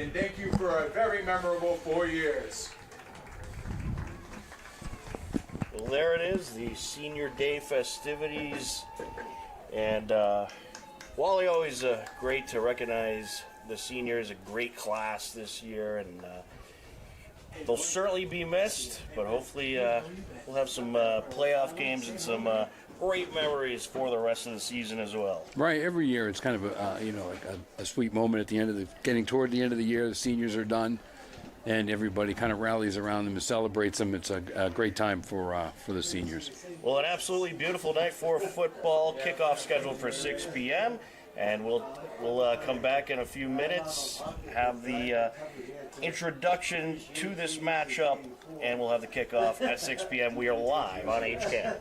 and thank you for a very memorable 4 years. Well, there it is, the Senior Day festivities. And Wally, always great to recognize the seniors, a great class this year, and they'll certainly be missed, but hopefully we'll have some playoff games and some great memories for the rest of the season as well. Right, every year it's kind of a sweet moment at the end of getting toward the end of the year. The seniors are done, and everybody kind of rallies around them and celebrates them. It's a great time for the seniors. Well, an absolutely beautiful night for football. Kickoff scheduled for 6 p.m. And we'll come back in a few minutes, have the introduction to this matchup, and we'll have the kickoff at 6 p.m. We are live on HCAM.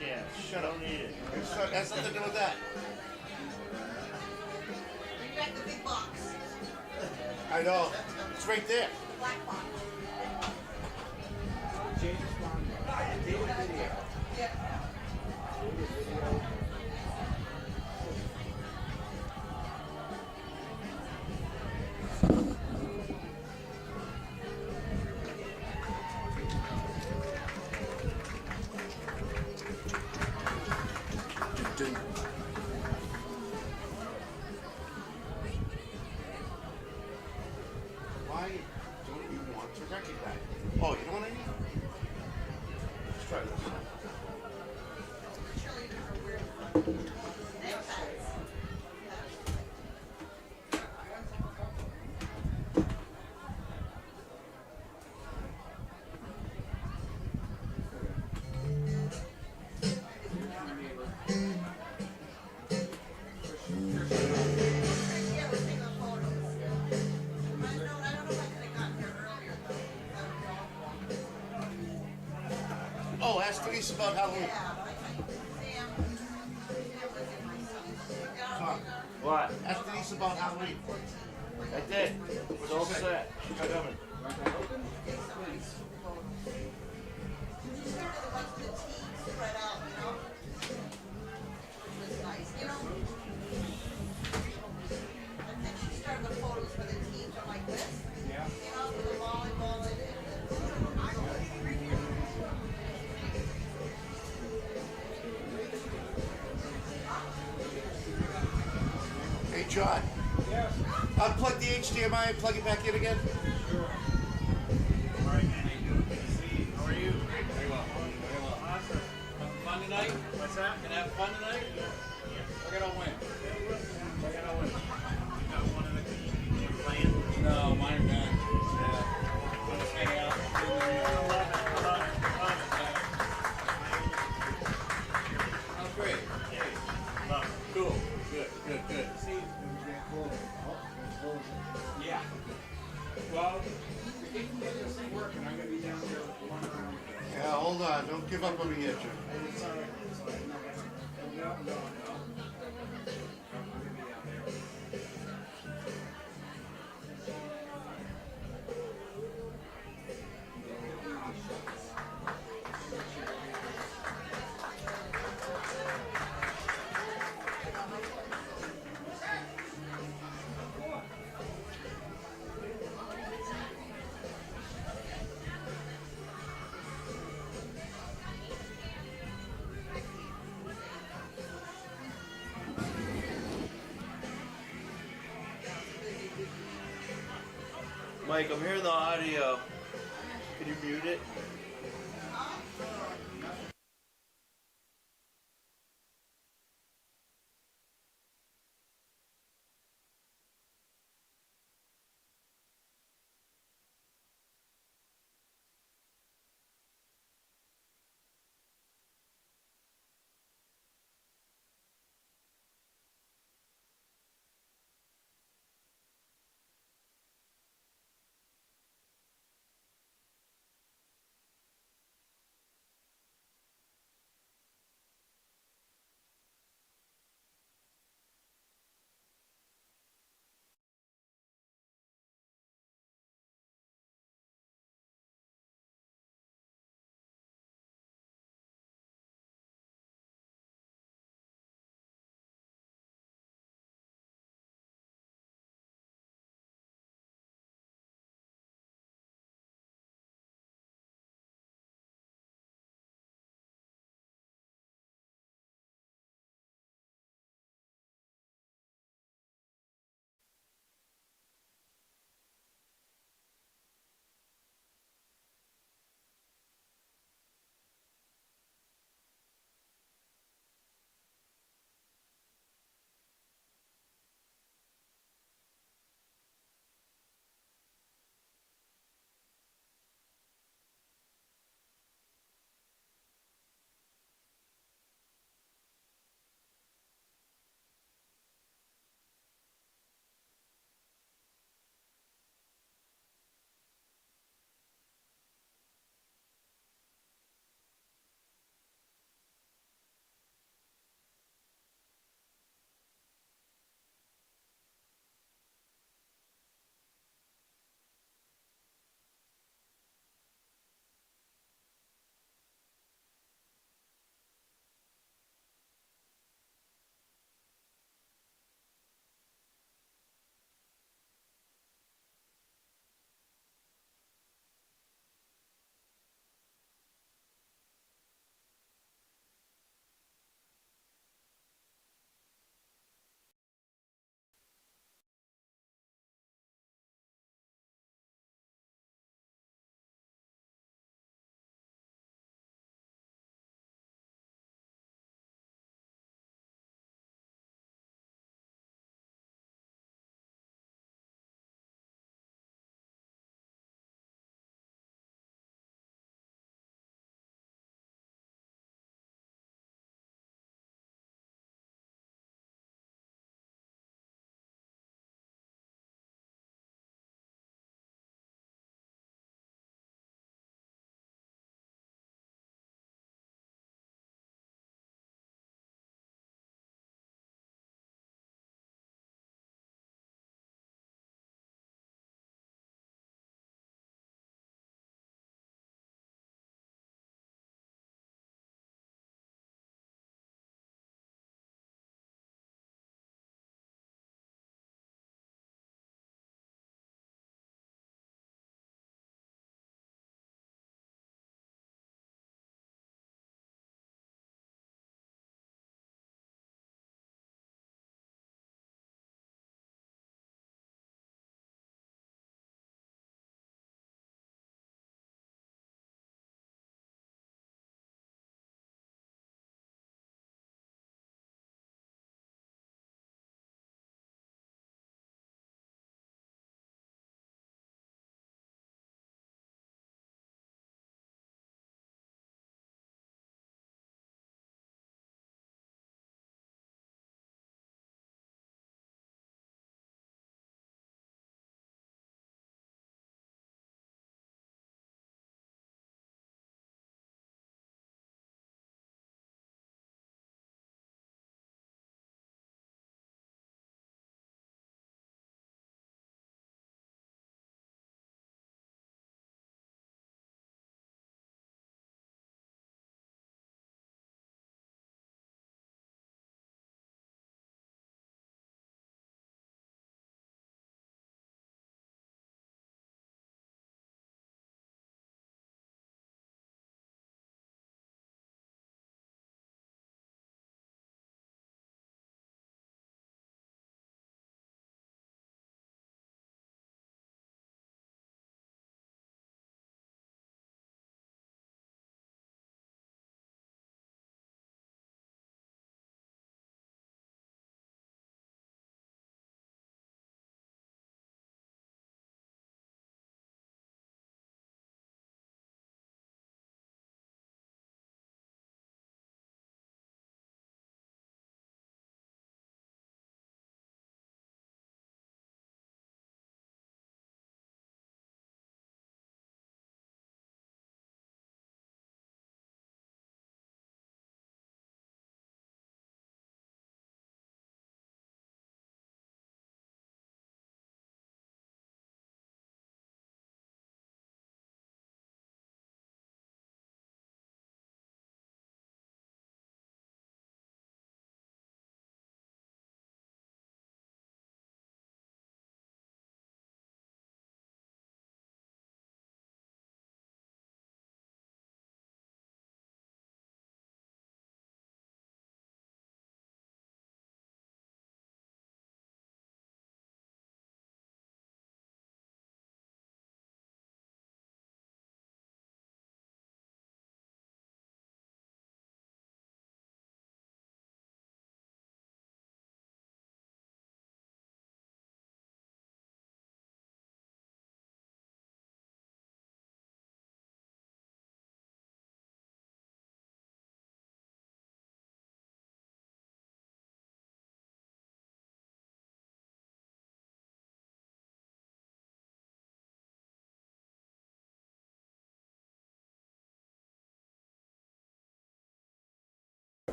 Yeah, shut up. It has nothing to do with that. Bring back the big box. I know. It's right there. The black box. James Bond. David Video. Yeah, we're taking a photo. I don't know if I could have gotten here earlier though. Oh, ask Denise about Halloween. Yeah, but Sam was in my son's. Tom, What? ask Denise about Halloween. I did. It's all set. She's coming. She started to watch the teeth spread out, you know? It was nice, you know? And then she started the photos for the teams are like this. Yeah. You know, with the volleyball and Hey, John. Yes. Unplug the HDMI and plug it back in again. Sure. All right, man. How are you? Very well. Very well. Awesome. Having fun tonight? What's that? Gonna have fun tonight? Yeah. We're gonna win. We're gonna win. You got one of the team playing? No, mine are done. Yeah. We'll just hang out. I love it. I love it. I love it. Oh, great. Okay. Love it. Cool. Good. Good. Good. See. Yeah. Well, we can get this thing working. I'm gonna be down there with one round. Yeah, hold on. Don't give up on me yet, Jim. It's all right. It's all right. No, no, no. I'm gonna be down there. Mike, I'm hearing the audio. Can you mute it?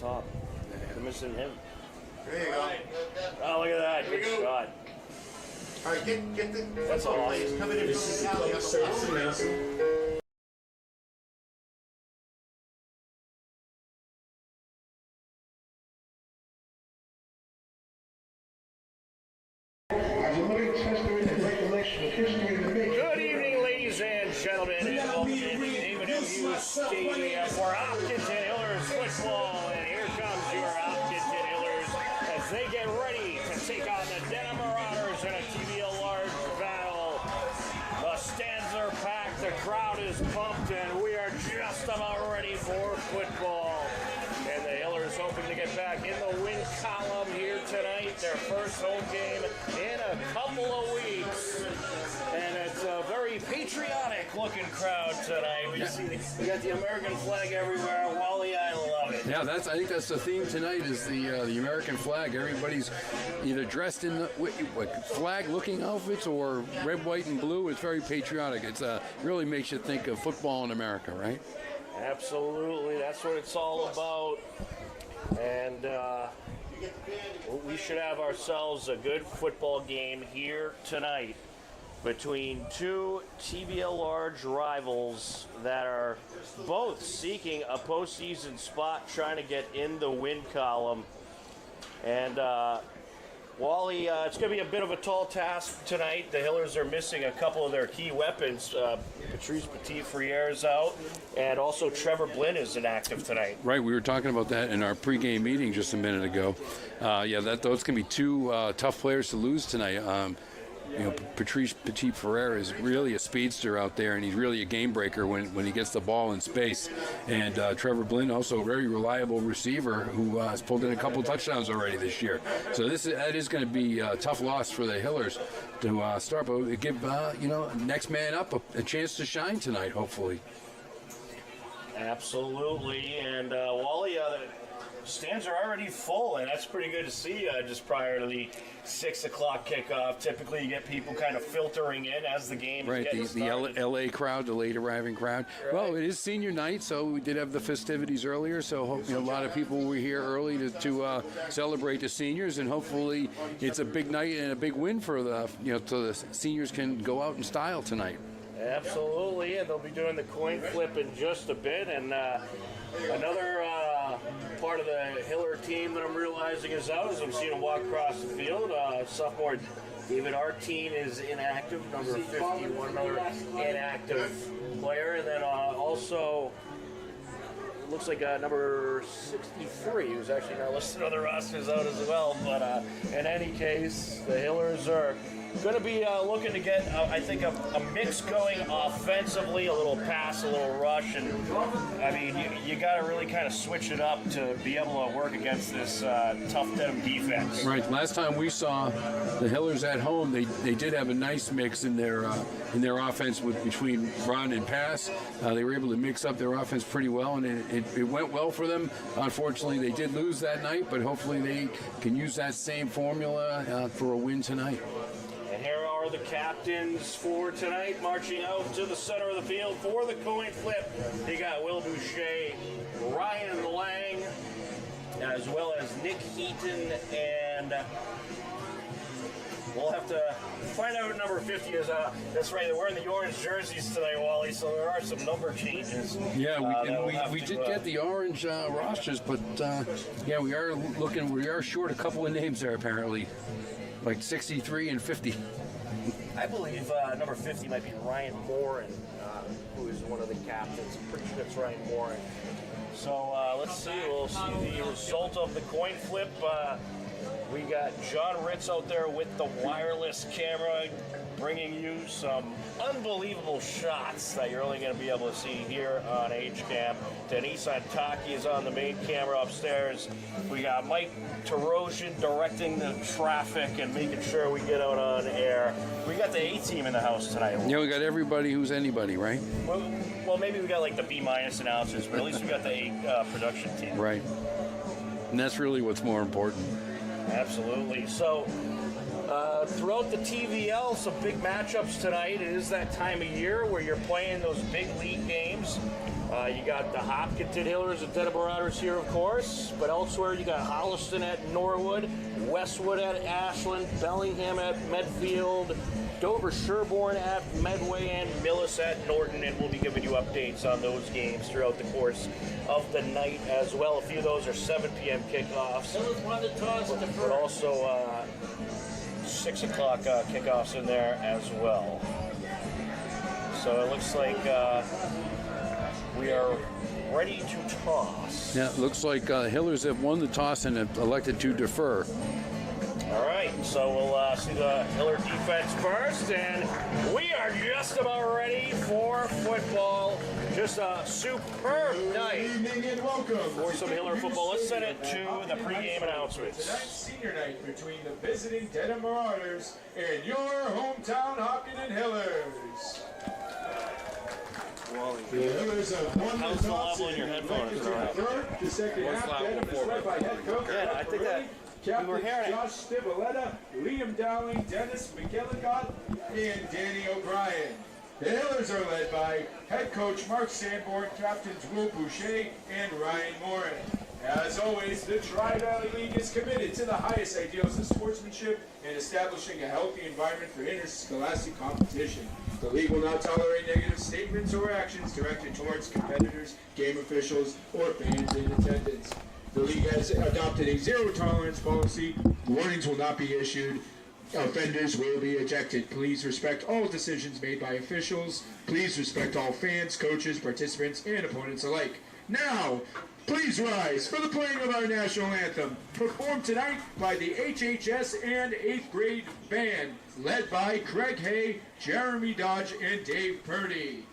top. They're missing him. There you go. Oh, look at that. Good shot. All right, get the That's all. players coming in from the alley on the left. Good evening, ladies and gentlemen, and welcome to David M.U. Stadium for Hopkinton Hillers football. And here comes your Hopkinton Hillers as they get ready to take on the Dedham Marauders in a TVL large battle. The stands are packed, the crowd is pumped, and we are just about ready for football. And the Hillers hoping to get back in the win column here tonight, their first home game in a couple of weeks. And it's a very patriotic-looking crowd tonight. We got the American flag everywhere. Wally, I love it. Yeah, I think that's the theme tonight is the American flag. Everybody's either dressed in the flag-looking outfits or red, white, and blue. It's very patriotic. It's really makes you think of football in America, right? Absolutely, that's what it's all about. And we should have ourselves a good football game here tonight between two TVL large rivals that are both seeking a postseason spot, trying to get in the win column. And Wally, it's going to be a bit of a tall task tonight. The Hillers are missing a couple of their key weapons. Patrice Petit-Frere is out, and also Trevor Blinn is inactive tonight. Right, we were talking about that in our pregame meeting just a minute ago. Those can be two tough players to lose tonight. Patrice Petit-Frere is really a speedster out there, and he's really a game breaker when he gets the ball in space. And Trevor Blinn, also a very reliable receiver who has pulled in a couple touchdowns already this year. So that is going to be a tough loss for the Hillers to start, but give next man up a chance to shine tonight, hopefully. Absolutely, and Wally, the stands are already full, and that's pretty good to see just prior to the 6 o'clock kickoff. Typically, you get people kind of filtering in as the game is getting started. The LA crowd, the late arriving crowd. Right. Well, it is senior night, so we did have the festivities earlier, so a lot of people were here early to celebrate the seniors, and hopefully it's a big night and a big win for so the seniors can go out in style tonight. Absolutely, and they'll be doing the coin flip in just a bit. And another part of the Hiller team that I'm realizing is out as I'm seeing him walk across the field. Sophomore David Artine is inactive, number 51, another inactive player. And then also looks like number 63, who's actually not listed on the rosters, out as well. But in any case, the Hillers are going to be looking to get, I think, a mix going offensively, a little pass, a little rush, and I mean, you got to really kind of switch it up to be able to work against this tough Dedham defense. Right. Last time we saw the Hillers at home, they did have a nice mix in their offense between run and pass. They were able to mix up their offense pretty well, and it went well for them. Unfortunately, they did lose that night, but hopefully they can use that same formula for a win tonight. And here are the captains for tonight, marching out to the center of the field for the coin flip. You got Will Boucher, Ryan Lang, as well as Nick Heaton, and we'll have to find out what number 50 is. That's right, they're wearing the orange jerseys tonight, Wally, so there are some number changes. Yeah, we did get the orange rosters, but we are short a couple of names there apparently, like 63 and 50. I believe number 50 might be Ryan Morin, who is one of the captains. I'm pretty sure it's Ryan Morin. So let's see. We'll see the result of the coin flip. We got John Ritz out there with the wireless camera, bringing you some unbelievable shots that you're only going to be able to see here on HCAM. Denise Antaki is on the main camera upstairs. We got Mike Tarosian directing the traffic and making sure we get out on air. We got the A-team in the house tonight. Yeah, we got everybody who's anybody, right? Well, maybe we got like the B- announcers, but at least we got the A production team. Right. And that's really what's more important. Absolutely. So, throughout the TVL, some big matchups tonight. It is that time of year where you're playing those big league games. You got the Hopkinton Hillers and Dedham Marauders here, of course, but elsewhere you got Holliston at Norwood, Westwood at Ashland, Bellingham at Medfield, Dover Sherborne at Medway, and Millis at Norton, and we'll be giving you updates on those games throughout the course of the night as well. A few of those are 7 p.m. kickoffs, but also 6 o'clock kickoffs in there as well. So it looks like we are ready to toss. Yeah, it looks like Hillers have won the toss and have elected to defer. All right, so we'll see the Hiller defense first, and we are just about ready for football. Just a superb night Good evening and welcome for some Hiller football. Let's send it to the pregame announcements. Tonight's senior night between the visiting Dedham Marauders and your hometown Hopkinton Hillers. The Hillers have won How's the the toss level in your and headphones? elected to defer. The second What's half, level Dedham is before? led by head coach Yeah, I think that Captains we were hearing it. Josh Stivaleta, Liam Dowling, Dennis McGillicott, and Danny O'Brien. The Hillers are led by head coach Mark Sanborn, captains Will Boucher, and Ryan Morin. As always, the Tri-Valley League is committed to the highest ideals of sportsmanship and establishing a healthy environment for interscholastic competition. The league will not tolerate negative statements or actions directed towards competitors, game officials, or fans in attendance. The league has adopted a zero-tolerance policy. Warnings will not be issued. Offenders will be ejected. Please respect all decisions made by officials. Please respect all fans, coaches, participants, and opponents alike. Now, please rise for the playing of our national anthem, performed tonight by the HHS and 8th grade band, led by Craig Hay, Jeremy Dodge, and Dave Purdy.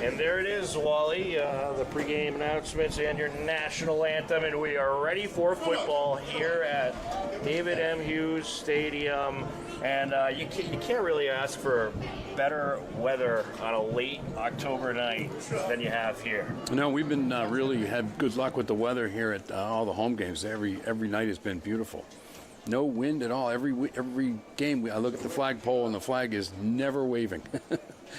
And there it is, Wally, the pregame announcements and your national anthem, and we are ready for football here at David M. Hughes Stadium. And you can't really ask for better weather on a late October night than you have here. No, we've been really had good luck with the weather here at all the home games. Every night has been beautiful. No wind at all. Every game, I look at the flagpole and the flag is never waving.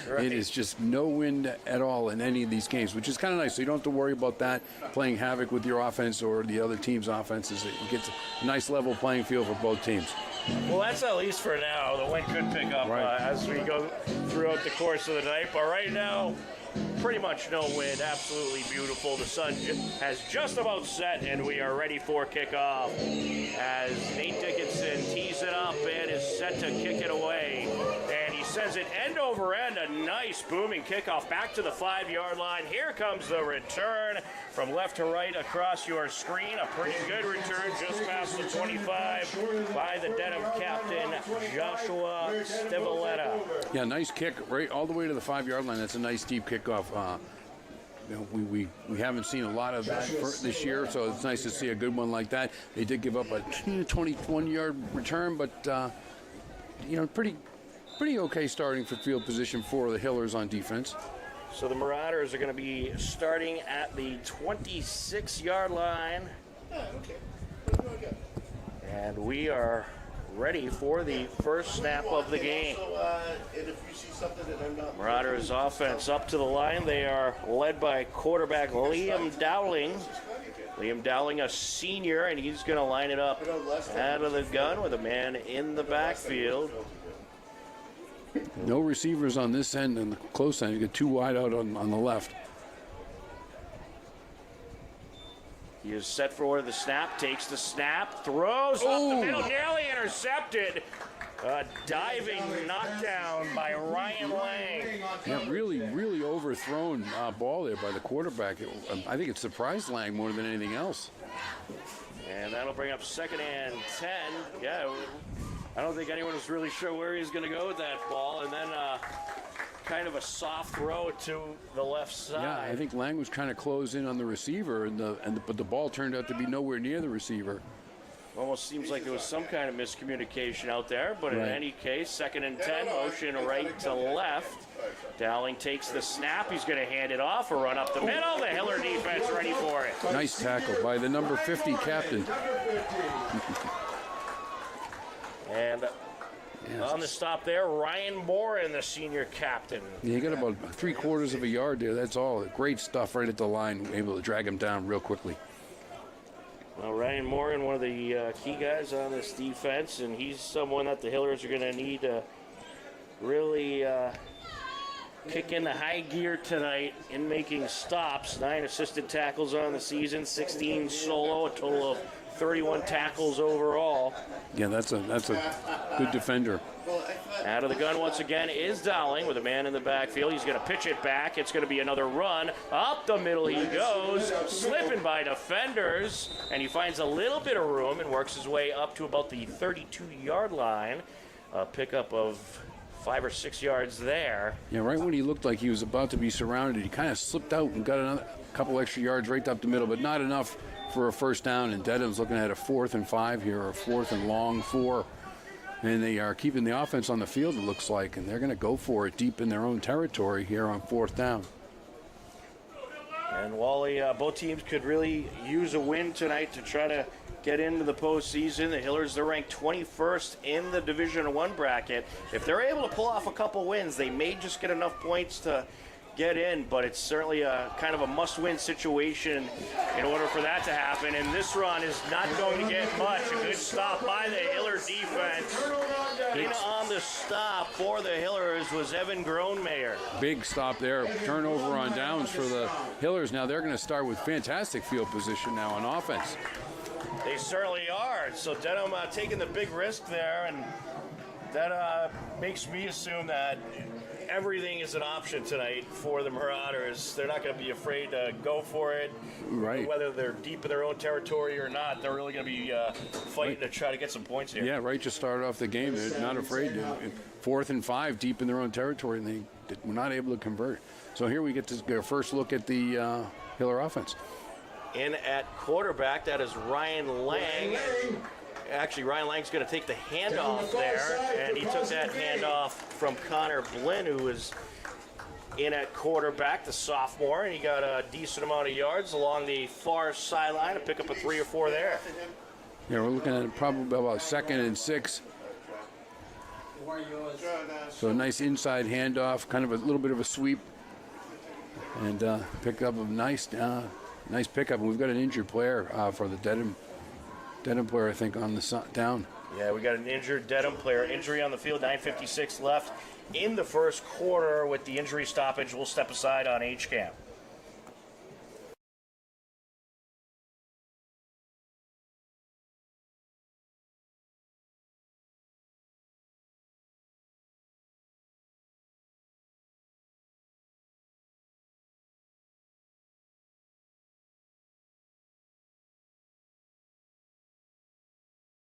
Right. It is just no wind at all in any of these games, which is kind of nice. So you don't have to worry about that playing havoc with your offense or the other team's offenses. It gets a nice level playing field for both teams. Well, that's at least for now. The wind could pick up as we go throughout the course of the night. But right now, pretty much no wind. Absolutely beautiful. The sun has just about set, and we are ready for kickoff as Nate Dickinson tees it up and is set to kick it away. And he sends it end over end. A nice booming kickoff back to the 5-yard line. Here comes the return from left to right across your screen. A pretty good return just past the 25 by the Dedham captain, Joshua Stivaleta. Yeah, nice kick right all the way to the 5-yard line. That's a nice deep kickoff. We haven't seen a lot of that this year, so it's nice to see a good one like that. They did give up a 21-yard return, but pretty okay starting for field position for the Hillers on defense. So the Marauders are going to be starting at the 26-yard line. And we are ready for the first snap of the game. Marauders offense up to the line. They are led by quarterback Liam Dowling. Liam Dowling, a senior, and he's going to line it up out of the gun with a man in the backfield. No receivers on this end and the close end. You get 2 wide out on the left. He is set for the snap, takes the snap, throws up the middle, nearly intercepted. Diving knockdown by Ryan Lang. Yeah, really overthrown ball there by the quarterback. I think it surprised Lang more than anything else. And that'll bring up 2nd and 10. Yeah, I don't think anyone was really sure where he's going to go with that ball. And then kind of a soft throw to the left side. Yeah, I think Lang was trying to close in on the receiver, but the ball turned out to be nowhere near the receiver. Almost seems like there was some kind of miscommunication out there, but in any case, 2nd and 10, motion right to left. Dowling takes the snap. He's going to hand it off, a run up the middle. The Hiller defense ready for it. Nice tackle by the number 50 captain. And on the stop there, Ryan Morin, the senior captain. Yeah, he got about 3/4 of a yard there. That's all. Great stuff right at the line. Able to drag him down real quickly. Well, Ryan Morin, one of the key guys on this defense, and he's someone that the Hillers are going to need to really kick in the high gear tonight in making stops. 9 assisted tackles on the season, 16 solo, a total of 31 tackles overall. Yeah, that's a good defender. Out of the gun once again is Dowling with a man in the backfield. He's going to pitch it back. It's going to be another run. Up the middle he goes, slipping by defenders, and he finds a little bit of room and works his way up to about the 32-yard line. A pickup of 5 or 6 yards there. Yeah, right when he looked like he was about to be surrounded, he kind of slipped out and got another couple extra yards right up the middle, but not enough for a first down. And Dedham's looking at a 4th and 5 here, or a 4th and long 4. And they are keeping the offense on the field, it looks like, and they're going to go for it deep in their own territory here on 4th down. And Wally, both teams could really use a win tonight to try to get into the postseason. The Hillers, they're ranked 21st in the Division I bracket. If they're able to pull off a couple wins, they may just get enough points to get in, but it's certainly a kind of a must-win situation in order for that to happen. And this run is not going to get much. A good stop by the Hiller defense. In on the stop for the Hillers was Evan Gronemeyer. Big stop there. Turnover on downs for the Hillers. Now they're going to start with fantastic field position now on offense. They certainly are. So Dedham taking the big risk there, and that makes me assume that everything is an option tonight for the Marauders. They're not going to be afraid to go for it. Right. Whether they're deep in their own territory or not, they're really going to be fighting to try to get some points here. Yeah, right. Just started off the game. They're not afraid. 4th and 5 deep in their own territory, and they were not able to convert. So here we get to get a first look at the Hiller offense. In at quarterback, that is Ryan Lang. Actually, Ryan Lang's going to take the handoff there, and he took that handoff from Connor Blinn, who was in at quarterback, the sophomore, and he got a decent amount of yards along the far sideline to pick up a 3 or 4 there. Yeah, we're looking at probably about 2nd and 6. So a nice inside handoff, kind of a little bit of a sweep, and picked up a nice pickup. And we've got an injured player for the Dedham player, I think, on the down. Yeah, we got an injured Dedham player. Injury on the field, 9:56 left in the first quarter. With the injury stoppage, we'll step aside on H-Cam.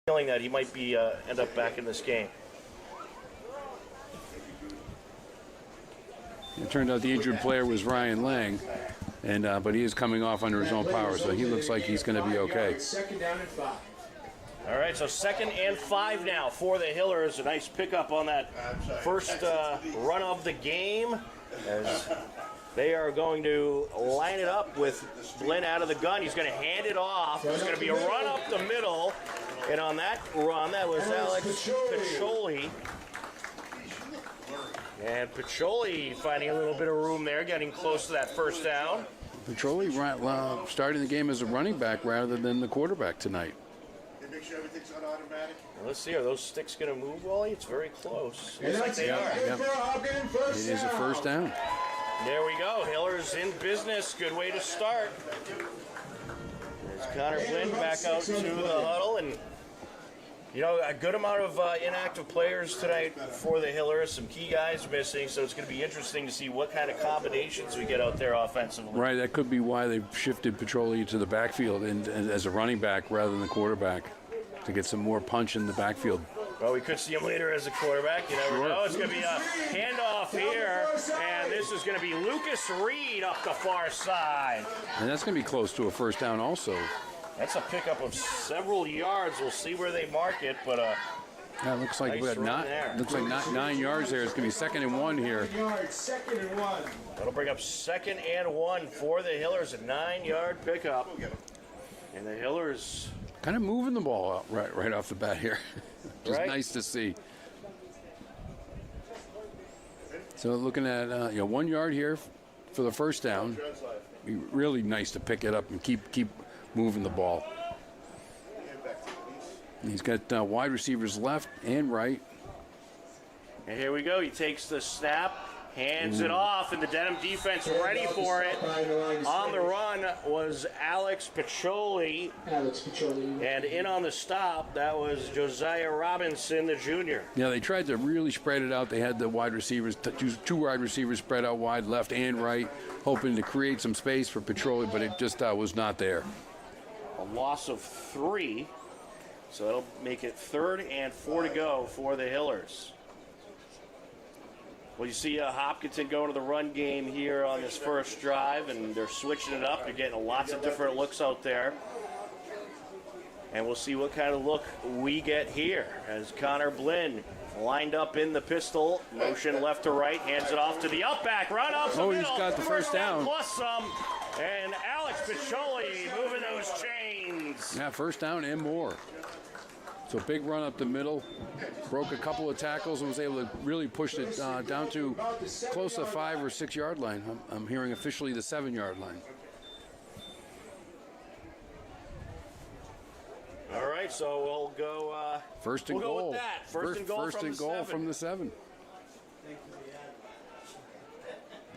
Feeling that he might be end up back in this game. It turned out the injured player was Ryan Lang, and but he is coming off under his own power, so he looks like he's going to be okay. 2nd down and 5. All right, so 2nd and 5 now for the Hillers. A nice pickup on that first run of the game, as they are going to line it up with Blinn out of the gun. He's going to hand it off. There's going to be a run up the middle. And on that run, that was Alex Piccioli. And Piccioli finding a little bit of room there, getting close to that first down. Petroli starting the game as a running back rather than the quarterback tonight. And make sure everything's on automatic. Well, let's see, are those sticks going to move, Wally? It's very close. And Looks like they are. good for Hopkins, It is a first down. There we go. Hillers in business. Good way to start. There's Connor Blinn back out to the huddle, and you know, a good amount of inactive players tonight for the Hillers. Some key guys missing, so it's going to be interesting to see what kind of combinations we get out there offensively. Right, that could be why they've shifted Petroli to the backfield and as a running back rather than the quarterback to get some more punch in the backfield. Well, we could see him later as a quarterback. You never Sure. know. It's going to be a handoff here, and this is going to be Lucas Reed up the far side. And that's going to be close to a first down also. That's a pickup of several yards. We'll see where they mark it, but Yeah, it looks like Nice we got run there. looks like 9 yards there. It's going to be 2nd and 1 here. yards, 2nd and 1. that'll bring up 2nd and 1 for the Hillers, a 9-yard pickup. And the Hillers, Kind of moving the ball out right off the bat here. Just Right. nice to see. So looking at 1 yard here for the first down. Be really nice to pick it up and keep moving the ball. He's got wide receivers left and right. and here we go. He takes the snap, hands it off, and the Dedham defense ready for it. On the run was Alex Petroli, and in on the stop, that was Josiah Robinson, the junior. Yeah, they tried to really spread it out. They had the wide receivers, two wide receivers spread out wide, left and right, hoping to create some space for Petroli, but it just was not there. A loss of 3, so that'll make it 3rd and 4 to go for the Hillers. Well, you see Hopkinton going to the run game here on this first drive, and they're switching it up. They're getting lots of different looks out there. And we'll see what kind of look we get here as Connor Blinn lined up in the pistol, motion left to right, hands it off to the outback, run up the Oh, middle. he's got the first down. Plus some, and Alex Petroli moving those chains. Yeah, first down and more. So big run up the middle, broke a couple of tackles and was able to really push it down to close to 5 or 6 yard line. I'm hearing officially the 7 yard line. All right, so we'll go. First and we'll goal. go with that. First and goal from the 7. From the 7.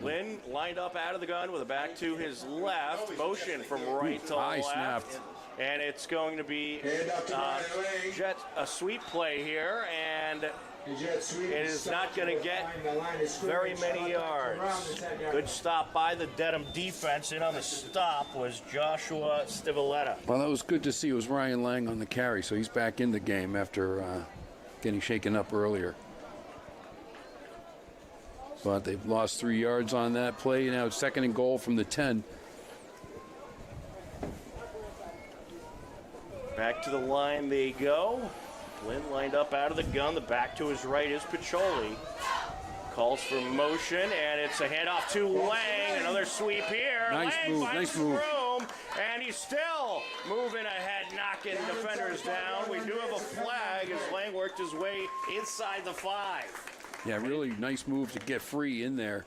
Lynn lined up out of the gun with a back to his left, motion from right to High left. snapped. And it's going to be a sweep play here, and it is not going to get very many yards. Good stop by the Dedham defense. In on the stop was Joshua Stivaleta. Well, that was good to see. It was Ryan Lang on the carry, so he's back in the game after getting shaken up earlier. But they've lost 3 yards on that play. Now it's 2nd and goal from the 10. Back to the line they go. Lynn lined up out of the gun. The back to his right is Petroli. Calls for motion, and it's a handoff to Lang. Another sweep here. Nice Lang move, finds nice some move. room, and he's still moving ahead, knocking defenders down. We do have a flag as Lang worked his way inside the 5. Yeah, really nice move to get free in there.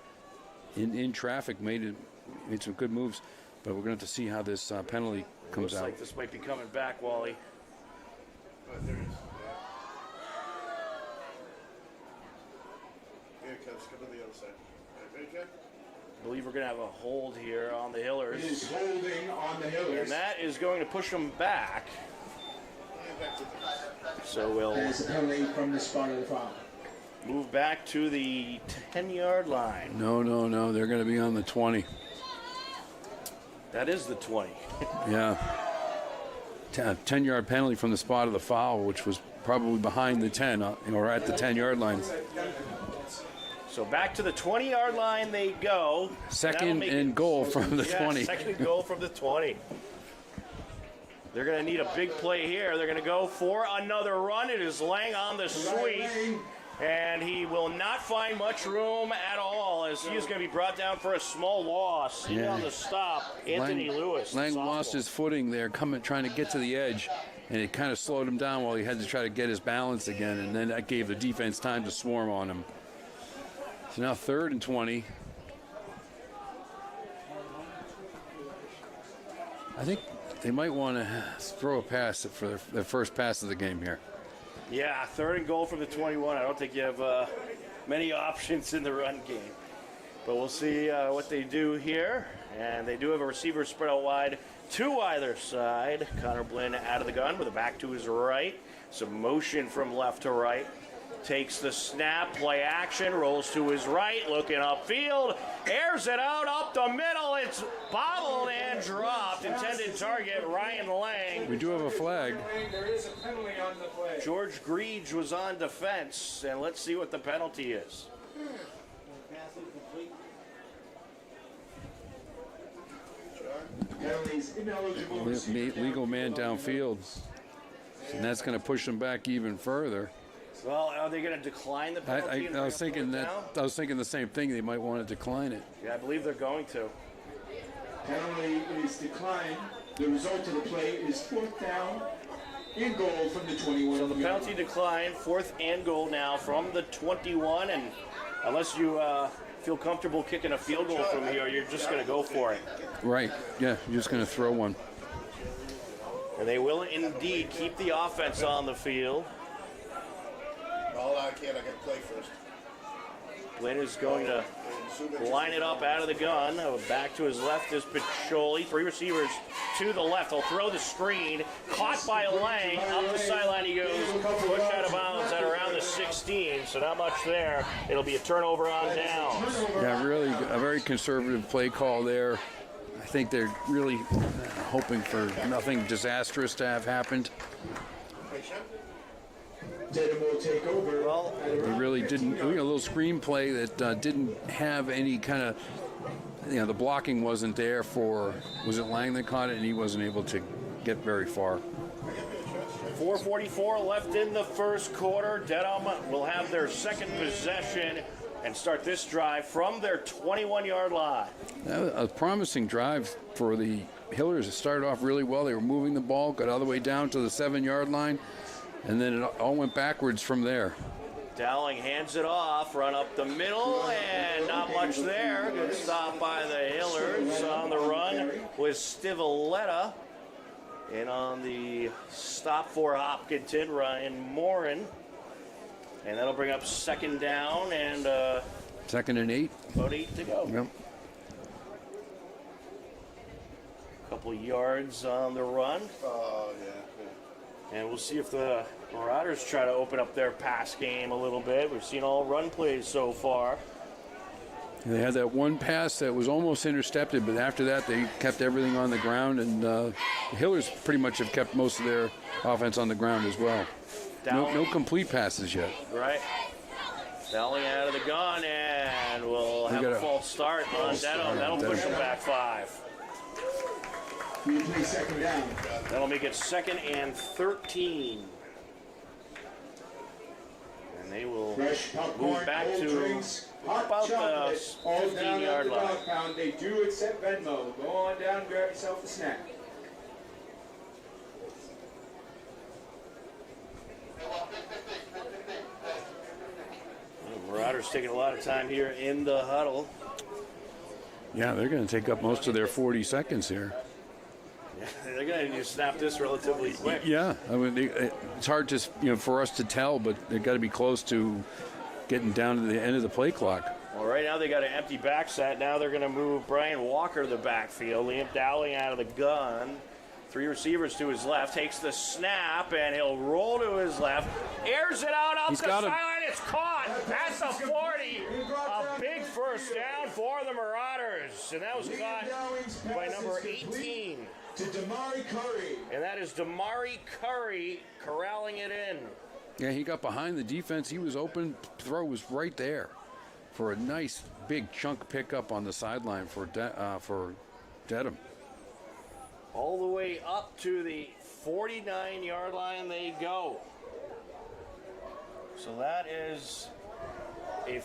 In traffic, made some good moves. But we're going to have to see how this penalty comes Looks out. like this might be coming back, Wally. There it is. Here it comes. Come to the other side. Ready, Jack? I believe we're going to have a hold here on the Hillers. It is holding on the Hillers. And that is going to push them back. Hand back to the So we'll That is a penalty from the spot of the foul. move back to the 10-yard line. No. They're going to be on the 20. That is the 20. Yeah. 10-yard penalty from the spot of the foul, which was probably behind the 10, or at the 10-yard line. So back to the 20-yard line they go. That'll 2nd make and it- goal from the Yeah, 20. 2nd and goal from the 20. They're going to need a big play here. They're going to go for another run. It is Lang on the sweep. And he will not find much room at all as he is going to be brought down for a small loss. In Yeah. on the stop, Anthony Lewis. Lang sophomore. lost his footing there, trying to get to the edge, and it kind of slowed him down while he had to try to get his balance again, and then that gave the defense time to swarm on him. So now 3rd and 20. I think they might want to throw a pass for their first pass of the game here. Yeah, 3rd and goal from the 21. I don't think you have many options in the run game. But we'll see what they do here. And they do have a receiver spread out wide to either side. Connor Blinn out of the gun with a back to his right. Some motion from left to right. Takes the snap, play action, rolls to his right, looking upfield, airs it out up the middle. It's bobbled and dropped. Intended target, Ryan Lang. We do have a flag. There is a penalty on the play. George Greege was on defense, and let's see what the penalty is. Penalties ineligible. Legal man downfield. And that's going to push them back even further. Well, are they going to decline the penalty? I was thinking the same thing. They might want to decline it. Yeah, I believe they're going to. Penalty is declined. The result of the play is 4th down and goal from the 21. So the penalty declined, 4th and goal now from the 21, and unless you feel comfortable kicking a field goal from here, you're just going to go for it. Right. Yeah, you're just going to throw one. And they will indeed keep the offense on the field. Hold on, kid. I got to play first. Blinn is going to line it up out of the gun. Back to his left is Picholi. 3 receivers to the left. He'll throw the screen. Caught by Lang. Up the sideline he goes. Pushed out of bounds at around the 16. So not much there. It'll be a turnover on downs. Yeah, really a very conservative play call there. I think they're really hoping for nothing disastrous to have happened. Dedham will take over. Well, They really didn't. A little screenplay that didn't have any kind of, the blocking wasn't there for. Was it Lang that caught it, and he wasn't able to get very far. 4:44 left in the first quarter. Dedham will have their second possession and start this drive from their 21-yard line. A promising drive for the Hillers. It started off really well. They were moving the ball, got all the way down to the 7-yard line, and then it all went backwards from there. Dowling hands it off, run up the middle, and not much there. Good stop by the Hillers. On the run was Stivaleta. And on the stop for Hopkinton, Ryan Morin. And that'll bring up 2nd down and 2nd and 8. about 8 to go. Yep. Couple yards on the run. Oh, yeah. And we'll see if the Marauders try to open up their pass game a little bit. We've seen all run plays so far. They had that one pass that was almost intercepted, but after that they kept everything on the ground, and the Hillers pretty much have kept most of their offense on the ground as well. No complete passes yet. Right. Dowling out of the gun, and we'll have a false start on Dedham. That'll push them back 5. We play 2nd down. That'll make it 2nd and 13. And they will Fresh popcorn, move back cold to drinks, hot about the chocolate, all down at 15-yard the line. dog pound. They do accept Venmo. Go on down and grab yourself a snack. The Marauders taking a lot of time here in the huddle. Yeah, they're going to take up most of their 40 seconds here. They're going to snap this relatively quick. Yeah, I mean, it's hard to for us to tell, but they've got to be close to getting down to the end of the play clock. Well, right now they got an empty back set. Now they're going to move Brian Walker to the backfield. Liam Dowling out of the gun. 3 receivers to his left. Takes the snap, and he'll roll to his left. Airs it out up the sideline. It's caught at the 40. A big first down for the Marauders. And that was caught by number 18. To Damari Curry. And that is Damari Curry corralling it in. Yeah, he got behind the defense. He was open. Throw was right there for a nice big chunk pickup on the sideline for Dedham. All the way up to the 49-yard line they go. So that is a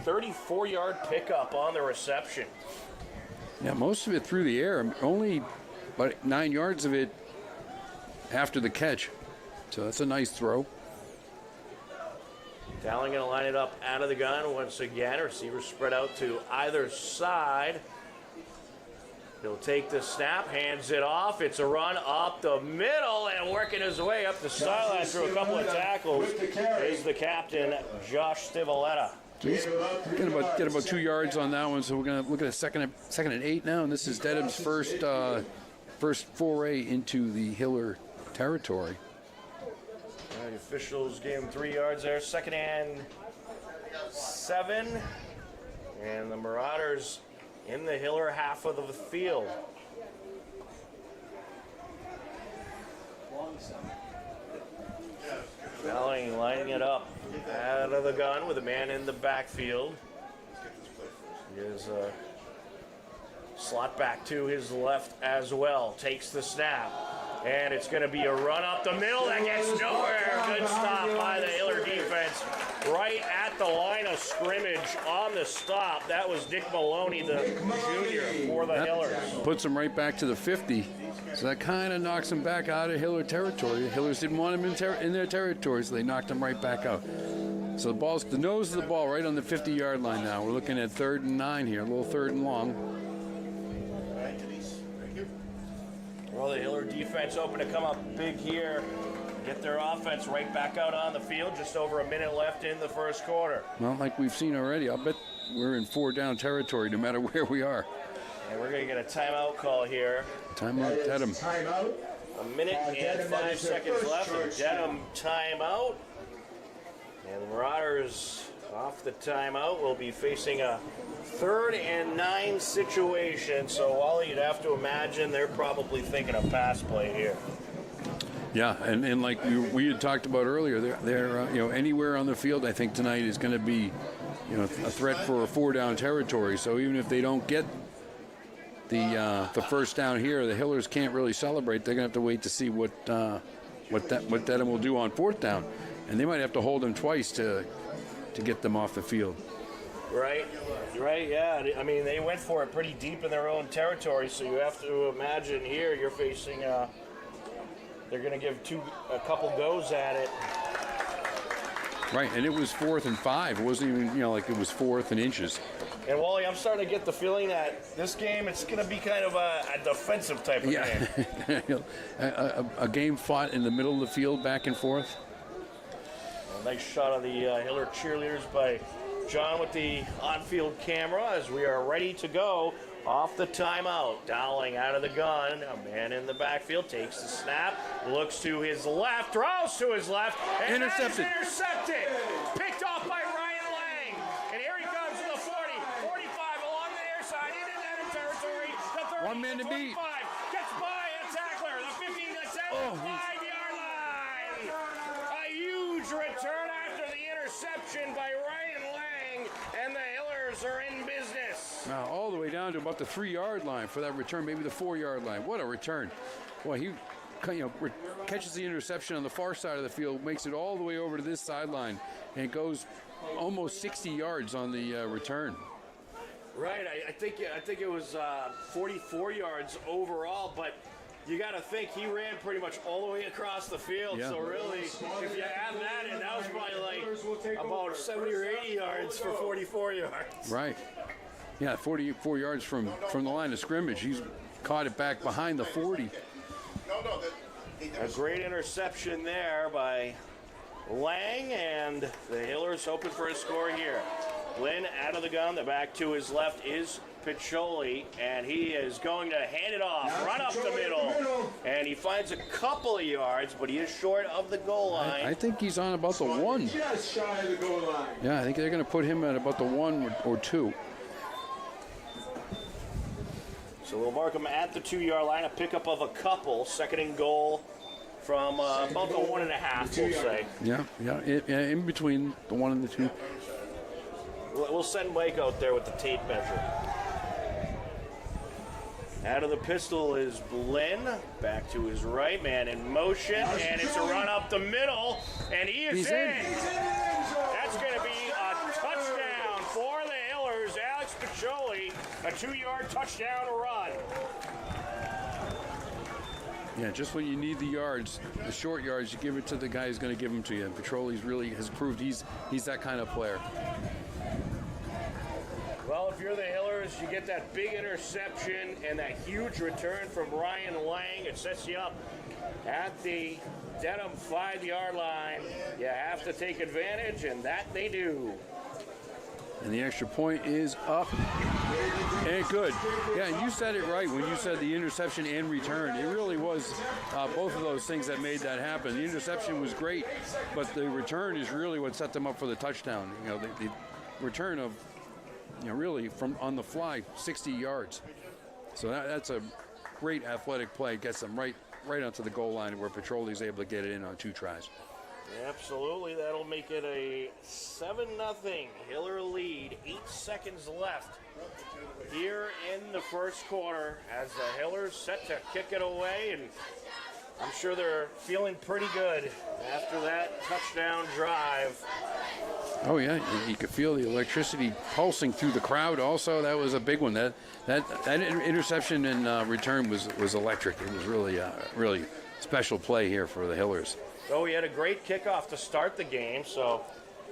34-yard pickup on the reception. Yeah, most of it through the air. Only about 9 yards of it after the catch. So that's a nice throw. Dowling going to line it up out of the gun once again. Receivers spread out to either side. He'll take the snap, hands it off. It's a run up the middle, and working his way up the sideline through a couple of tackles is the captain, Josh Stivaleta. He's get about 2 yards on that one, so we're going to look at a second and 8 now, and this is Dedham's first foray into the Hiller territory. The officials gave him 3 yards there. 2nd and 7, and the Marauders in the Hiller half of the field. Dowling lining it up out of the gun with a man in the backfield. He is slot back to his left as well. Takes the snap. And it's going to be a run up the middle that gets nowhere. Good stop by the Hiller defense right at the line of scrimmage on the stop. That was Dick Maloney, the junior for the Hillers. Puts him right back to the 50. So that kind of knocks him back out of Hiller territory. The Hillers didn't want him in their territory, so they knocked him right back out. So the nose of the ball right on the 50-yard line now. We're looking at 3rd and 9 here, a little 3rd and long. Well, the Hiller defense hoping to come up big here, get their offense right back out on the field. Just over a minute left in the first quarter. Well, like we've seen already, I'll bet we're in 4-down territory no matter where we are. And we're going to get a timeout call here. Timeout, Dedham. Timeout. A minute and 5 seconds left. Dedham timeout. And the Marauders off the timeout will be facing a 3rd and 9 situation. So, Wally, you'd have to imagine they're probably thinking a pass play here. Yeah, and like we had talked about earlier, they're anywhere on the field, I think tonight is going to be, a threat for a 4-down territory. So even if they don't get the first down here, the Hillers can't really celebrate. They're going to have to wait to see what Dedham will do on 4th down, and they might have to hold them twice to get them off the field. Right, yeah. I mean, they went for it pretty deep in their own territory, so you have to imagine here you're facing, they're going to give a couple goes at it. Right, and it was 4th and 5. It wasn't even, like it was 4th and inches. And Wally, I'm starting to get the feeling that this game, it's going to be kind of a defensive type of game. a game fought in the middle of the field, back and forth. A nice shot of the Hiller cheerleaders by John with the on-field camera as we are ready to go off the timeout. Dowling out of the gun. A man in the backfield takes the snap, looks to his left, throws to his left, and intercepted. Intercepted. Picked off by Ryan Lang. And here he comes to the 40, 45 along the near side into that territory. The 30, 1 man to beat. Gets by a tackler. The 15, the 75-yard line. A huge return after the interception by Ryan Lang, and the Hillers are in business. Now all the way down to about the 3-yard line for that return, maybe the 4-yard line. What a return! Boy, he catches the interception on the far side of the field, makes it all the way over to this sideline, and goes almost 60 yards on the return. Right, I think it was 44 yards overall, but you got to think he ran pretty much all the way across the field. Yeah. So really, if you add that in, that was probably like about 70 or 80 yards for 44 yards. Right. Yeah, 44 yards from the line of scrimmage. He's caught it back behind the 40. A great interception there by Lang, and the Hillers hoping for a score here. Lynn out of the gun. The back to his left is Picholi, and he is going to hand it off, run up the middle, and he finds a couple of yards, but he is short of the goal line. I think he's on about the 1. Just shy of the goal line. Yeah, I think they're going to put him at about the 1 or 2. So we'll mark him at the 2-yard line, a pickup of a couple, 2nd and goal from about the 1.5, we'll say. Yeah, in between the 1 and the 2. We'll send Mike out there with the tape measure. Out of the pistol is Blinn. Back to his right, man in motion, and it's a run up the middle, and he's in. That's going to be a touchdown for the Hillers. Alex Picholi, a 2-yard touchdown run. Yeah, just when you need the yards, the short yards, you give it to the guy who's going to give them to you. And Picholi really has proved he's that kind of player. Well, if you're the Hillers, you get that big interception and that huge return from Ryan Lang. It sets you up at the Dedham 5-yard line. You have to take advantage, and that they do. And the extra point is up and good. Yeah, and you said it right when you said the interception and return. It really was both of those things that made that happen. The interception was great, but the return is really what set them up for the touchdown. You know, the return of, you know, really from on the fly, 60 yards. So that's a great athletic play. Gets them right onto the goal line where Petroli's able to get it in on 2 tries. Absolutely, that'll make it a 7-0 Hiller lead. 8 seconds left here in the first quarter as the Hillers set to kick it away, and I'm sure they're feeling pretty good after that touchdown drive. Oh yeah, you could feel the electricity pulsing through the crowd. Also, that was a big one. That interception and return was electric. It was really special play here for the Hillers. So we had a great kickoff to start the game, so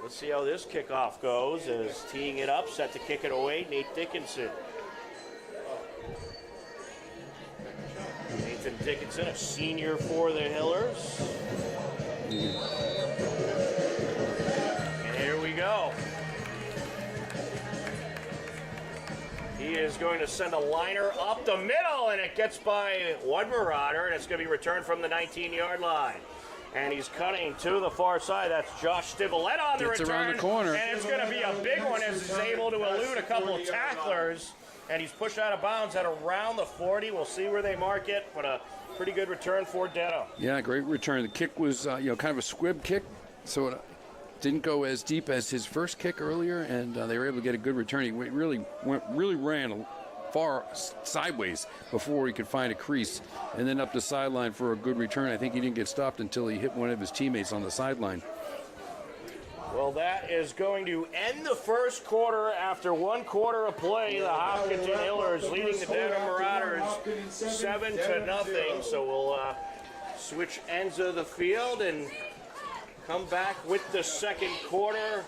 let's see how this kickoff goes as teeing it up, set to kick it away, Nate Dickinson. Nathan Dickinson, a senior for the Hillers. And here we go. He is going to send a liner up the middle, and it gets by one Marauder, and it's going to be returned from the 19-yard line. And he's cutting to the far side. That's Josh Stivaleta on the return. Around the corner. And it's going to be a big one as he's able to elude a couple of tacklers. And he's pushed out of bounds at around the 40. We'll see where they mark it, but a pretty good return for Dedham. Yeah, great return. The kick was, kind of a squib kick, so it didn't go as deep as his first kick earlier, and they were able to get a good return. He really ran far sideways before he could find a crease, and then up the sideline for a good return. I think he didn't get stopped until he hit one of his teammates on the sideline. Well, that is going to end the first quarter. After 1 quarter of play, the Hopkinton Hillers leading the Dedham Marauders 7-0. So we'll switch ends of the field and come back with the second quarter.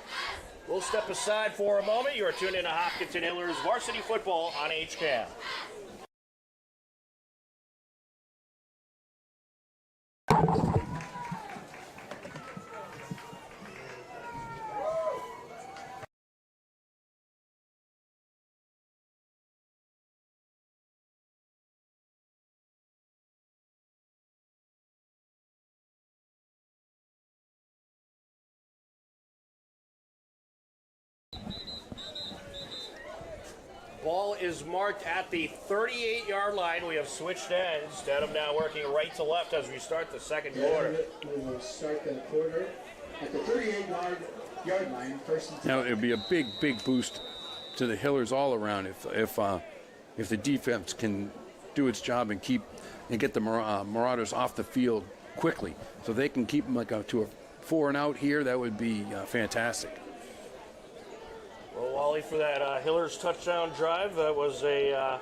We'll step aside for a moment. You are tuned in to Hopkinton Hillers Varsity Football on HCAM. Ball is marked at the 38-yard line. We have switched ends. Dedham now working right to left as we start the second quarter. We will start the quarter at the 38-yard line. Now, it would be a big boost to the Hillers all around if the defense can do its job and get the Marauders off the field quickly, so they can keep them to a 4-and-out here. That would be fantastic. Well, Wally, for that Hillers touchdown drive, that was a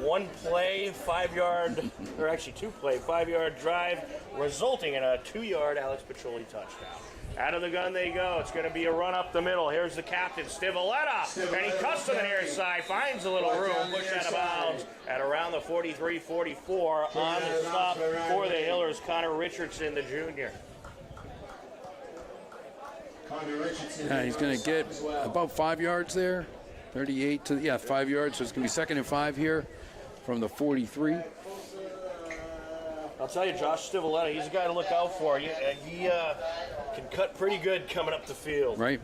one-play, 5-yard, or actually 2-play, 5-yard drive, resulting in a 2-yard Alex Petroli touchdown. Out of the gun they go. It's going to be a run up the middle. Here's the captain, Stivaleta, and he cuts to the near side, finds a little room, pushed out of bounds at around the 43-44 on the stop for the Hillers, Connor Richardson, the junior. Yeah, he's going to get about 5 yards there. 38 to 5 yards. So it's going to be 2nd and 5 here from the 43. I'll tell you, Josh Stivaleta, he's a guy to look out for. He can cut pretty good coming up the field. Right.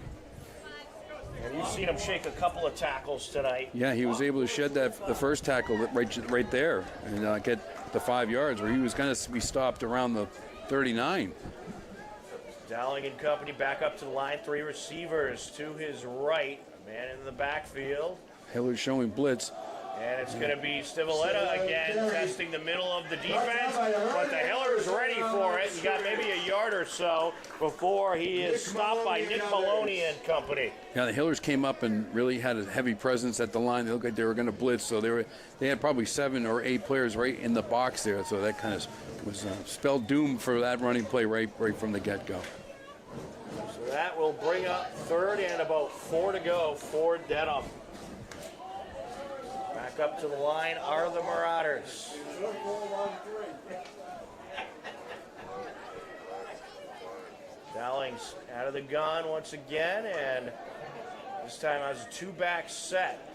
And you've seen him shake a couple of tackles tonight. Yeah, he was able to shed the first tackle right there and get the 5 yards where he was going to be stopped around the 39. Dowling and company back up to the line. 3 receivers to his right. Man in the backfield. Hillers showing blitz. And it's going to be Stivaleta again testing the middle of the defense. But the Hillers ready for it. He got maybe a yard or so before he is stopped by Nick Maloney and company. Yeah, the Hillers came up and really had a heavy presence at the line. They looked like they were going to blitz. So they had probably 7 or 8 players right in the box there. So that kind of was spelled doom for that running play right from the get-go. So that will bring up 3rd and about 4 to go for Dedham. Back up to the line are the Marauders. Dowling's out of the gun once again, and this time has a two-back set.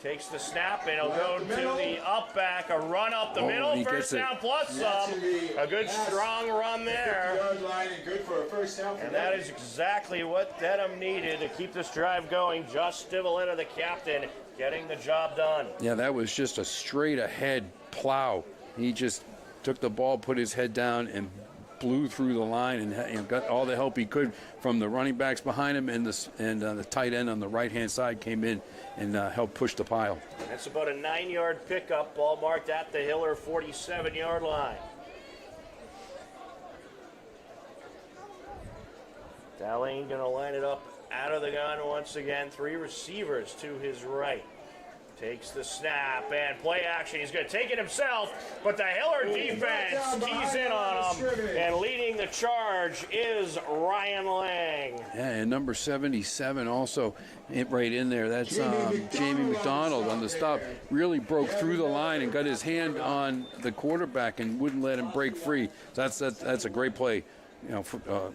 Takes the snap, and he'll go to the up back, a run up the middle, first down plus some. A good strong run there. And that is exactly what Dedham needed to keep this drive going. Josh Stivaleta, the captain, getting the job done. Yeah, that was just a straight ahead plow. He just took the ball, put his head down, and blew through the line and got all the help he could from the running backs behind him, and the tight end on the right-hand side came in and helped push the pile. That's about a 9-yard pickup, ball marked at the Hiller 47-yard line. Dowling going to line it up out of the gun once again. 3 receivers to his right. Takes the snap and play action. He's going to take it himself, but the Hiller defense keys in on him. And leading the charge is Ryan Lang. Yeah, and number 77 also right in there. That's Jamie McDonald on the stop. Really broke through the line and got his hand on the quarterback and wouldn't let him break free. That's a great play. You know,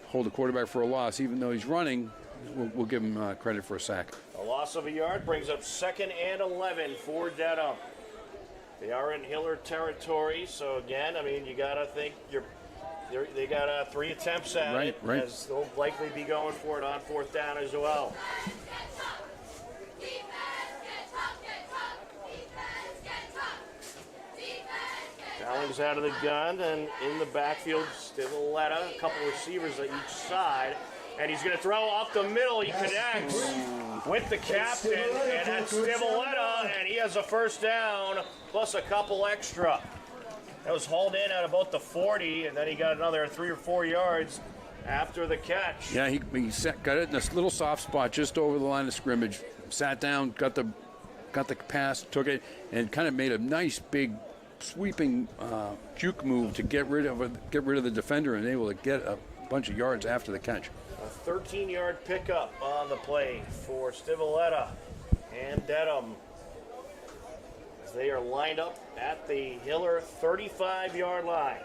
hold the quarterback for a loss, even though he's running. We'll give him credit for a sack. A loss of a yard brings up 2nd and 11 for Dedham. They are in Hiller territory, so again, I mean, you got to think they got 3 attempts at it, as they'll likely be going for it on 4th down as well. Dowling's out of the gun, and in the backfield, Stivaleta, a couple receivers on each side. And he's going to throw up the middle. He connects with the captain, and that's Stivaleta, and he has a first down plus a couple extra. That was hauled in at about the 40, and then he got another 3 or 4 yards after the catch. Yeah, he got it in a little soft spot just over the line of scrimmage. Sat down, got the pass, took it, and kind of made a nice big sweeping juke move to get rid of the defender and able to get a bunch of yards after the catch. A 13-yard pickup on the play for Stivaleta and Dedham, as they are lined up at the Hiller 35-yard line.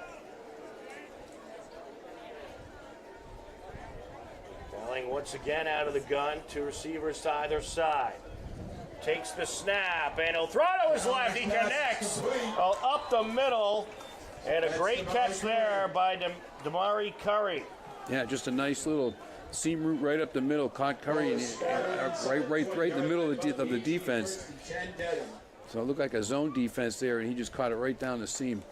Dowling once again out of the gun, 2 receivers to either side. Takes the snap, and he'll throw to his left. He connects up the middle, and a great catch there by Damari Curry. Yeah, just a nice little seam route right up the middle. Caught Curry right in the middle of the defense. So it looked like a zone defense there, and he just caught it right down the seam.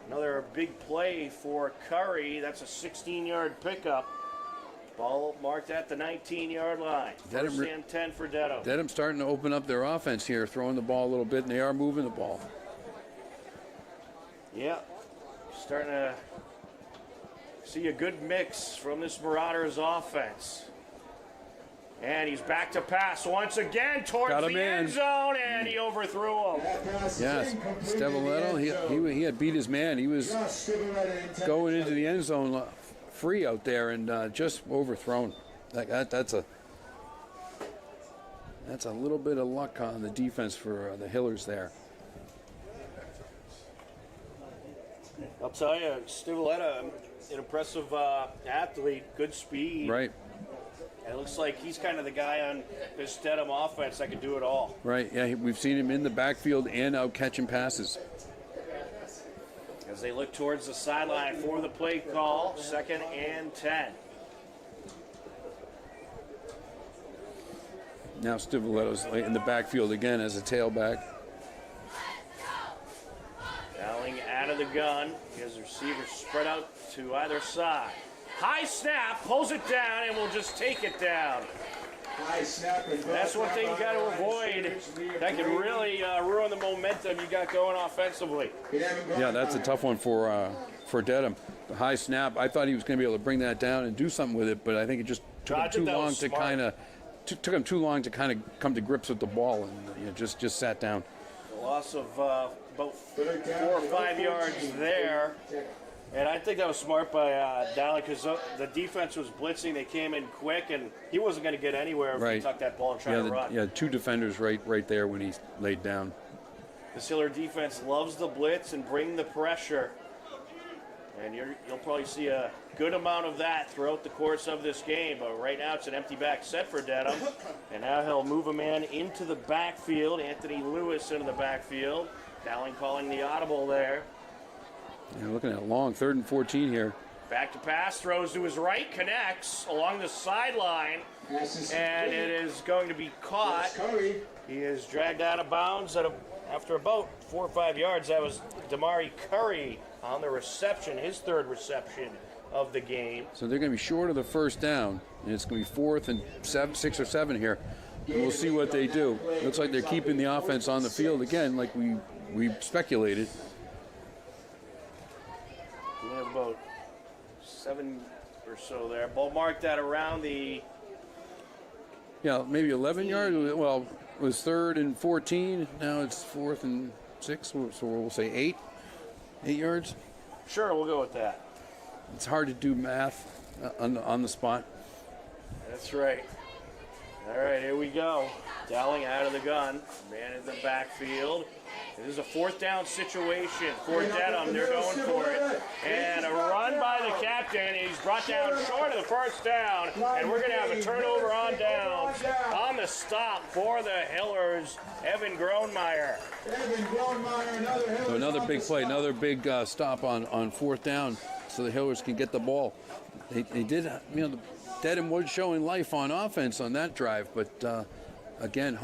Another big play for Curry. That's a 16-yard pickup. Ball marked at the 19-yard line. First and 10 for Dedham. Dedham starting to open up their offense here, throwing the ball a little bit, and they are moving the ball. Yeah, starting to see a good mix from this Marauders offense. And he's back to pass once again towards the end zone, and he overthrew him. Yes, Stivaleta, he had beat his man. He was going into the end zone free out there and just overthrown. That's a little bit of luck on the defense for the Hillers there. I'll tell you, Stivaleta, an impressive athlete, good speed. Right. And it looks like he's kind of the guy on this Dedham offense that can do it all. Right, yeah, we've seen him in the backfield and out catching passes. As they look towards the sideline for the play call, 2nd and 10. Now Stivaleta's in the backfield again as a tailback. Dowling out of the gun. He has the receivers spread out to either side. High snap, pulls it down, and will just take it down. That's one thing you got to avoid. That can really ruin the momentum you got going offensively. Yeah, that's a tough one for Dedham. The high snap, I thought he was going to be able to bring that down and do something with it, but I think it just took him too long to kind of come to grips with the ball, and just sat down. A loss of about 4 or 5 yards there. And I think that was smart by Dowling because the defense was blitzing. They came in quick, and he wasn't going to get anywhere if he Right. tucked that ball and tried to run. Yeah, 2 defenders right there when he laid down. The Hiller defense loves the blitz and bring the pressure. And you'll probably see a good amount of that throughout the course of this game. But right now it's an empty back set for Dedham. And now he'll move a man into the backfield. Anthony Lewis into the backfield. Dowling calling the audible there. Yeah, looking at a long 3rd and 14 here. Back to pass, throws to his right, connects along the sideline. And it is going to be caught. He is dragged out of bounds after about 4 or 5 yards. That was Damari Curry on the reception, his 3rd reception of the game. So they're going to be short of the first down, and it's going to be 4th and 6 or 7 here. And we'll see what they do. Looks like they're keeping the offense on the field again, like we speculated. We have about 7 or so there. Ball marked at around the... Yeah, maybe 11 yards. Well, it was 3rd and 14. Now it's 4th and 6, so we'll say 8 yards. Sure, we'll go with that. It's hard to do math on the spot. That's right. All right, here we go. Dowling out of the gun. Man in the backfield. This is a 4th down situation for Dedham. They're going for it. And a run by the captain. He's brought down short of the first down. And we're going to have a turnover on downs. On the stop for the Hillers, Evan Gronemeyer. So another big play, another big stop on 4th down, so the Hillers can get the ball. They did, Dedham was showing life on offense on that drive, but again,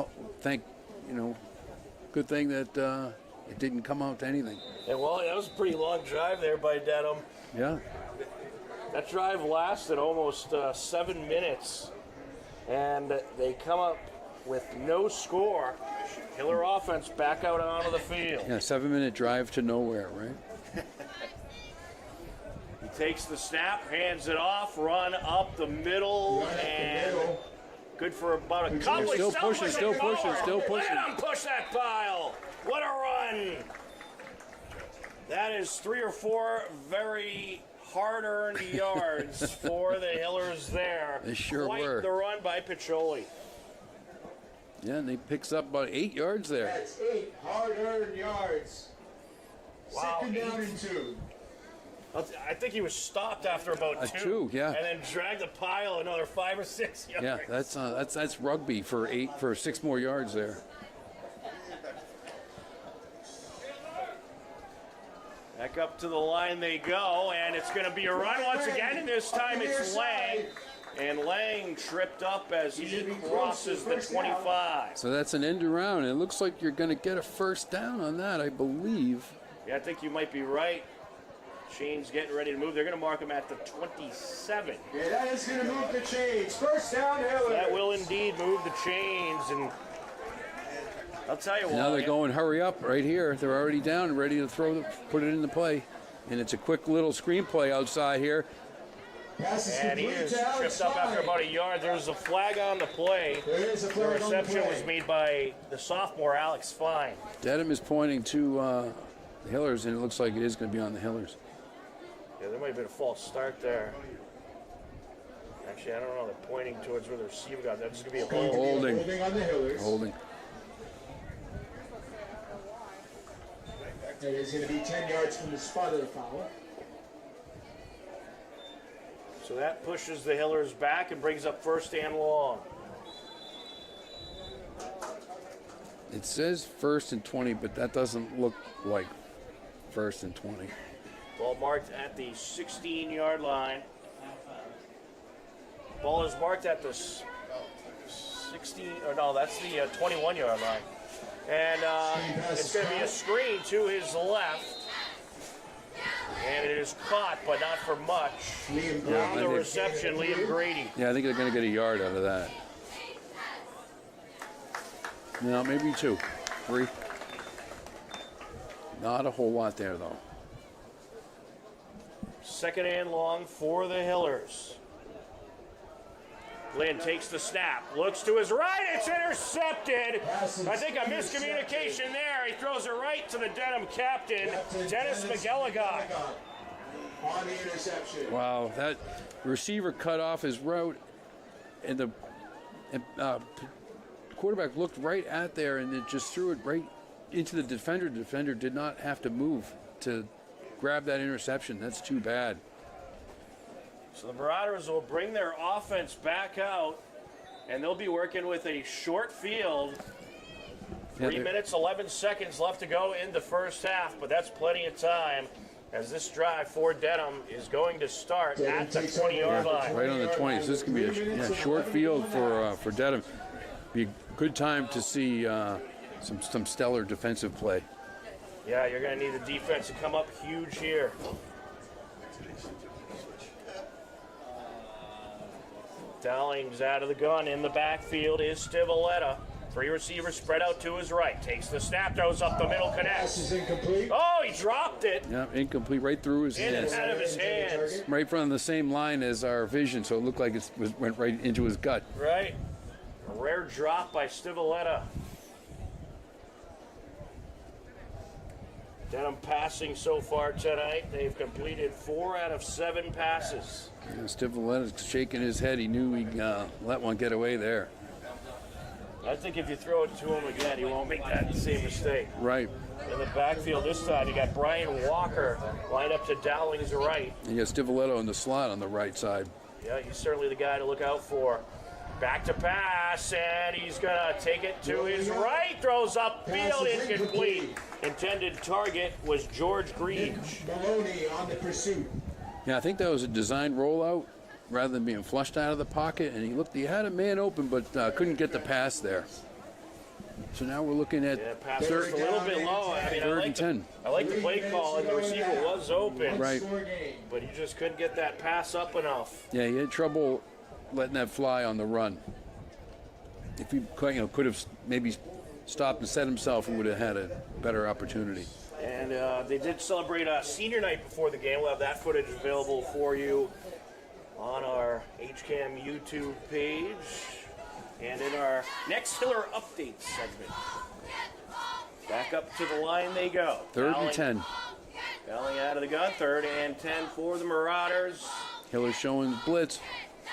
good thing that it didn't come out to anything. And well, that was a pretty long drive there by Dedham. Yeah. That drive lasted almost 7 minutes, and they come up with no score. Hiller offense back out onto the field. Yeah, 7-minute drive to nowhere, right? He takes the snap, hands it off, run up the middle, and good for about a couple. Still pushing. Let him push that pile. What a run. That is 3 or 4 very hard-earned yards for the Hillers there. They sure Quite were. the run by Picholi. Yeah, and he picks up about 8 yards there. That's 8 hard-earned yards. Wow, 2nd down and 2. I think he was stopped after about 2. Yeah. And then dragged the pile another 5 or 6 yards. Yeah, that's rugby for 6 more yards there. Back up to the line they go, and it's going to be a run once again, and this time it's Lang. And Lang tripped up as he crosses the 25. So that's an end around. It looks like you're going to get a first down on that, I believe. Yeah, I think you might be right. Shane's getting ready to move. They're going to mark him at the 27. Yeah, that is going to move the chains. First down, Hillers. That will indeed move the chains, and I'll tell you what. Now they're going hurry up right here. They're already down and ready to put it in the play. And it's a quick little screen play outside here. And he is tripped up after about a yard. There's a flag on the play. The reception was made by the sophomore, Alex Fine. Dedham is pointing to the Hillers, and it looks like it is going to be on the Hillers. Yeah, there might have been a false start there. Actually, I don't know. They're pointing towards where the receiver got. That's going to be a hold. Holding. Holding on the Hillers. Holding. It is going to be 10 yards from the spot of the foul. So that pushes the Hillers back and brings up 1st and long. It says 1st and 20, but that doesn't look like 1st and 20. Ball marked at the 16-yard line. Ball is marked at the 16, or no, that's the 21-yard line. And it's going to be a screen to his left. And it is caught, but not for much. On the reception, Liam Grady. Yeah, I think they're going to get a yard out of that. No, maybe 2, 3. Not a whole lot there, though. 2nd and long for the Hillers. Lynn takes the snap, looks to his right, it's intercepted. I think a miscommunication there. He throws it right to the Dedham captain, Dennis McGilligot. on the interception. Wow, that receiver cut off his route, and the quarterback looked right at there and it just threw it right into the defender. The defender did not have to move to grab that interception. That's too bad. So the Marauders will bring their offense back out, and they'll be working with a short field. 3 minutes, 11 seconds left to go in the first half, but that's plenty of time as this drive for Dedham is going to start at the 20-yard line. Right on the 20. So this can be a short field for Dedham. Be a good time to see some stellar defensive play. Yeah, you're going to need the defense to come up huge here. Dowling's out of the gun. In the backfield is Stivaleta. 3 receivers spread out to his right. Takes the snap, throws up the middle, Pass connects. is incomplete. Oh, he dropped it. Yeah, incomplete right through his In and hands. out of his hands. Right from the same line as our vision, so it looked like it went right into his gut. Right. A rare drop by Stivaleta. Dedham passing so far tonight. They've completed 4 out of 7 passes. Yeah, Stivaleta's shaking his head. He knew he'd let one get away there. I think if you throw it to him again, he won't make that same mistake. Right. In the backfield this time, you got Brian Walker lined up to Dowling's right. You got Stivaleta in the slot on the right side. Yeah, he's certainly the guy to look out for. Back to pass, and he's going to take it to his right. Throws upfield, incomplete. Intended target was George Greaves. Maloney on the pursuit. Yeah, I think that was a designed rollout rather than being flushed out of the pocket. And he had a man open, but couldn't get the pass there. So now we're looking at Yeah, pass was a little bit low. I mean, third and 10. I like the play call, and the receiver was open. Right. But he just couldn't get that pass up enough. Yeah, he had trouble letting that fly on the run. If he could have maybe stopped and set himself, he would have had a better opportunity. And they did celebrate senior night before the game. We'll have that footage available for you on our HCAM YouTube page and in our next Hiller Updates segment. Back up to the line they go. Third and 10. Dowling out of the gun. 3rd and 10 for the Marauders. Hiller showing blitz.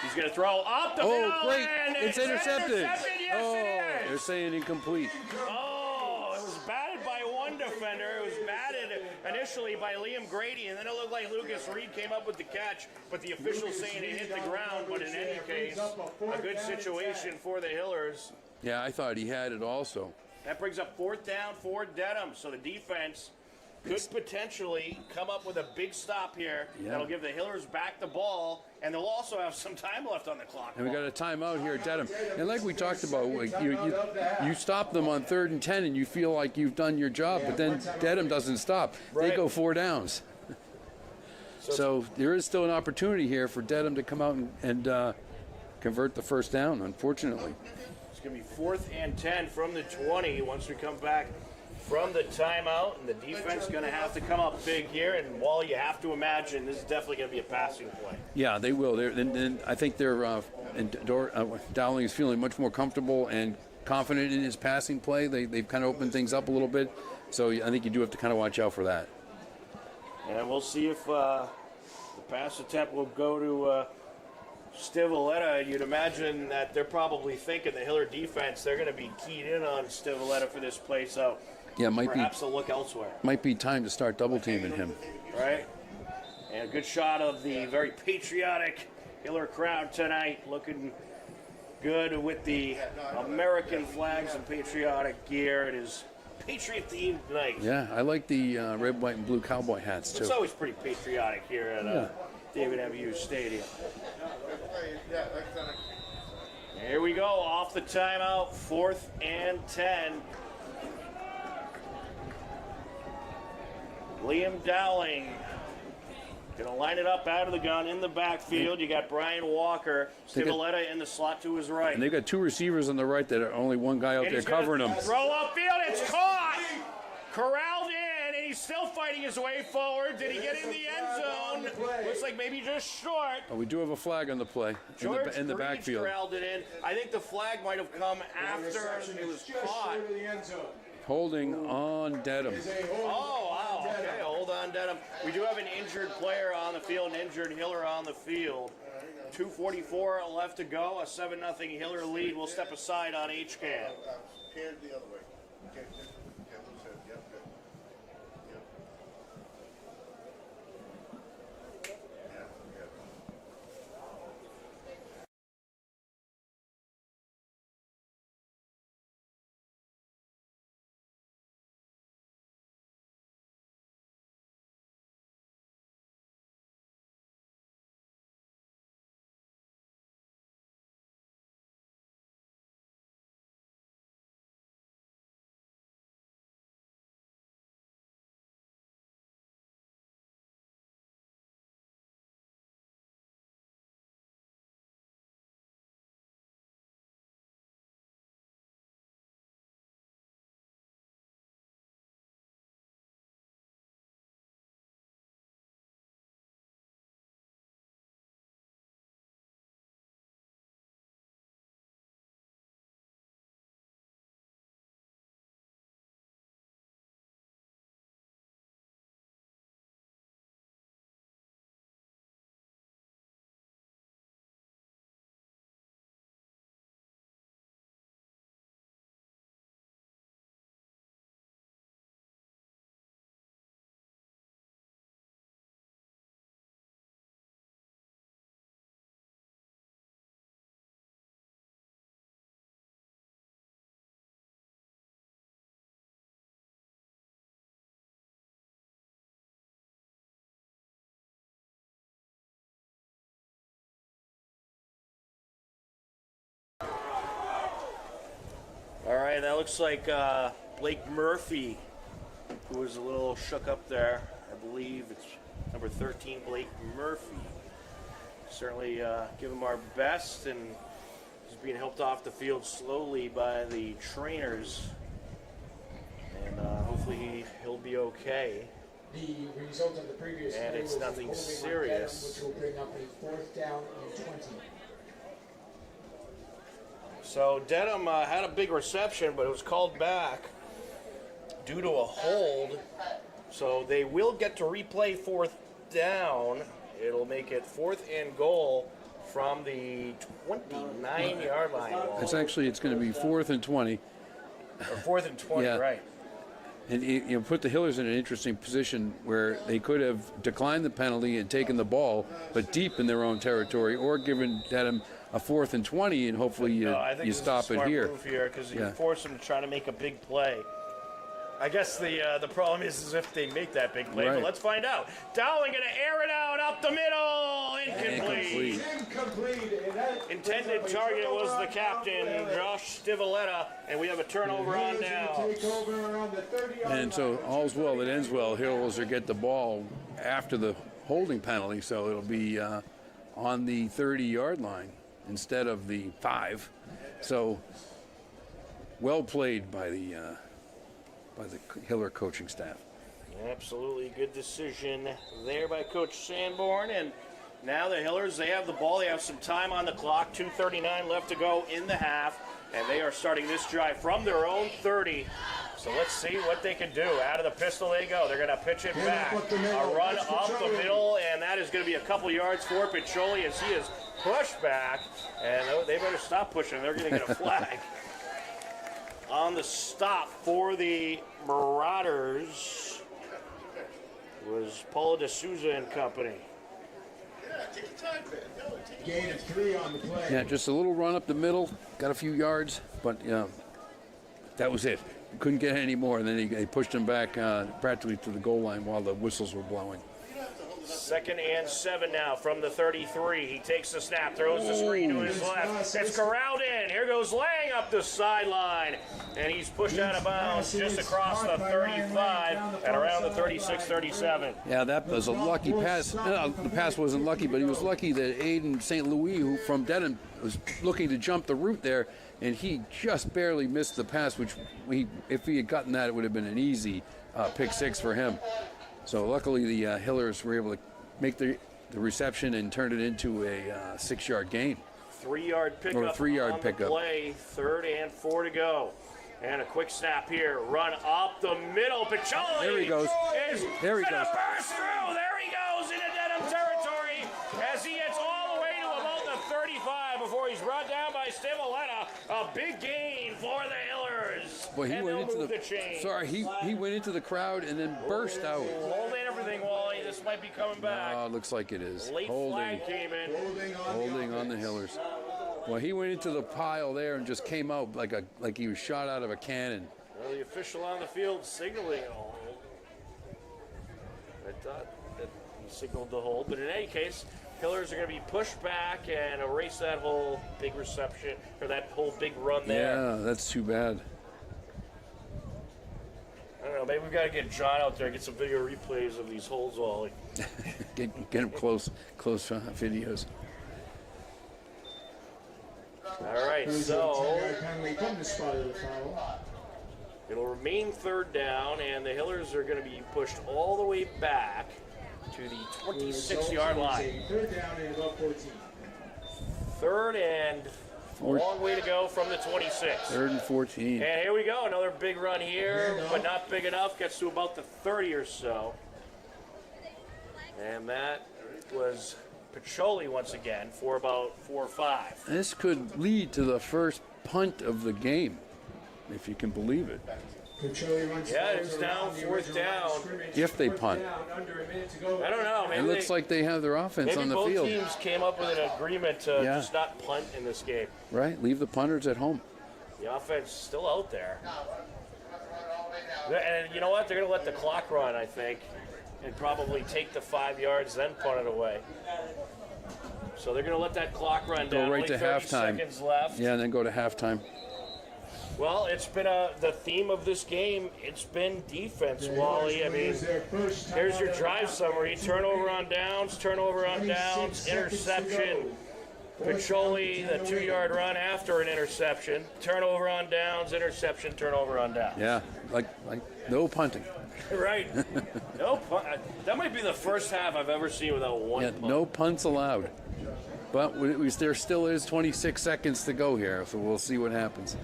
He's going to throw up the middle. Oh, great. And It's intercepted. Yes, it They're is. saying incomplete. Oh, it was batted by one defender. It was batted initially by Liam Grady, and then it looked like Lucas Reed came up with the catch, but the officials saying it hit the ground. But in any case, a good situation for the Hillers. Yeah, I thought he had it also. That brings up 4th down for Dedham. So the defense could potentially come up with a big stop here. Yeah. That'll give the Hillers back the ball, and they'll also have some time left on the clock. And we got a timeout here at Dedham. And like we talked about, like you stop them on 3rd and 10 and you feel like you've done your job, but then Dedham doesn't stop. They Right. go 4 downs. So there is still an opportunity here for Dedham to come out and convert the first down, unfortunately. It's going to be 4th and 10 from the 20 once we come back from the timeout, and the defense is going to have to come up big here. And Wall, you have to imagine this is definitely going to be a passing play. Yeah, they will. And I think Dowling is feeling much more comfortable and confident in his passing play. They've kind of opened things up a little bit. So I think you do have to kind of watch out for that. And we'll see if the pass attempt will go to Stivaleta. You'd imagine that they're probably thinking the Hiller defense, they're going to be keyed in on Stivaleta for this play. So Yeah, perhaps they'll look elsewhere. might be time to start double teaming him. Right? And a good shot of the very patriotic Hiller crowd tonight, looking good with the American flags and patriotic gear. It is Patriot themed night. Yeah, I like the red, white, and blue cowboy hats too. It's always pretty patriotic here at David M. Hughes Stadium. Here we go, off the timeout, 4th and 10. Liam Dowling gonna line it up out of the gun in the backfield. You got Brian Walker, Stivaleta in the slot to his right. And they've got 2 receivers on the right that are only one guy out And there he's gonna covering them. Throw upfield, it's caught! Corralled in, and he's still fighting his way forward. Did he get in the end zone? Looks like maybe just short. But we do have a flag on the play George in the Greaves backfield. corralled it in. I think the flag might have come after it was Just caught. short of the end zone. Holding on Dedham. Is a hold Oh, wow, okay, a hold on, Dedham. We do have an injured player on the field, an injured Hiller on the field. 2:44 left to go, a 7-0 Hiller lead. We'll step aside on HCAM. Pan the other way. Okay, yeah, lose it. Yep, good. Yep. Yeah, good. All right, that looks like Blake Murphy, who was a little shook up there. I believe it's number 13, Blake Murphy. Certainly give him our best, and he's being helped off the field slowly by the trainers. And hopefully he'll be okay. The result of the previous And play it's was a nothing holding on serious. Dedham, which will bring up a 4th down and 20. So Dedham had a big reception, but it was called back due to a hold. So they will get to replay 4th down. It'll make it 4th and goal from the 29-yard line. It's going to be 4th and 20. Or 4th and 20, Yeah. right. And you put the Hillers in an interesting position where they could have declined the penalty and taken the ball, but deep in their own territory, or given Dedham a 4th and 20, and hopefully No, I think you this is stop a smart it here. move here because you Yeah. force them to try to make a big play. I guess the problem is if they make that big play, Right. but let's find out. Dowling going to air it out up the middle, incomplete. Incomplete. And that Intended brings up a target was the turnover captain, on the Josh Stivaleta, and we have a turnover on Heels now. will take over around the 30-yard And so line. all's well that ends well. Hillers will get the ball after the holding penalty, so it'll be on the 30-yard line instead of the 5. So well played by the Hiller coaching staff. Absolutely good decision there by Coach Sanborn. And now the Hillers, they have the ball. They have some time on the clock. 2:39 left to go in the half. And they are starting this drive from their own 30. So let's see what they can do. Out of the pistol they go. They're going to pitch it back. up the middle. A run That's up the Piccioli. middle, and that is going to be a couple yards for Piccioli as he is pushed back. And they better stop pushing. They're going to get a flag. On the stop for the Marauders was Paulo de Souza and company. Yeah, take your time, man. Go, take your Gain of 3 on the play. Yeah, just a little run up the middle, got a few yards, but that was it. Couldn't get any more, and then they pushed him back practically to the goal line while the whistles were blowing. 2nd and 7 now from the 33. He takes the snap, throws the screen to his left. It's corralled in. Here goes Lang up the sideline. And he's pushed out of bounds just across the 35 and around the 36-37. Yeah, that was a lucky pass. No, the pass wasn't lucky, but he was lucky that Aiden St. Louis, who from Dedham, was looking to jump the route there, and he just barely missed the pass, which if he had gotten that, it would have been an easy pick 6 for him. So luckily the Hillers were able to make the reception and turn it into a 6-yard gain. 3-yard pickup Or a 3-yard on pickup. the play. 3rd and 4 to go. And a quick snap here. Run up the middle. Picholi. There he goes. Is There he gonna goes. burst through. There he goes into Dedham territory as he gets all the way to about the 35 before he's brought down by Stivaleta. A big gain for the Hillers. Boy, he And went they'll into move the chain. sorry, he went into the crowd and then burst out. Holding everything, Wally. This might be coming back. Oh, it looks like it is. Late flag came in. Holding on the Hillers. Well, he went into the pile there and just came out like he was shot out of a cannon. Well, the official on the field signaling a hold. I thought that he signaled the hold, but in any case, Hillers are going to be pushed back and erase that whole big reception, or that whole big run there. Yeah, that's too bad. I don't know, maybe we've got to get John out there and get some video replays of these holds, Wally. Get him close videos. All right, There's a so 10-yard penalty from the spot of the foul. it'll remain third down, and the Hillers are going to be pushed all the way back to the 26-yard line. It's a third down and about 14. Third and a long way to go from the 26. 3rd and 14. And here we go, another big run here, but not big enough. Gets to about the 30 or so. And that was Picholi once again for about 4 or 5. This could lead to the first punt of the game, if you can believe it. Yeah, it's down 4th down. If they punt. I don't know. It looks like they have their offense on the both field. teams came up with an agreement to just not punt in this game. Right, leave the punters at home. The offense is still out there. And you know what? They're going to let the clock run, I think, and probably take the 5 yards, then punt it away. So they're going to let that clock run Go down. right Only to 30 halftime. seconds left. Yeah, and then go to halftime. Well, it's been the theme of this game. It's been defense, Wally. I mean, here's your drive summary. Turnover on downs, interception. Picholi, the 2-yard run after an interception. Turnover on downs, interception, turnover on downs. Yeah, like no punting. Right. No punt. That might be the first half I've ever seen without one Yeah, punt. no punts allowed. But there still is 26 seconds to go here, so we'll see what happens.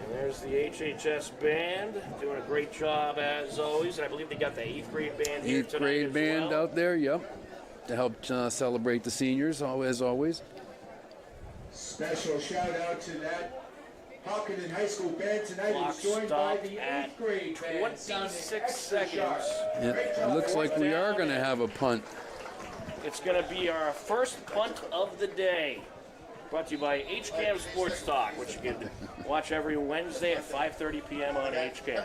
And there's the HHS band doing a great job as always. And I believe they got the 8th grade band here 8th tonight grade as band well. out there, yep, to help celebrate the seniors, as always. Special shout out to that Hopkins High School band tonight. Clock Who's joined by stopped the at 8th grade band. Sounding 26 extra seconds. sharp. Yeah, it looks like we are going to have a punt. It's going to be our first punt of the day. Brought to you by HCAM Sports Talk, which you can watch every Wednesday at 5:30 p.m. on HCAM.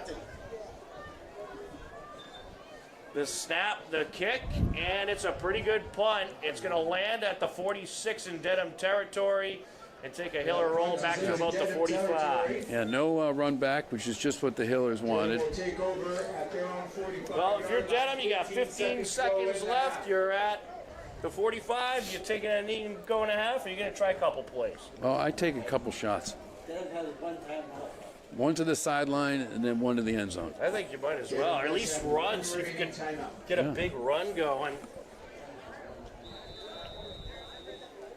The snap, the kick, and it's a pretty good punt. It's going to land at the 46 in Dedham territory and take a Hiller roll back to about the 45. Yeah, no run back, which is just what the Hillers wanted. Will take over at their own 45. Well, if you're Dedham, you got 15 seconds left. You're at the 45. You're taking a knee and going a half, or you're going to try a couple plays. Well, I take a couple shots. Dedham has one timeout. One to the sideline and then one to the end zone. I think you might as well, or at least run, see if you can get a big run going.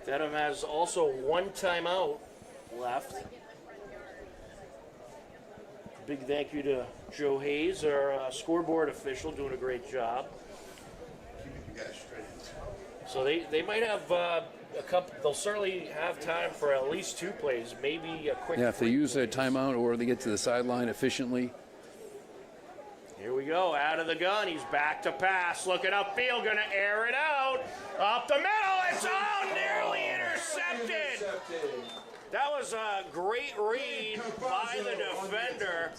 Dedham has also one timeout left. Big thank you to Joe Hayes, our scoreboard official, doing a great job. So they might have a couple. They'll certainly have time for at least 2 plays, maybe a quick. Yeah, if they 3 use their plays. timeout or they get to the sideline efficiently. Here we go, out of the gun. He's back to pass, looking upfield, going to air it out. Up the middle, it's out, nearly intercepted. That was a great read by the defender.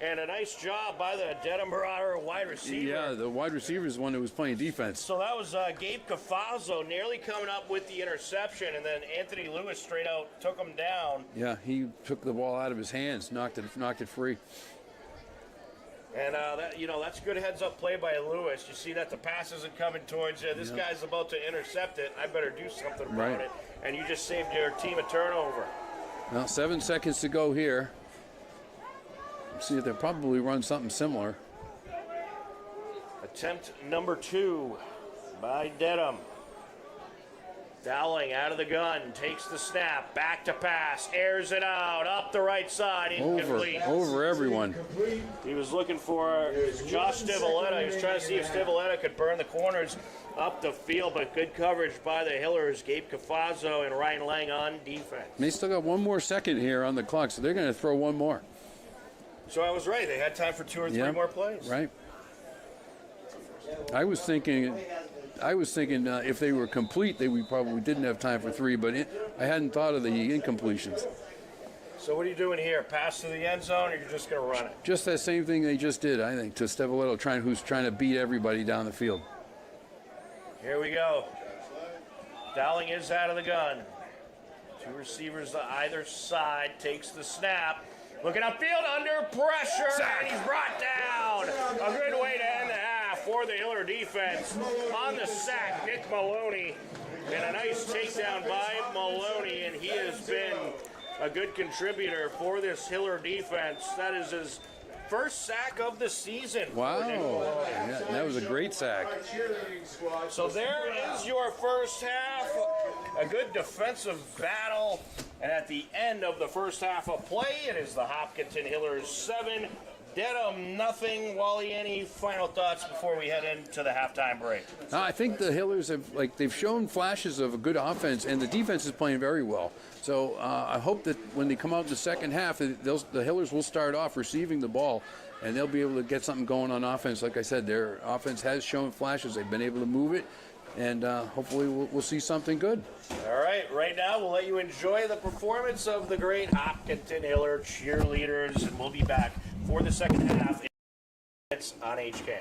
And a nice job by the Dedham Marauder wide receiver. Yeah, the wide receiver is the one who was playing defense. So that was Gabe Cafazzo nearly coming up with the interception, and then Anthony Lewis straight out took him down. Yeah, he took the ball out of his hands, knocked it free. And that's good heads-up play by Lewis. You see that the pass isn't coming towards you. This guy's about to intercept it. I better do something about it. And you just saved your team a turnover. Now 7 seconds to go here. See if they'll probably run something similar. Attempt number 2 by Dedham. Dowling out of the gun, takes the snap, back to pass, airs it out, up the right side, incomplete. Over everyone. He was looking for Josh Stivaleta. He was trying to see if Stivaleta could burn the corners up the field, but good coverage by the Hillers. Gabe Cafazzo and Ryan Lang on defense. They still got 1 more second here on the clock, so they're going to throw one more. So I was right. They had time for 2 or 3 more plays. Right. I was thinking if they were complete, we probably didn't have time for 3, but I hadn't thought of the incompletions. So what are you doing here? Pass to the end zone, or you're just going to run it? Just that same thing they just did, I think, to Stivaleta, who's trying to beat everybody down the field. Here we go. Dowling is out of the gun. 2 receivers to either side, takes the snap. Looking upfield, under pressure, and he's brought down. A good way to end the half for the Hiller defense. On the sack, Nick Maloney, and a nice takedown by Maloney, and he has been a good contributor for this Hiller defense. That is his first sack of the season. Wow, yeah, that was a great sack. So there is your first half. A good defensive battle. And at the end of the first half of play, it is the Hopkinton Hillers 7, Dedham nothing. Wally, any final thoughts before we head into the halftime break? I think the Hillers they've shown flashes of a good offense, and the defense is playing very well. So I hope that when they come out in the second half, the Hillers will start off receiving the ball, and they'll be able to get something going on offense. Like I said, their offense has shown flashes. They've been able to move it, and hopefully we'll see something good. All right now we'll let you enjoy the performance of the great Hopkinton Hiller cheerleaders, and we'll be back for the second half. It's on HCAM.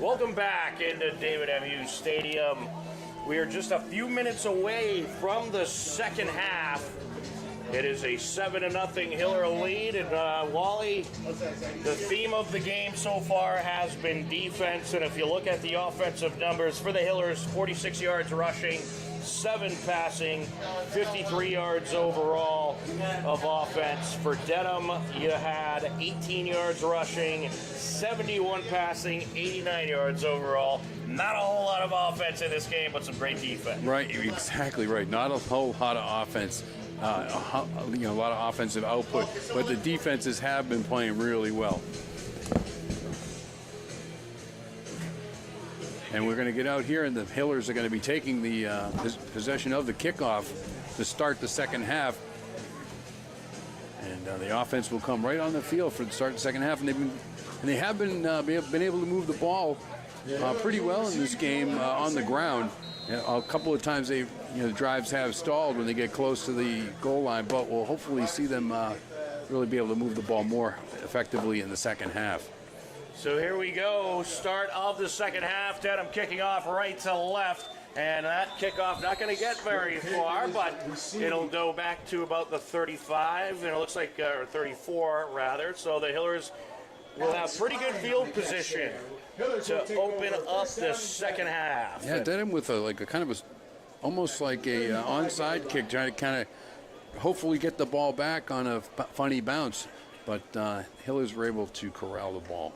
Welcome back into David M. Hughes Stadium. We are just a few minutes away from the second half. It is a 7-0 Hiller lead, and Wally, the theme of the game so far has been defense, and if you look at the offensive numbers for the Hillers, 46 yards rushing, 7 passing, 53 yards overall of offense. For Dedham, you had 18 yards rushing, 71 passing, 89 yards overall. Not a whole lot of offense in this game, but some great defense. Right, exactly right. Not a whole lot of offense, a lot of offensive output, but the defenses have been playing really well. And we're going to get out here, and the Hillers are going to be taking the possession of the kickoff to start the second half. And the offense will come right on the field for the start of the second half. And they have been able to move the ball pretty well in this game on the ground. A couple of times the drives have stalled when they get close to the goal line, but we'll hopefully see them really be able to move the ball more effectively in the second half. So here we go, start of the second half. Dedham kicking off right to left, and that kickoff not going to get very far, but it'll go back to about the 35, and it looks like, or 34 rather. So the Hillers will have pretty good field position to open up the second half. Yeah, Dedham with almost like a onside kick, trying to kind of hopefully get the ball back on a funny bounce, but Hillers were able to corral the ball.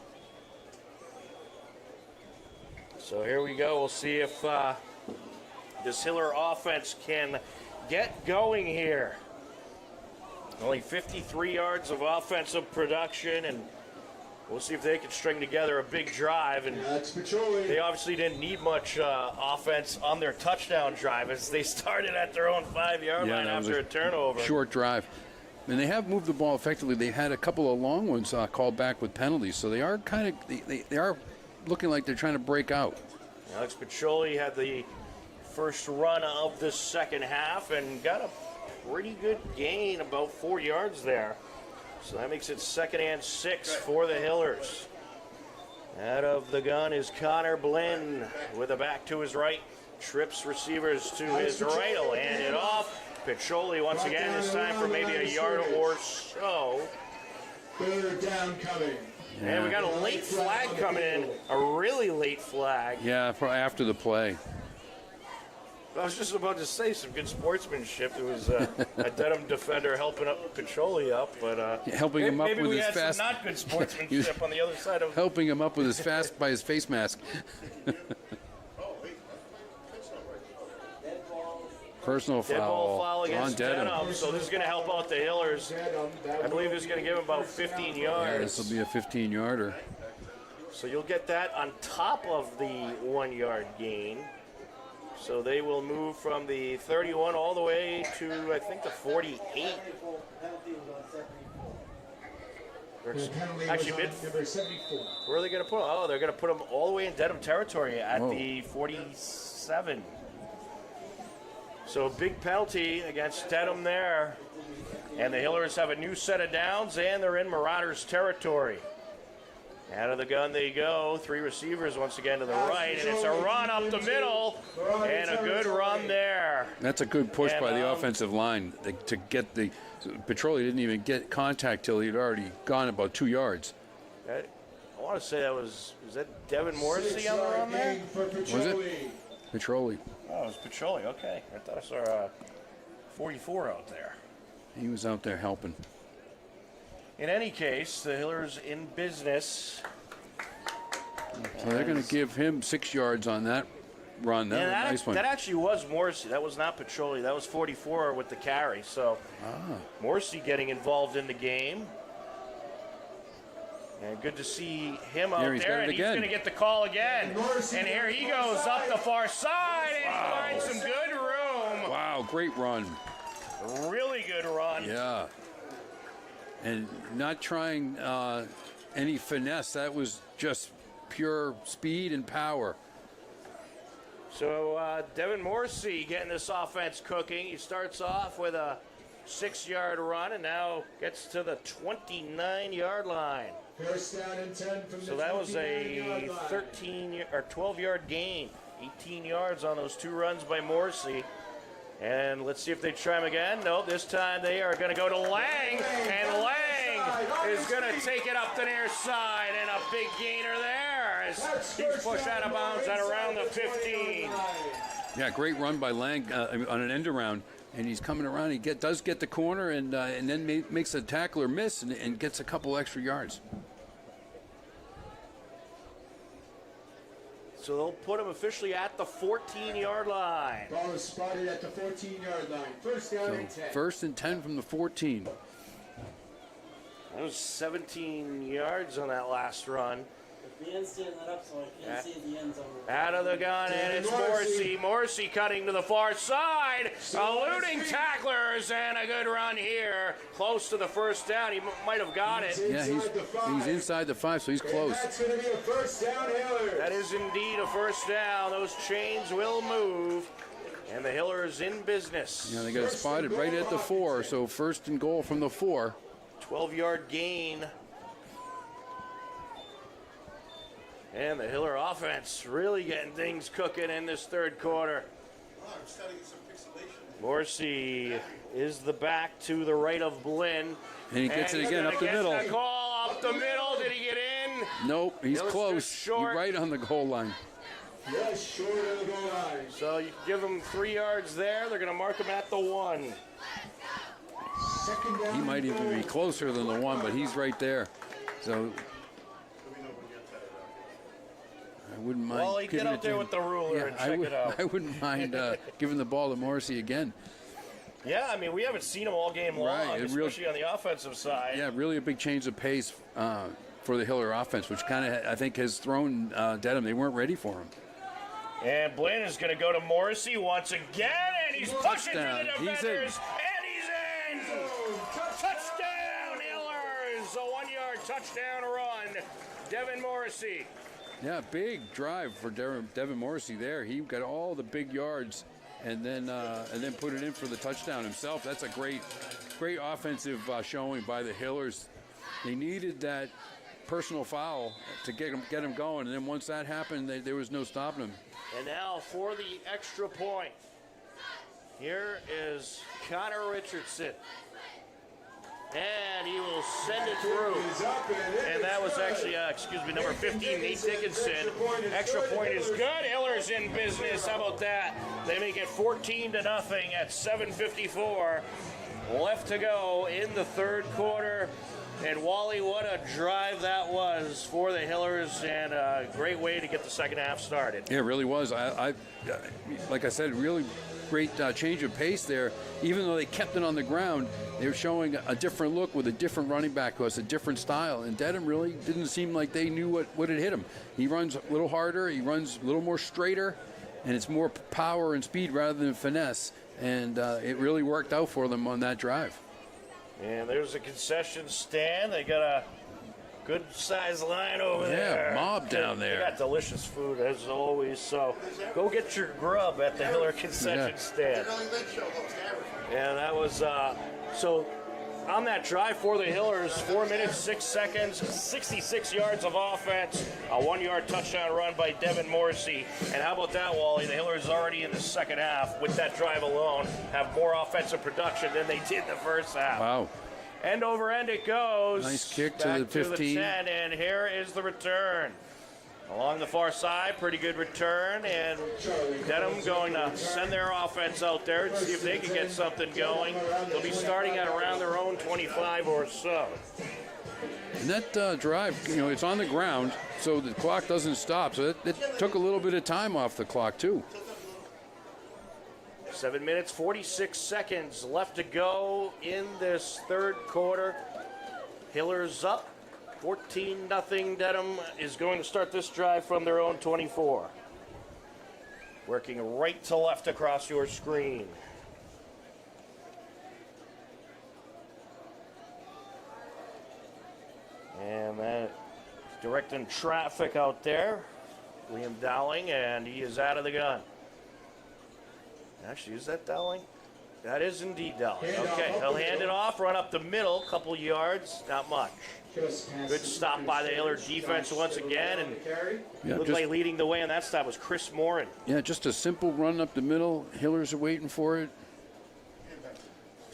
So here we go. We'll see if this Hiller offense can get going here. Only 53 yards of offensive production, and we'll see if they can string together a big drive. And they obviously didn't need much offense on their touchdown drive as they started at their own 5-yard line after a turnover. Short drive. And they have moved the ball effectively. They had a couple of long ones called back with penalties, so they are they are looking like they're trying to break out. Alex Piccioli had the first run of the second half and got a pretty good gain, about 4 yards there. So that makes it 2nd and 6 for the Hillers. Out of the gun is Connor Blinn with a back to his right. Trips receivers to his right. He'll hand it off. Piccioli once again, this time for maybe a yard or so. 3rd down coming. And we got a late flag coming in, a really late flag. Yeah, for after the play. I was just about to say some good sportsmanship. There was a Dedham defender helping up Piccioli up, but helping him up with his maybe we had fast. some not good sportsmanship on the other side of. Helping him up with his fast by his face mask. Personal foul against on Dedham. So this is going to help out the Hillers. I believe this is going to give them about 15 yards. Yeah, this will be a 15-yarder. So you'll get that on top of the 1-yard gain. So they will move from the 31 all the way to, I think, the 48. Actually, where are they going to put them? Oh, they're going to put them all the way in Dedham territory at the 47. So a big penalty against Dedham there. And the Hillers have a new set of downs, and they're in Marauders territory. Out of the gun they go. 3 receivers once again to the right, and it's a run up the middle, and a good run there. That's a good push by the offensive line to get the Piccioli didn't even get contact till he'd already gone about 2 yards. I want to say that was that Devin Morrissey on the run there? Was it? Piccioli. Oh, it was Piccioli. Okay, I thought I saw 44 out there. He was out there helping. In any case, the Hillers in business. So they're going to give him 6 yards on that run. That was a nice one. That actually was Morrissey. That was not Piccioli. That was 44 with the carry. So Morrissey getting involved in the game. And good to see him out there. And he's going to get the call again. And here he goes up the far side and finds some good room. Wow, great run. Really good run. Yeah. And not trying any finesse. That was just pure speed and power. So Devin Morrissey getting this offense cooking. He starts off with a 6-yard run and now gets to the 29-yard line. First down and 10 from the So that was a 29-yard line. 13 or 12-yard gain. 18 yards on those 2 runs by Morrissey. And let's see if they try him again. No, this time they are going to go to Lang, and Lang is going to take it up the near side, and a big gainer there as he's pushed out of bounds at around the 15. Yeah, great run by Lang on an end around, and he's coming around. He does get the corner, and then makes a tackler miss and gets a couple extra yards. So they'll put him officially at the 14-yard line. Ball is spotted at the 14-yard line. First down and 10. First and 10 from the 14. That was 17 yards on that last run. The end's standing that up, so I can't see the end zone. Out of the gun, and it's Morrissey. Morrissey cutting to the far side, eluding tacklers, and a good run here. Close to the first down. He might have got it. Yeah, he's inside the 5, so he's close. And that's going to be a first down, Hillers. That is indeed a first down. Those chains will move, and the Hillers in business. Yeah, they got it spotted right at the 4, so first and goal from the 4. 12-yard gain. And the Hiller offense really getting things cooking in this third quarter. Morrissey is the back to the right of Blinn. And he gets it he's again gonna up the get middle. The call up the middle. Did he get in? Nope, he's Hiller's close. just short. He's right on the goal line. Yes, short of the goal line. So you give him 3 yards there. They're going to mark him at the 1. Second down. He might even be closer than the 1, but he's right there. So I wouldn't mind. Well, he get giving out it there to with him. the ruler and check it out. I wouldn't mind giving the ball to Morrissey again. Yeah, I mean, we haven't seen him all game long, Right, especially on the offensive side. Yeah, really a big change of pace for the Hiller offense, which kind of, I think, has thrown Dedham. They weren't ready for him. And Blinn is going to go to Morrissey once again, and he's pushing through the Touchdown. He's in. defenders, and he's in! Touchdown, Hillers! A 1-yard touchdown run. Devin Morrissey. Yeah, big drive for Devin Morrissey there. He got all the big yards and then put it in for the touchdown himself. That's a great offensive showing by the Hillers. They needed that personal foul to get him going, and then once that happened, there was no stopping him. And now for the extra point. Here is Connor Richardson. And he will send it through. And that was actually, number 15, Nate Dickinson. Extra point is good. Hiller's in business. How about that? They make it 14-0 at 7:54 left to go in the third quarter. And Wally, what a drive that was for the Hillers, and a great way to get the second half started. Yeah, it really was. I like I said, really great change of pace there. Even though they kept it on the ground, they were showing a different look with a different running back who has a different style. And Dedham really didn't seem like they knew what had hit him. He runs a little harder, he runs a little more straighter, and it's more power and speed rather than finesse. And it really worked out for them on that drive. And there's a concession stand. They got a good-sized line over there. Yeah, mob down They there. got delicious food, as always. So go get your grub at the Hiller concession stand. And that was, so on that drive for the Hillers, 4 minutes, 6 seconds, 66 yards of offense, a 1-yard touchdown run by Devin Morrissey. And how about that, Wally? The Hillers already in the second half, with that drive alone, have more offensive production than they did in the first half. Wow. End over end it goes. Nice kick to Back the 15. To the 10, and here is the return. Along the far side, pretty good return, and Dedham going to send their offense out there and see if they can get something going. They'll be starting at around their own 25 or so. And that drive, it's on the ground, so the clock doesn't stop. So it took a little bit of time off the clock, too. 7 minutes, 46 seconds left to go in this third quarter. Hillers up. 14-0. Dedham is going to start this drive from their own 24. Working right to left across your screen. And that directing traffic out there. Liam Dowling, and he is out of the gun. Actually, is that Dowling? That is indeed Dowling. Hand Okay, off he'll the hand it middle. off, run up the middle, couple yards, not much. Just past Good stop by the Hiller defense once again, and Carry. Yeah, looked just, like leading the way on that stop was Chris Morin. yeah, just a simple run up the middle. Hillers are waiting for it.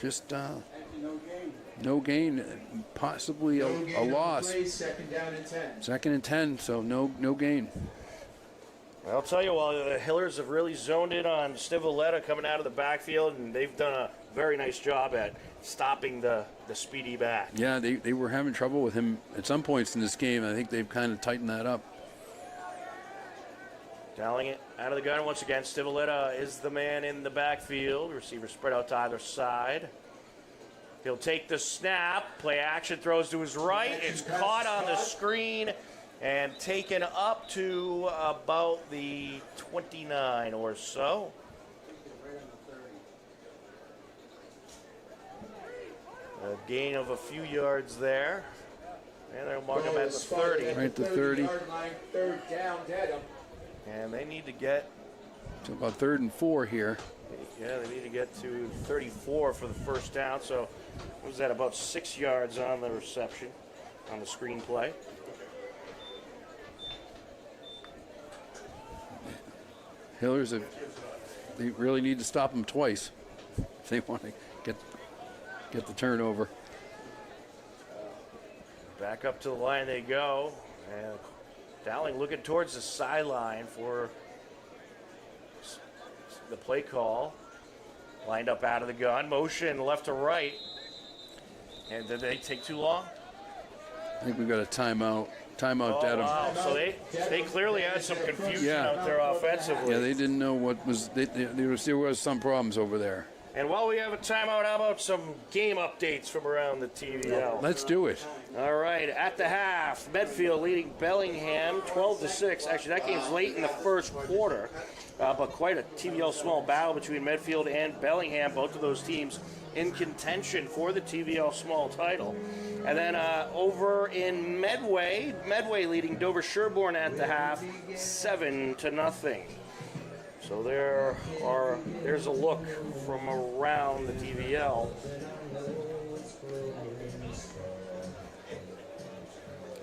Just no gain, possibly No a gain on the loss. play, second down and 10. 2nd and 10, so no gain. I'll tell you, while the Hillers have really zoned in on Stivaleta coming out of the backfield, and they've done a very nice job at stopping the speedy back. Yeah, they were having trouble with him at some points in this game. I think they've kind of tightened that up. Dowling it out of the gun once again. Stivaleta is the man in the backfield. Receiver spread out to either side. He'll take the snap. Play action, throws to his right. It's caught on the screen and taken up to about the 29 or so. A gain of a few yards there. And they'll mark him at the 30. Right at the 30. 30-yard line, third down, Dedham. And they need to get, So about 3rd and 4 here. yeah, they need to get to 34 for the first down. So what was that, about 6 yards on the reception, on the screen play. Hillers, they really need to stop them twice if they want to get the turnover. Back up to the line they go. And Dowling looking towards the sideline for the play call. Lined up out of the gun. Motion left to right. And did they take too long? I think we've got a timeout. Timeout, Oh, Dedham. wow. So they clearly had some confusion Yeah. out there offensively. Yeah, they didn't know what was. There was some problems over there. And while we have a timeout, how about some game updates from around the TVL? Let's do it. All right, at the half, Medfield leading Bellingham 12-6. Actually, that game's late in the first quarter, but quite a TVL small battle between Medfield and Bellingham. Both of those teams in contention for the TVL small title. And then over in Medway leading Dover Sherborne at the half, 7-0. So there's a look from around the TVL.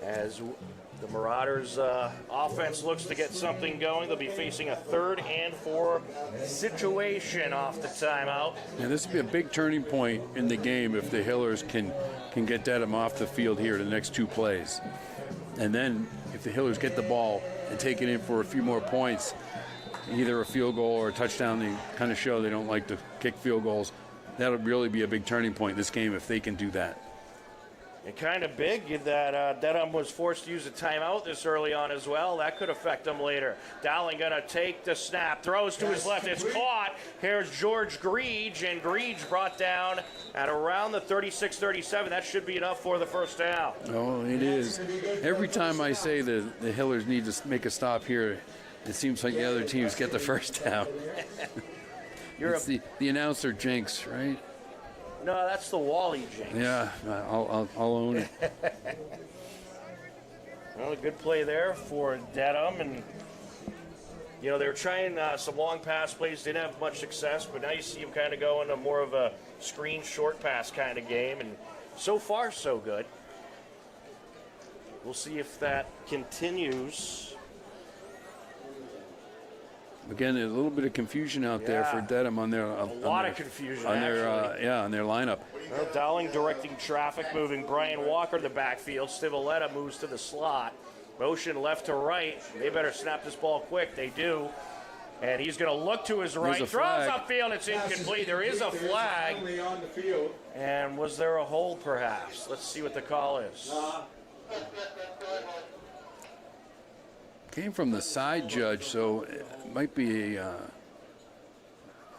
As the Marauders' offense looks to get something going, they'll be facing a 3rd and 4 situation off the timeout. Yeah, this would be a big turning point in the game if the Hillers can get Dedham off the field here the next 2 plays. And then if the Hillers get the ball and take it in for a few more points, either a field goal or a touchdown, they kind of show they don't like to kick field goals. That'll really be a big turning point in this game if they can do that. And kind of big that Dedham was forced to use a timeout this early on as well. That could affect them later. Dowling going to take the snap, throws to his left. It's caught. Here's George Greege, and Greege brought down at around the 36-37. That should be enough for the first down. Oh, it is. Every time I say the Hillers need to make a stop here, it seems like the other teams get the first down. It's the announcer jinx, right? No, that's the Wally jinx. Yeah, I'll own it. Well, a good play there for Dedham, and they were trying some long pass plays, didn't have much success, but now you see him kind of go into more of a screen short pass kind of game, and so far so good. We'll see if that continues. Again, a little bit of confusion out there for Dedham on their A lot of confusion, on their actually. on their lineup. Well, Dowling directing traffic, moving Brian Walker to the backfield. Stivaleta moves to the slot. Motion left to right. They better snap this ball quick. They do. And he's going to look to his right. a Throws flag. upfield. It's incomplete. There is a flag. Only on the field. And was there a hold, perhaps? Let's see what the call is. Came from the side judge, so it might be a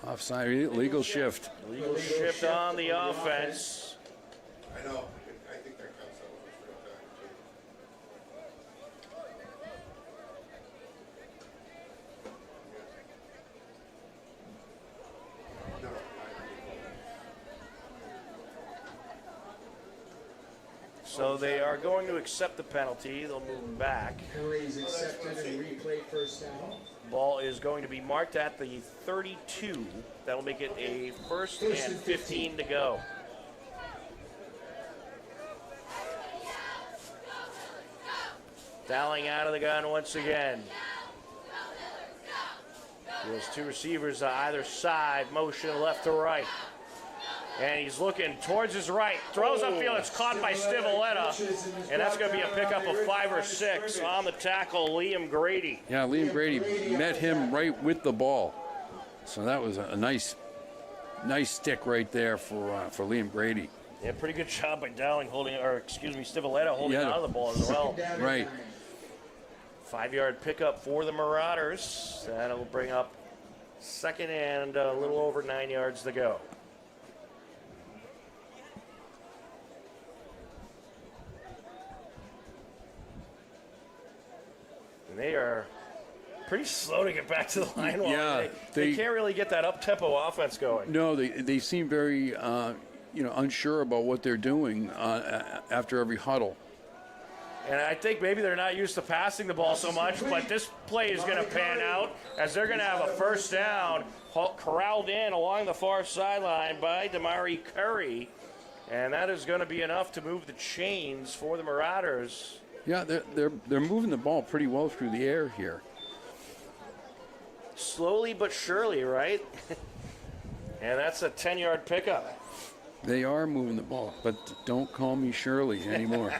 offside legal shift. Legal shift on the offense. I know. I think that comes out when it's real time, too. No, So they are going to accept the penalty. They'll move him back. Penalties accepted and replay first down. Ball is going to be marked at the 32. That'll make it a first and 15 to go. Dowling out of the gun once again. He has two receivers on either side, motion left to right. And he's looking towards his right. Throws upfield. It's caught by Stivaleta. And that's going to be a pickup of 5 or 6 on the tackle, Liam Grady. Yeah, Liam Grady met him right with the ball. So that was a nice stick right there for Liam Grady. Yeah, pretty good job by Dowling Stivaleta holding on to the ball as well. Right. 5-yard pickup for the Marauders. That'll bring up second and a little over 9 yards to go. And they are pretty slow to get back to the line. Yeah, they can't really get that up-tempo offense going. No, they seem very unsure about what they're doing after every huddle. And I think maybe they're not used to passing the ball so much, but this play is going to pan out as they're going to have a first down corralled in along the far sideline by Damari Curry. And that is going to be enough to move the chains for the Marauders. Yeah, they're moving the ball pretty well through the air here. Slowly but surely, right? And that's a 10-yard pickup. They are moving the ball, but don't call me Shirley anymore.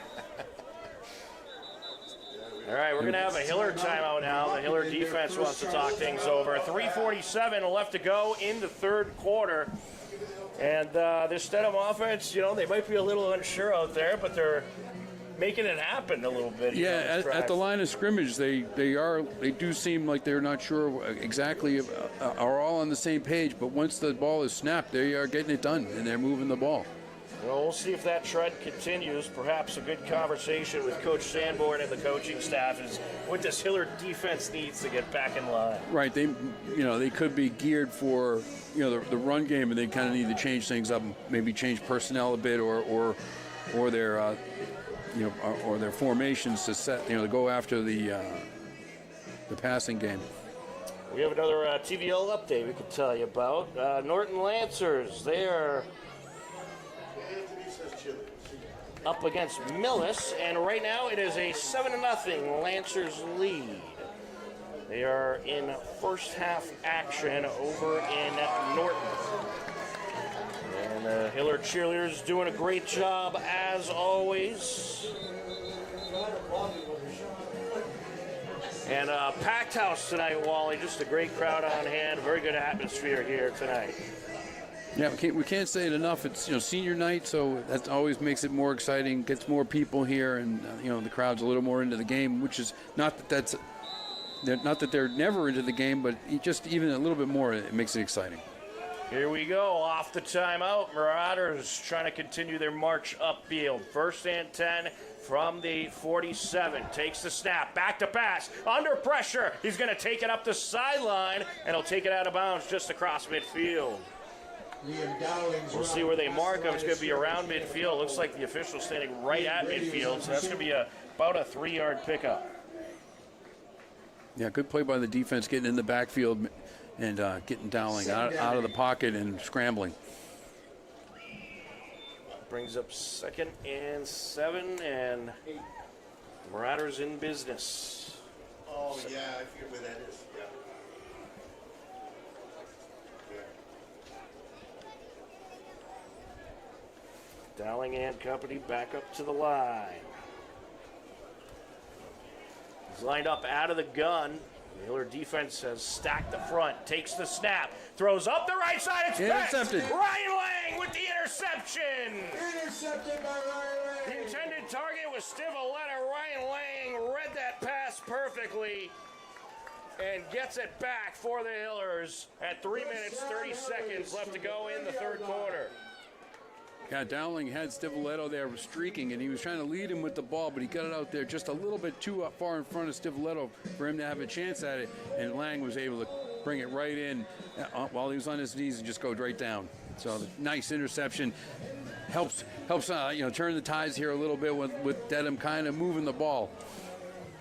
All right, we're going to have a Hiller timeout now. The Hiller defense wants to talk things over. 3:47 left to go in the third quarter. And this Dedham offense, they might be a little unsure out there, but they're making it happen a little bit. Yeah, at the line of scrimmage, they do seem like they're not sure exactly, are all on the same page, but once the ball is snapped, they are getting it done, and they're moving the ball. Well, we'll see if that trend continues. Perhaps a good conversation with Coach Sanborn and the coaching staff is what this Hiller defense needs to get back in line. Right, they could be geared for the run game, and they kind of need to change things up, maybe change personnel a bit, or their or their formations to set to go after the passing game. We have another TVL update we can tell you about. Norton Lancers, they are up against Millis, and right now it is a 7-0 Lancers lead. They are in first half action over in Norton. And the Hiller cheerleaders doing a great job as always. And packed house tonight, Wally. Just a great crowd on hand. Very good atmosphere here tonight. Yeah, we can't say it enough. It's senior night, so that always makes it more exciting. Gets more people here, and the crowd's a little more into the game. Which is not that they're never into the game, but just even a little bit more, it makes it exciting. Here we go, off the timeout. Marauders trying to continue their march upfield. First and 10 from the 47. Takes the snap, back to pass, under pressure. He's going to take it up the sideline, and he'll take it out of bounds just across midfield. We'll see where they mark him. It's going to be around midfield. Looks like the official's standing right at midfield, so that's going to be about a 3-yard pickup. Yeah, good play by the defense, getting in the backfield and getting Dowling out of the pocket and scrambling. Brings up 2nd and 7, and the Marauders in business. Oh, yeah, I forget where that is. Yeah. Dowling and company back up to the line. He's lined up out of the gun. The Hiller defense has stacked the front, takes the snap, throws up the right side. It's intercepted. Ryan Lang with the interception. Intercepted by Ryan The Lang. intended target was Stivaleta. Ryan Lang read that pass perfectly and gets it back for the Hillers at 3 minutes, 30 seconds left to go in the third quarter. Yeah, Dowling had Stivaleta there streaking, and he was trying to lead him with the ball, but he got it out there just a little bit too far in front of Stivaleta for him to have a chance at it, and Lang was able to bring it right in while he was on his knees and just go right down. So nice interception. helps turn the tides here a little bit with Dedham kind of moving the ball.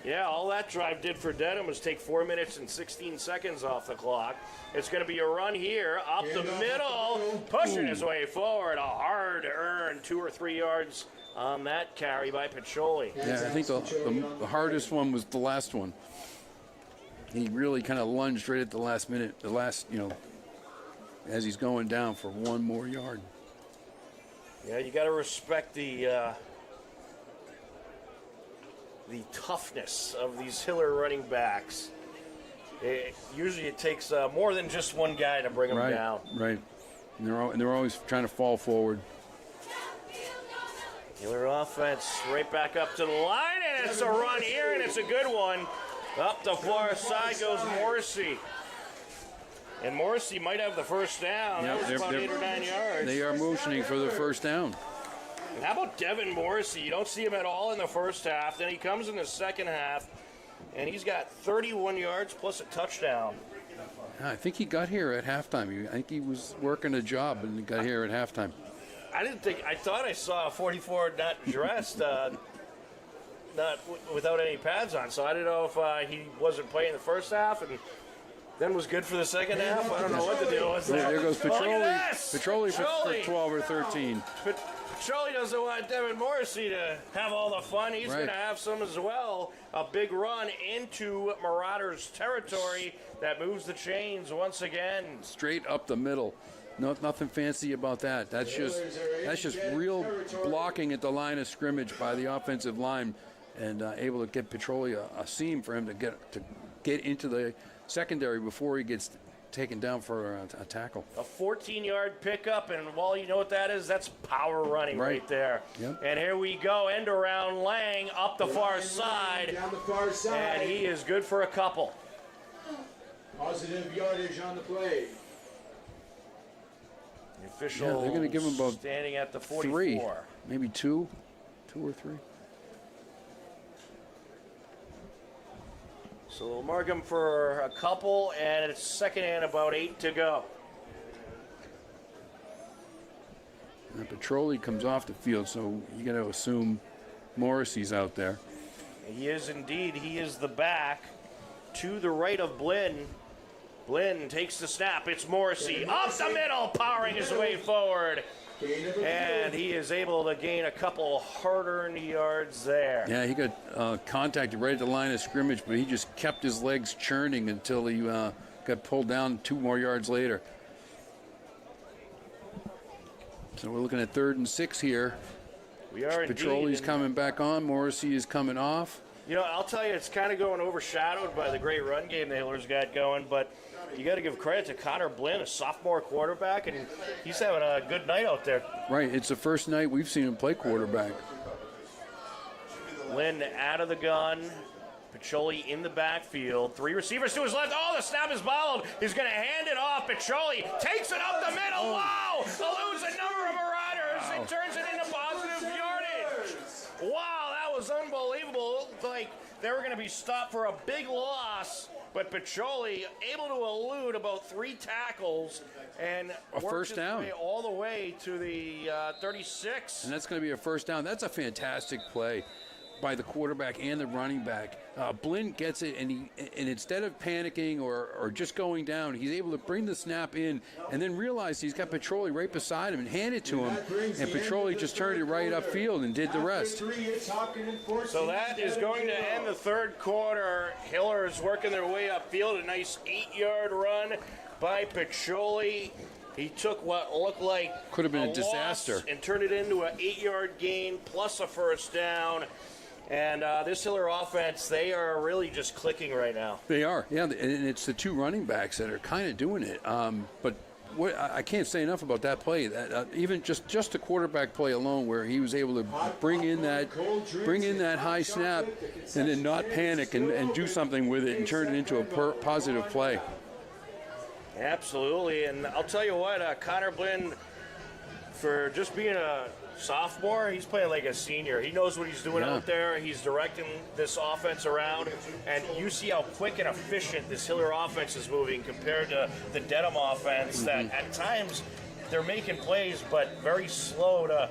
Yeah, all that drive did for Dedham was take 4 minutes and 16 seconds off the clock. It's going to be a run here, up the middle, pushing his way forward. A hard-earned 2 or 3 yards on that carry by Piccioli. Yeah, I think the hardest one was the last one. He really kind of lunged right at the last minute, as he's going down for 1 more yard. Yeah, you got to respect the toughness of these Hiller running backs. Usually it takes more than just one guy to bring them down. Right, and they're always trying to fall forward. Hiller offense right back up to the line, and it's a run here, and it's a good one. Up the far side goes Morrissey. And Morrissey might have the first down. Yeah, that was about 8 or 9 yards. They are motioning for the first down. And how about Devin Morrissey? You don't see him at all in the first half. Then he comes in the second half, and he's got 31 yards plus a touchdown. I think he got here at halftime. I think he was working a job and he got here at halftime. I thought I saw a 44 not dressed, without any pads on. So I didn't know if he wasn't playing the first half and then was good for the second half. I don't know what the deal was there. There goes Piccioli. Piccioli for 12 or 13. Piccioli doesn't want Devin Morrissey to have all the fun. He's going to have some as well. A big run into Marauders territory that moves the chains once again. Straight up the middle. No, nothing fancy about that. That's just real blocking at the line of scrimmage by the offensive line, and able to get Piccioli a seam for him to get into the secondary before he gets taken down for a tackle. A 14-yard pickup, and Wally, you know what that is? That's power running right there. Yep. And here we go, end around Lang up the far side, Down the far side. and he is good for a couple. Positive yardage on the play. The official they're going to give him about standing at the 44. 3, maybe 2 or 3. So we'll mark him for a couple, and it's second and about 8 to go. And Piccioli comes off the field, so you got to assume Morrissey's out there. He is indeed. He is the back to the right of Blinn. Blinn takes the snap. It's Morrissey up the middle, powering his way forward. And he is able to gain a couple hard-earned yards there. Yeah, he got contacted right at the line of scrimmage, but he just kept his legs churning until he got pulled down 2 more yards later. So we're looking at 3rd and 6 here. We are indeed. Piccioli's coming back on. Morrissey is coming off. You know, I'll tell you, it's kind of going overshadowed by the great run game the Hillers got going, but you got to give credit to Connor Blinn, a sophomore quarterback, and he's having a good night out there. Right, it's the first night we've seen him play quarterback. Blinn out of the gun. Piccioli in the backfield. 3 receivers to his left. Oh, the snap is balled. He's going to hand it off. Piccioli takes it up the middle. Wow! Eludes a number of Marauders and turns it into positive yardage. Wow, that was unbelievable. It looked like they were going to be stopped for a big loss, but Piccioli able to elude about 3 tackles and a first down all the way to the 36. And that's going to be a first down. That's a fantastic play by the quarterback and the running back. Blinn gets it, and instead of panicking or just going down, he's able to bring the snap in and then realize he's got Piccioli right beside him and hand it to him. And Piccioli just turned it right upfield and did the rest. So that is going to end the 3rd quarter. Hillers working their way upfield. A nice 8-yard run by Piccioli. He took what looked like could have been a disaster and turned it into an 8-yard gain plus a first down. And this Hiller offense, they are really just clicking right now. They are, yeah, and it's the 2 running backs that are kind of doing it. But what I can't say enough about that play. That even just the quarterback play alone, where he was able to bring in that high snap and then not panic and do something with it and turn it into a positive play. Absolutely, and I'll tell you what, Connor Blinn, for just being a sophomore, he's playing like a senior. He knows what he's doing out there. He's directing this offense around, and you see how quick and efficient this Hiller offense is moving compared to the Dedham offense that at times they're making plays, but very slow to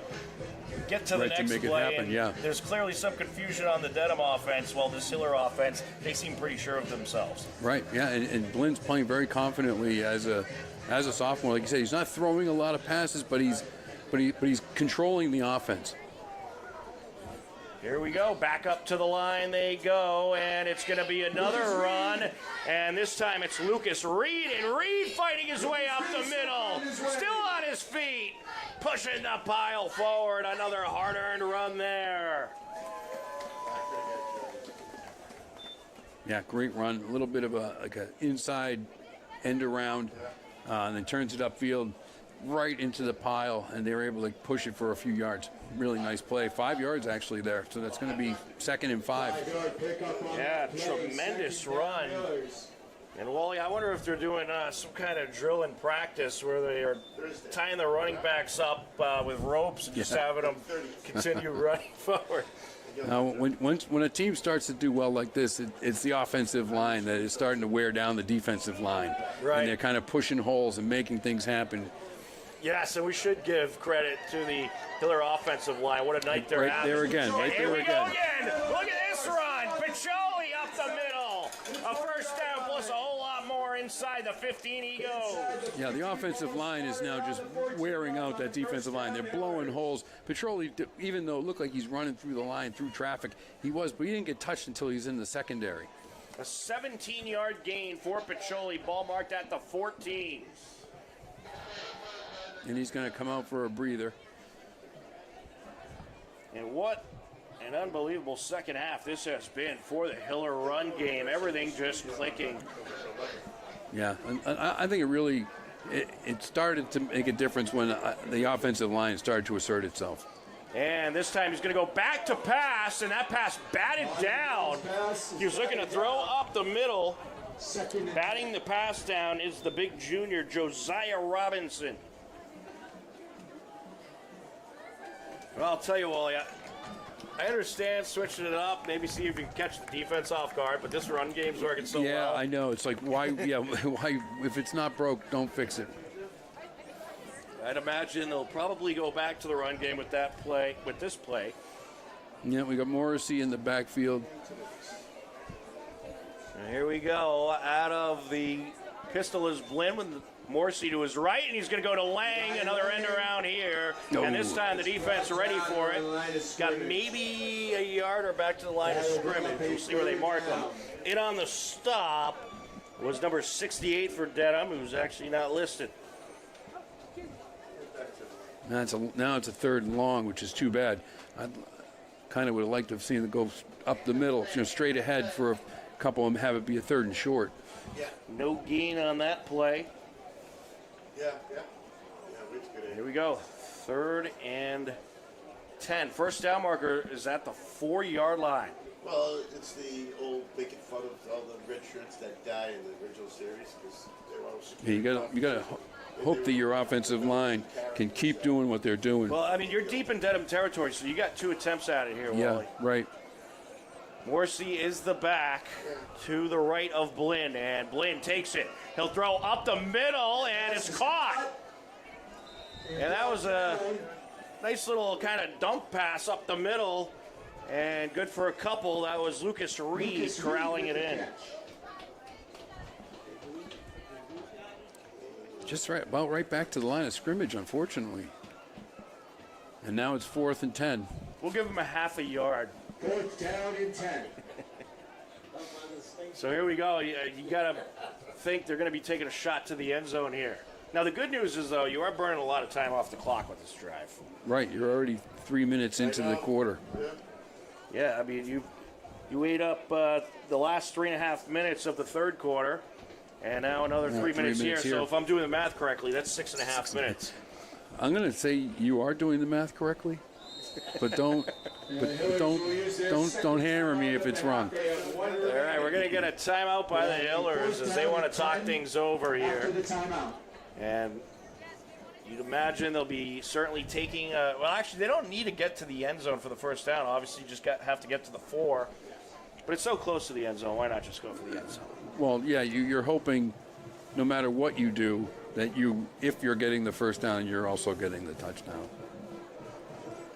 get to the Right, to next make it play. happen, and yeah. There's clearly some confusion on the Dedham offense, while this Hiller offense, they seem pretty sure of themselves. Right, yeah, and Blind's playing very confidently as a sophomore. Like you said, he's not throwing a lot of passes, but he's controlling the offense. Here we go, back up to the line they go, and it's going to be another run, and this time it's Lucas Reed, and Reed fighting his way up the middle, still on his feet, pushing the pile forward, another hard-earned run there. Yeah, great run, a little bit of an inside end around, and then turns it upfield right into the pile, and they were able to push it for a few yards. Really nice play. 5 yards actually there, so that's going to be 2nd and 5. Yeah, tremendous run. And Wally, I wonder if they're doing some kind of drill in practice where they are tying the running backs up with ropes and just having them continue running forward. Now, when a team starts to do well like this, it's the offensive line that is starting to wear down the defensive line. Right. And they're kind of pushing holes and making things happen. Yes, and we should give credit to the Hiller offensive line. What a night they're Right having. there again, right Here there we go again. again. Look at this run. Picholi up the middle. A first down plus a whole lot more inside the 15 he goes. Yeah, the offensive line is now just wearing out that defensive line. They're blowing holes. Petroli, even though it looked like he's running through the line, through traffic, but he didn't get touched until he's in the secondary. A 17-yard gain for Picholi. Ball marked at the 14. And he's going to come out for a breather. And what an unbelievable second half this has been for the Hiller run game. Everything just clicking. Yeah, and I think it started to make a difference when the offensive line started to assert itself. And this time he's going to go back to pass, and that pass batted down. He was looking to throw up the middle. Batting the pass down is the big junior, Josiah Robinson. Well, I'll tell you, Wally, I understand switching it up, maybe see if you can catch the defense off guard, but this run game's working so well. Yeah, I know. It's like, why, why, if it's not broke, don't fix it. I'd imagine they'll probably go back to the run game with this play. Yeah, we got Morrissey in the backfield. And here we go. Out of the pistol is Blinn with Morrissey to his right, and he's going to go to Lang, another end around here. No. And this time the defense ready for it. Got maybe a yard or back to the line of scrimmage. We'll see where they mark him. In on the stop was number 68 for Dedham, who's actually not listed. Now it's a 3rd and long, which is too bad. I kind of would have liked to have seen it go up the middle, straight ahead for a couple of them, have it be a 3rd and short. Yeah. No gain on that play. Yeah. Reed's good. Here we go. 3rd and 10. First down marker is at the 4-yard line. Well, it's the old making fun of all the red shirts that die in the original series because they were always. Yeah, you got to hope that your offensive line can keep doing what they're doing. Well, I mean, you're deep in Dedham territory, so you got 2 attempts at it here, Yeah, Wally. right. Morrissey is the back to the right of Blinn, and Blinn takes it. He'll throw up the middle, and it's caught. And that was a nice little kind of dump pass up the middle, and good for a couple. That was Lucas Reed corralling it in. Just about right back to the line of scrimmage, unfortunately. And now it's 4th and 10. We'll give him a half a yard. 4th down and 10. So here we go. You got to think they're going to be taking a shot to the end zone here. Now, the good news is, though, you are burning a lot of time off the clock with this drive. Right, you're already 3 minutes into the quarter. Yeah, I mean, you ate up the last 3.5 minutes of the 3rd quarter, and now another 3 minutes here. So if I'm doing the math correctly, that's 6.5 minutes. I'm going to say you are doing the math correctly, but don't hammer me if it's wrong. All right, we're going to get a timeout by the Hillers as they want to talk things over here. And you'd imagine they'll be certainly taking well, actually, they don't need to get to the end zone for the first down. Obviously, you just have to get to the 4. But it's so close to the end zone. Why not just go for the end zone? Well, yeah, you're hoping no matter what you do, that if you're getting the first down, you're also getting the touchdown.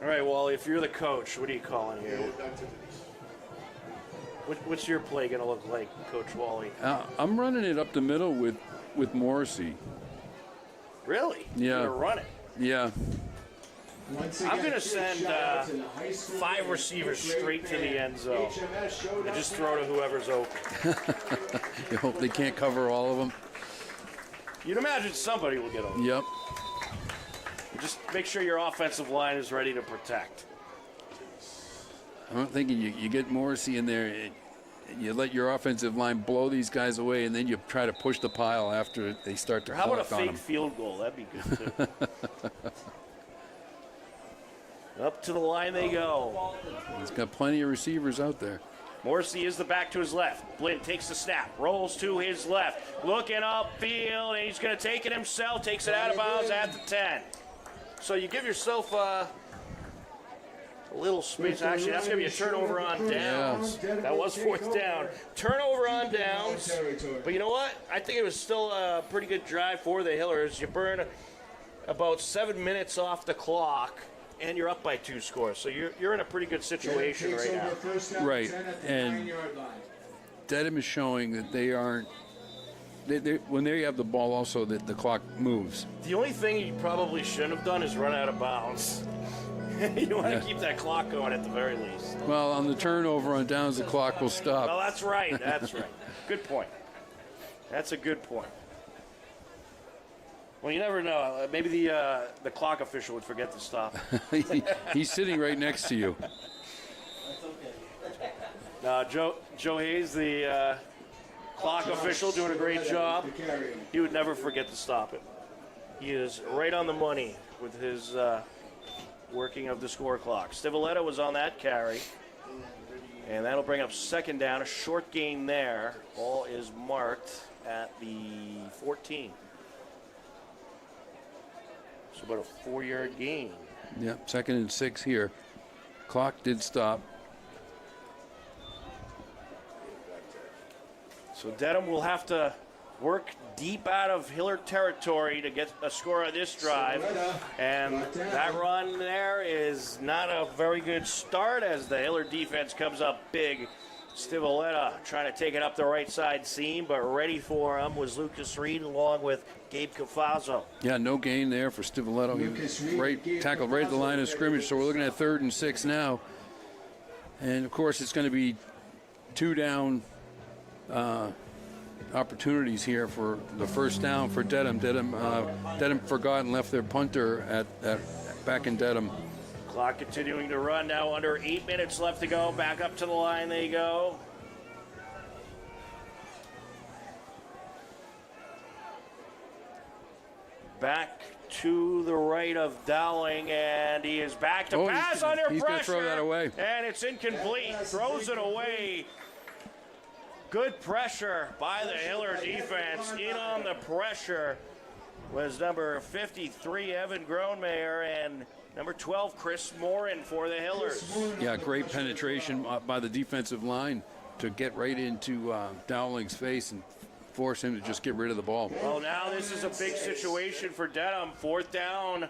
All right, Wally, if you're the coach, what are you calling here? What's your play going to look like, Coach Wally? I'm running it up the middle with Morrissey. Really? Yeah. You're going to run it? Yeah. I'm going to send 5 receivers straight to the end zone and just throw to whoever's open. You hope they can't cover all of them. You'd imagine somebody will get open. Yep. Just make sure your offensive line is ready to protect. I'm thinking you get Morrissey in there, and you let your offensive line blow these guys away, and then you try to push the pile after they start to How about a clock on fake them. field goal? That'd be good, too. Up to the line they go. He's got plenty of receivers out there. Morrissey is the back to his left. Blinn takes the snap, rolls to his left, looking upfield, and he's going to take it himself, takes it out of bounds at the 10. So you give yourself a little space. Actually, that's going to be a turnover on downs. Yeah. That was 4th down. Turnover on downs. But you know what? I think it was still a pretty good drive for the Hillers. You burn about 7 minutes off the clock, and you're up by 2 scores. So you're in a pretty good situation right now. Right, and Dedham is showing that they aren't. When they have the ball, also that the clock moves. The only thing you probably shouldn't have done is run out of bounds. You want to keep that clock going at the very least. Well, on the turnover on downs, the clock will stop. Well, that's right. That's right. Good point. That's a good point. Well, you never know. Maybe the clock official would forget to stop. He's sitting right next to you. Joe Hayes, the clock official, doing a great job. He would never forget to stop it. He is right on the money with his working of the score clock. Stivaleta was on that carry, and that'll bring up 2nd down. A short gain there. Ball is marked at the 14. So about a 4-yard gain. Yep, 2nd and 6 here. Clock did stop. So Dedham will have to work deep out of Hiller territory to get a score on this drive. And that run there is not a very good start as the Hiller defense comes up big. Stivaleta trying to take it up the right side seam, but ready for him was Lucas Reed along with Gabe Cafazzo. Yeah, no gain there for Stivaleta. He was tackled right at the line of scrimmage, so we're looking at 3rd and 6 now. And, of course, it's going to be 2 down opportunities here for the first down for Dedham. Dedham forgot and left their punter back in Dedham. Clock continuing to run now, under 8 minutes left to go. Back up to the line they go. Back to the right of Dowling, and he is back to pass under pressure. He's going to throw that away. And it's incomplete. Throws it away. Good pressure by the Hiller defense. In on the pressure was number 53, Evan Gronemeyer, and number 12, Chris Morin for the Hillers. Yeah, great penetration by the defensive line to get right into Dowling's face and force him to just get rid of the ball. Well, now this is a big situation for Dedham. 4th down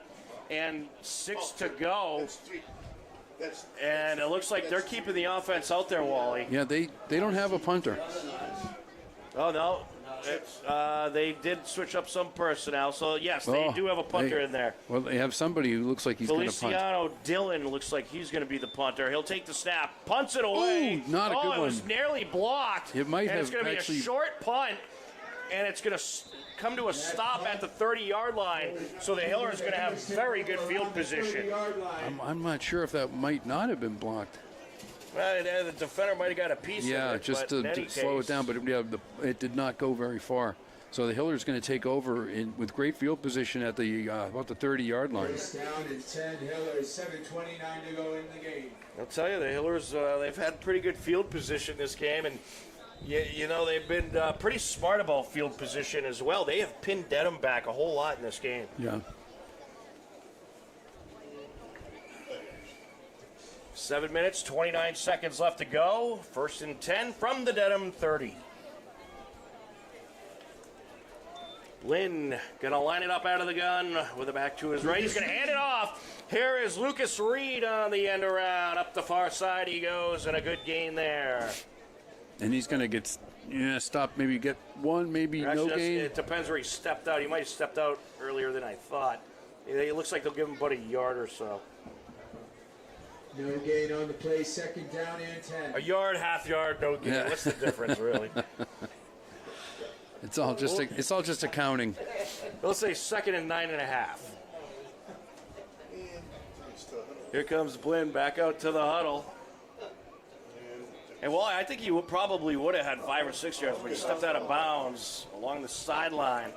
and 6 to go. And it looks like they're keeping the offense out there, Wally. Yeah, they don't have a punter. Oh, no. They did switch up some personnel, so yes, they do have a punter in there. Well, they have somebody who looks like he's going to punt. Feliciano Dillon looks like he's going to be the punter. He'll take the snap, punts it away. Ooh, not a good it was one. nearly blocked. It might and have it's going to be actually- a short punt, and it's going to come to a stop at the 30-yard line. So the Hiller is going to have very good field position. I'm not sure if that might not have been blocked. Well, the defender might have got a piece of it. Yeah, just but to slow it down, but it did not go very far. So the Hiller's going to take over with great field position at the about the 30-yard line. First down and 10 Hillers, 7:29 to go in the game. I'll tell you, the Hillers, they've had pretty good field position this game, and you know they've been pretty smart about field position as well. They have pinned Dedham back a whole lot in this game. Yeah. 7 minutes, 29 seconds left to go. 1st and 10 from the Dedham 30. Lynn gonna line it up out of the gun with it back to his right. He's gonna hand it off. Here is Lucas Reed on the end around. Up the far side he goes, and a good gain there. And he's going to get stopped, maybe get one, maybe Actually, no gain. it depends where he stepped out. He might have stepped out earlier than I thought. It looks like they'll give him about a yard or so. No gain on the play, second down and 10. A yard, half yard, no gain. Yeah. What's the difference, really? It's all just accounting. Let's say second and 9.5. Here comes Blinn back out to the huddle. And well, I think he probably would have had 5 or 6 yards, but he stepped out of bounds along the sideline.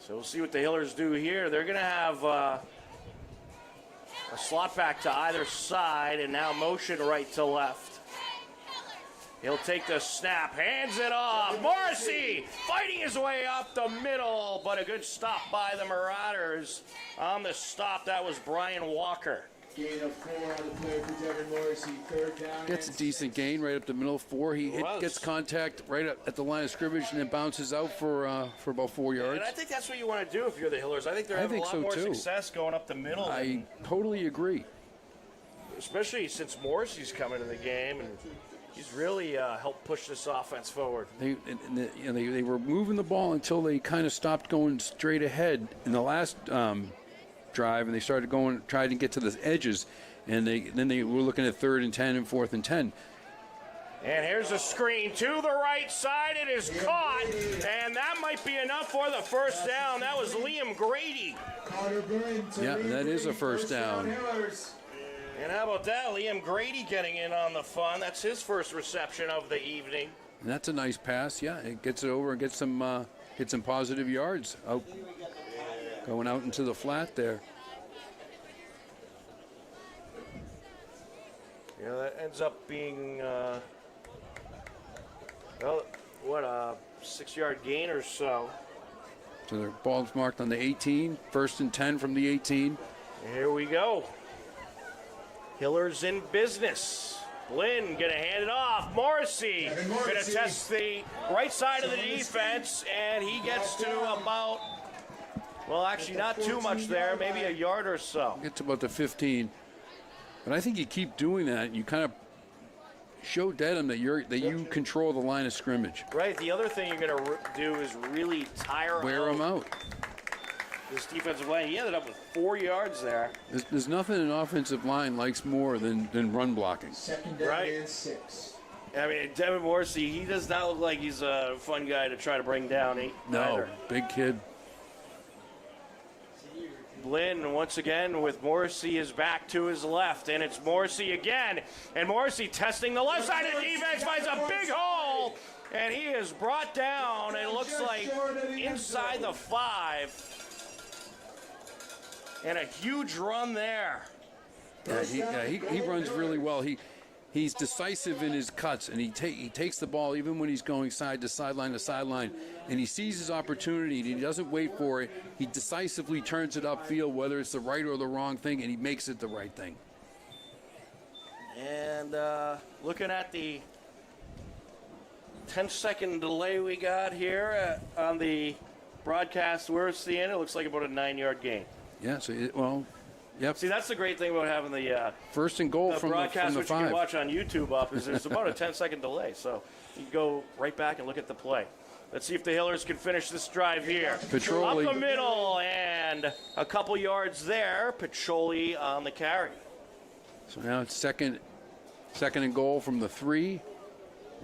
So we'll see what the Hillers do here. They're going to have a slot back to either side, and now motion right to left. He'll take the snap, hands it off. Morrissey fighting his way up the middle, but a good stop by the Marauders. On the stop, that was Brian Walker. Gain of 4 on the play for Devin Morrissey, third down. Gets a and decent gain right up the middle, 4. He gets contact right at the line of scrimmage and then bounces out for about 4 yards. And I think that's what you want to do if you're the Hillers. I think they're having a lot more success going up the middle. I totally agree. Especially since Morrissey's coming to the game, and he's really helped push this offense forward. They were moving the ball until they kind of stopped going straight ahead in the last drive, and they started trying to get to the edges, and then they were looking at 3rd and 10 and 4th and 10. And here's a screen to the right side. It is caught, and that might be enough for the first down. That was Liam Grady. Carter Blinn to Yeah, Liam that is a Grady, first down. Hillers. And how about that? Liam Grady getting in on the fun. That's his first reception of the evening. And that's a nice pass. Yeah, it gets it over and gets some positive yards out, going out into the flat there. Yeah, that ends up being, a 6-yard gain or so. So their ball's marked on the 18, 1st and 10 from the 18. Here we go. Hillers in business. Blinn gonna hand it off. Morrissey gonna test the right side of the defense, and he gets to about, well, actually not too much there, maybe a yard or so. Gets about the 15. But I think you keep doing that. You kind of show Dedham that you control the line of scrimmage. Right. The other thing you're gonna do is really Wear them out. This defensive line. He ended up with 4 yards there. There's nothing an offensive line likes more than run blocking. Second down Right. and 6. I mean, Devin Morrissey, he does not look like he's a fun guy to try to bring down. No, either. big kid. Blinn once again with Morrissey is back to his left, and it's Morrissey again. And Morrissey testing the left side of the defense, finds a big hole, and he is brought down. It looks like inside the 5. And a huge run there. Yeah, he runs really well. He's decisive in his cuts, and he takes the ball even when he's going side to sideline, and he sees his opportunity, and he doesn't wait for it. He decisively turns it upfield, whether it's the right or the wrong thing, and he makes it the right thing. And looking at the 10-second delay we got here on the broadcast, where's the end? It looks like about a 9-yard gain. Yeah, yep. See, that's the great thing about having the 1st and goal the from broadcast, the which 5. you can watch on YouTube up, is there's about a 10-second delay. So you can go right back and look at the play. Let's see if the Hillers can finish this drive here. Petroli. Up the middle, and a couple yards there. Petroli on the carry. So now it's second and goal from the 3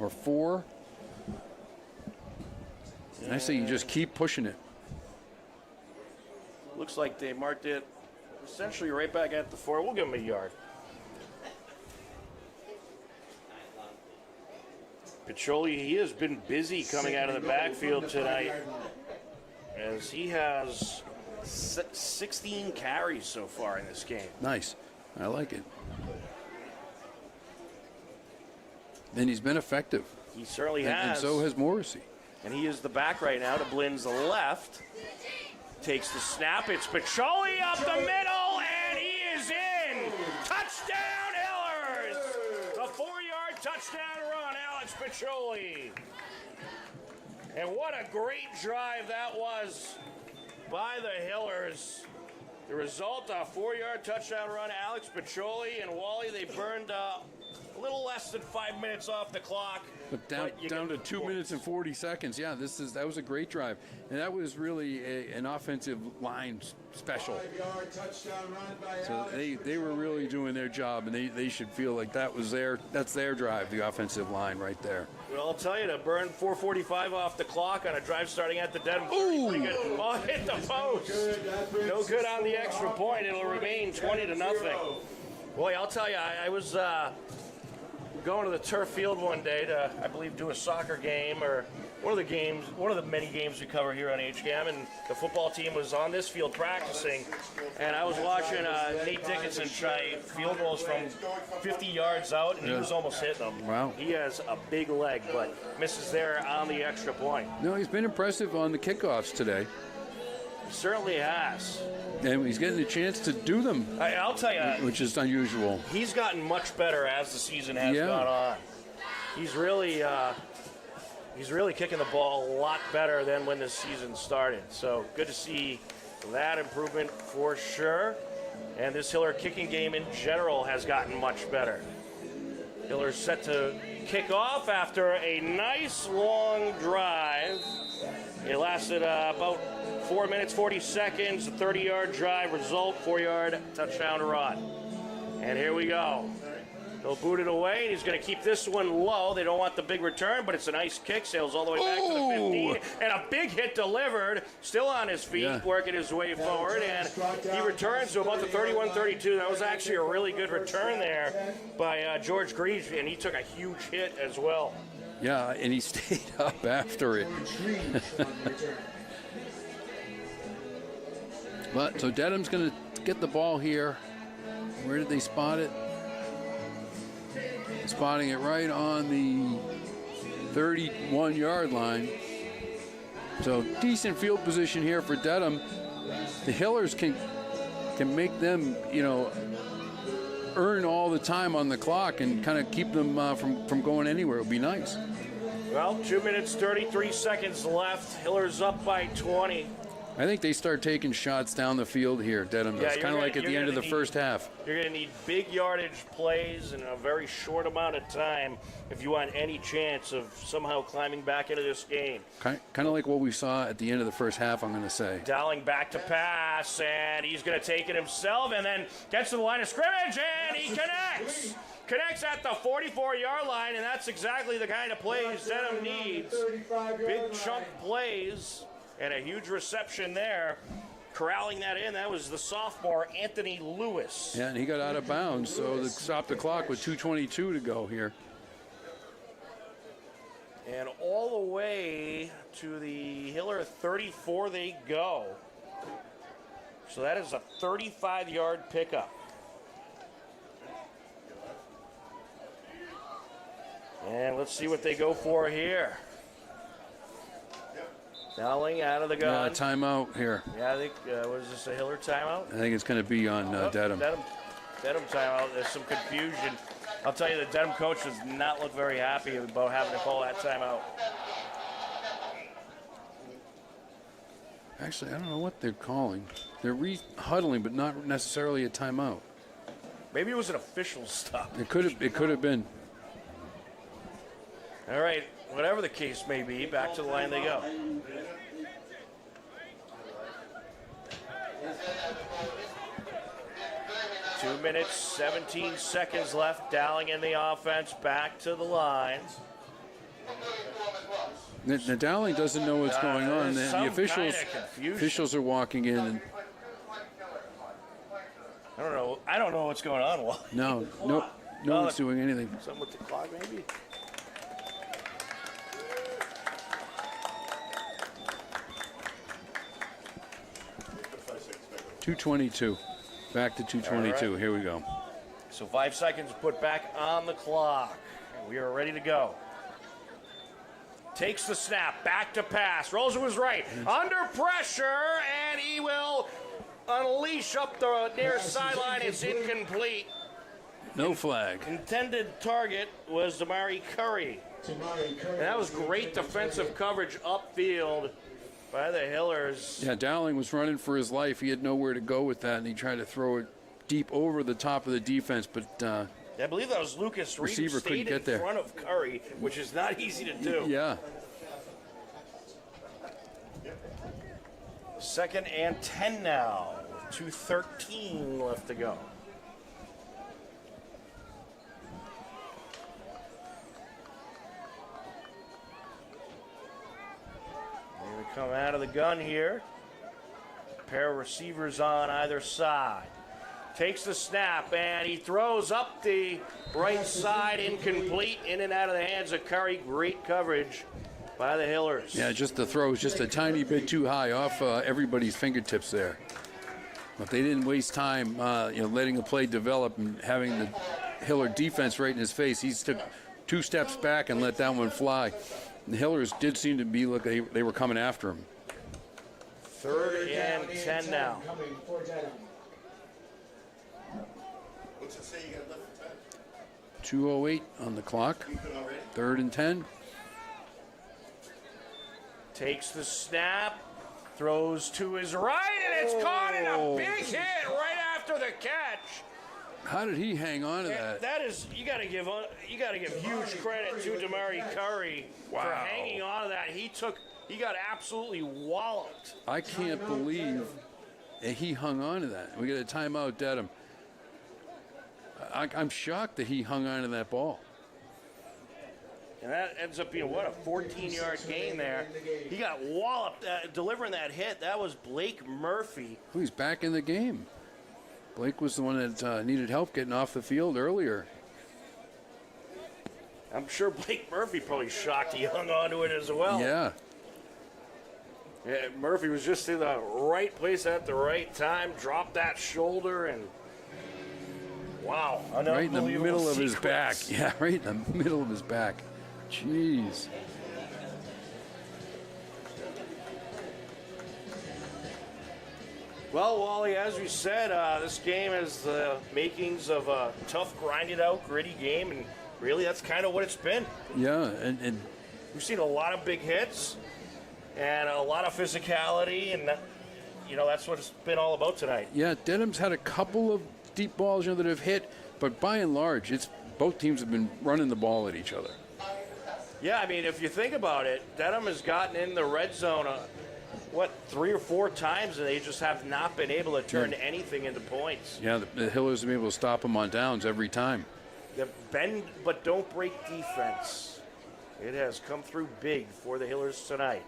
or 4. And I say you just keep pushing it. Looks like they marked it essentially right back at the 4. We'll give them a yard. Petroli, he has been busy coming out of the backfield tonight, as he has 16 carries so far in this game. Nice. I like it. And he's been effective. He certainly And has. so has Morrissey. And he is the back right now to Blinn's left. Takes the snap. It's Petroli up the middle, and he is in. Touchdown, Hillers! A 4-yard touchdown run. Alex Piccioli. And what a great drive that was by the Hillers. The result, a 4-yard touchdown run. Alex Piccioli and Wally, they burned a little less than 5 minutes off the clock. But down to 2 minutes and 40 seconds. Yeah, that was a great drive, and that was really an offensive line special. 5-yard touchdown run by So Alex they were really doing their job, and they should feel like that's their drive, the offensive line right there. Well, I'll tell you, to burn 4:45 off the clock on a drive starting at the Dedham. Pretty good. Oh, hit the post. No good on the extra point. It'll remain 20-0. Boy, I'll tell you, I was going to the turf field one day to, I believe, do a soccer game, or one of the many games we cover here on HCAM, and the football team was on this field practicing, and I was watching Nate Dickinson try field goals from 50 yards out, and he was almost hitting them. Wow. He has a big leg, but misses there on the extra point. No, he's been impressive on the kickoffs today, He certainly has. and he's getting a chance to do them, I'll tell you, which is unusual. he's gotten much better as the season has Yeah. gone on. He's really kicking the ball a lot better than when the season started. So good to see that improvement for sure. And this Hiller kicking game in general has gotten much better. Hiller's set to kick off after a nice long drive. It lasted about 4 minutes, 40 seconds, a 30-yard drive, result, 4-yard touchdown run. And here we go. He'll boot it away, and he's going to keep this one low. They don't want the big return, but it's a nice kick. Sails all the way back to the 15. And a big hit delivered. Still on his feet, working his way forward. And he returns to about the 31-32. That was actually a really good return there by George Greaves, and he took a huge hit as well. Yeah, and he stayed up after it. But so Dedham's going to get the ball here. Where did they spot it? Spotting it right on the 31-yard line. So decent field position here for Dedham. The Hillers can make them, earn all the time on the clock and kind of keep them from going anywhere. It would be nice. Well, 2 minutes, 33 seconds left. Hiller's up by 20. I think they start taking shots down the field here, Dedham does. Kind of like at the end of the first half. You're going to need big yardage plays in a very short amount of time if you want any chance of somehow climbing back into this game. Kind of like what we saw at the end of the first half, I'm going to say. Dowling back to pass, and he's going to take it himself, and then gets to the line of scrimmage, and he connects. Connects at the 44-yard line, and that's exactly the kind of plays Dedham needs. Big chunk plays. And a huge reception there. Corralling that in, that was the sophomore, Anthony Lewis. Yeah, and he got out of bounds, so they stopped the clock with 2:22 to go here. And all the way to the Hiller 34 they go. So that is a 35-yard pickup. And let's see what they go for here. Dowling out of the gun. Timeout here. Yeah, I think, was this a Hiller timeout? I think it's going to be on Dedham. Dedham timeout. There's some confusion. I'll tell you, the Dedham coach does not look very happy about having to call that timeout. Actually, I don't know what they're calling. They're huddling, but not necessarily a timeout. Maybe it was an official stop. It could have been. All right, whatever the case may be, back to the line they go. Two minutes, 17 seconds left. Dowling in the offense, back to the line. The Dowling doesn't know what's going on. The officials are walking in. And I don't know what's going on. no one's doing anything. Something with the clock, maybe? .222. Back to 222. Right. Here we go. So 5 seconds put back on the clock. We are ready to go. Takes the snap, back to pass, rolls to his right, under pressure, and he will unleash up the near sideline. It's incomplete. No flag. Intended target was Damari Curry. And that was great defensive coverage upfield by the Hillers. Yeah, Dowling was running for his life. He had nowhere to go with that, and he tried to throw it deep over the top of the defense, but I believe that was Lucas Reed who receiver couldn't stayed get in there. front of Curry, which is not easy to do. Yeah. 2nd and 10 now. 2:13 left to go. Here we come out of the gun here. Pair of receivers on either side. Takes the snap, and he throws up the right side, incomplete, in and out of the hands of Curry. Great coverage by the Hillers. Yeah, just the throw was just a tiny bit too high off everybody's fingertips there. But they didn't waste time, letting the play develop and having the Hiller defense right in his face. He took 2 steps back and let that one fly. The Hillers did seem to be like they were coming after him. 3rd and 10 now. Coming for Dedham. What's it say you got left for 10? 2:08 on the clock. Keep it already? 3rd and 10. Takes the snap, throws to his right, and it's caught in a big hit right after the catch. How did he hang on to that? That is, you got to give huge credit to Damari Curry for hanging on to that. He got absolutely walloped. I can't believe that he hung on to that. We got a timeout, Dedham. I'm shocked that he hung on to that ball. And that ends up being, what, a 14-yard gain there. He got walloped delivering that hit. That was Blake Murphy. Oh, he's back in the game. Blake was the one that needed help getting off the field earlier. I'm sure Blake Murphy probably shocked he hung on to it as well. Yeah. Yeah, Murphy was just in the right place at the right time, dropped that shoulder, and wow. Right in the middle of his back. sequence. Yeah, right in the middle of his back. Jeez. Well, Wally, as we said, this game has the makings of a tough, grinded-out, gritty game, and really that's kind of what it's been. Yeah, and We've seen a lot of big hits and a lot of physicality, and that's what it's been all about tonight. yeah, Dedham's had a couple of deep balls that have hit, but by and large, both teams have been running the ball at each other. Yeah, I mean, if you think about it, Dedham has gotten in the red zone, 3 or 4 times, and they just have not been able to turn anything into points. Yeah, the Hillers have been able to stop them on downs every time. The bend but don't break defense. It has come through big for the Hillers tonight.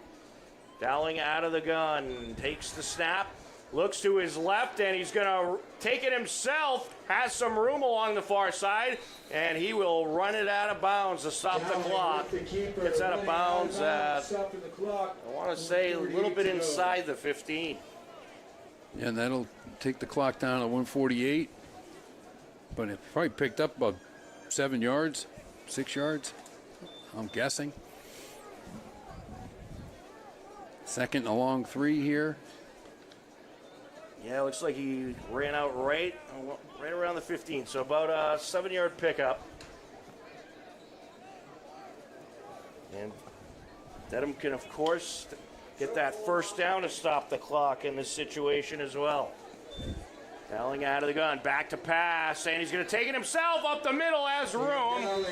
Dowling out of the gun, takes the snap, looks to his left, and he's going to take it himself. Has some room along the far side, and he will run it out of bounds to stop the clock. Gets out of bounds at, I want to say, a little bit inside the 15. Yeah, and that'll take the clock down to 148. But it probably picked up about 7 yards, 6 yards, I'm guessing. 2nd and a long 3 here. Yeah, looks like he ran out right around the 15, so about a 7-yard pickup. And Dedham can, of course, get that first down to stop the clock in this situation as well. Dowling out of the gun, back to pass, and he's going to take it himself up the middle, has room.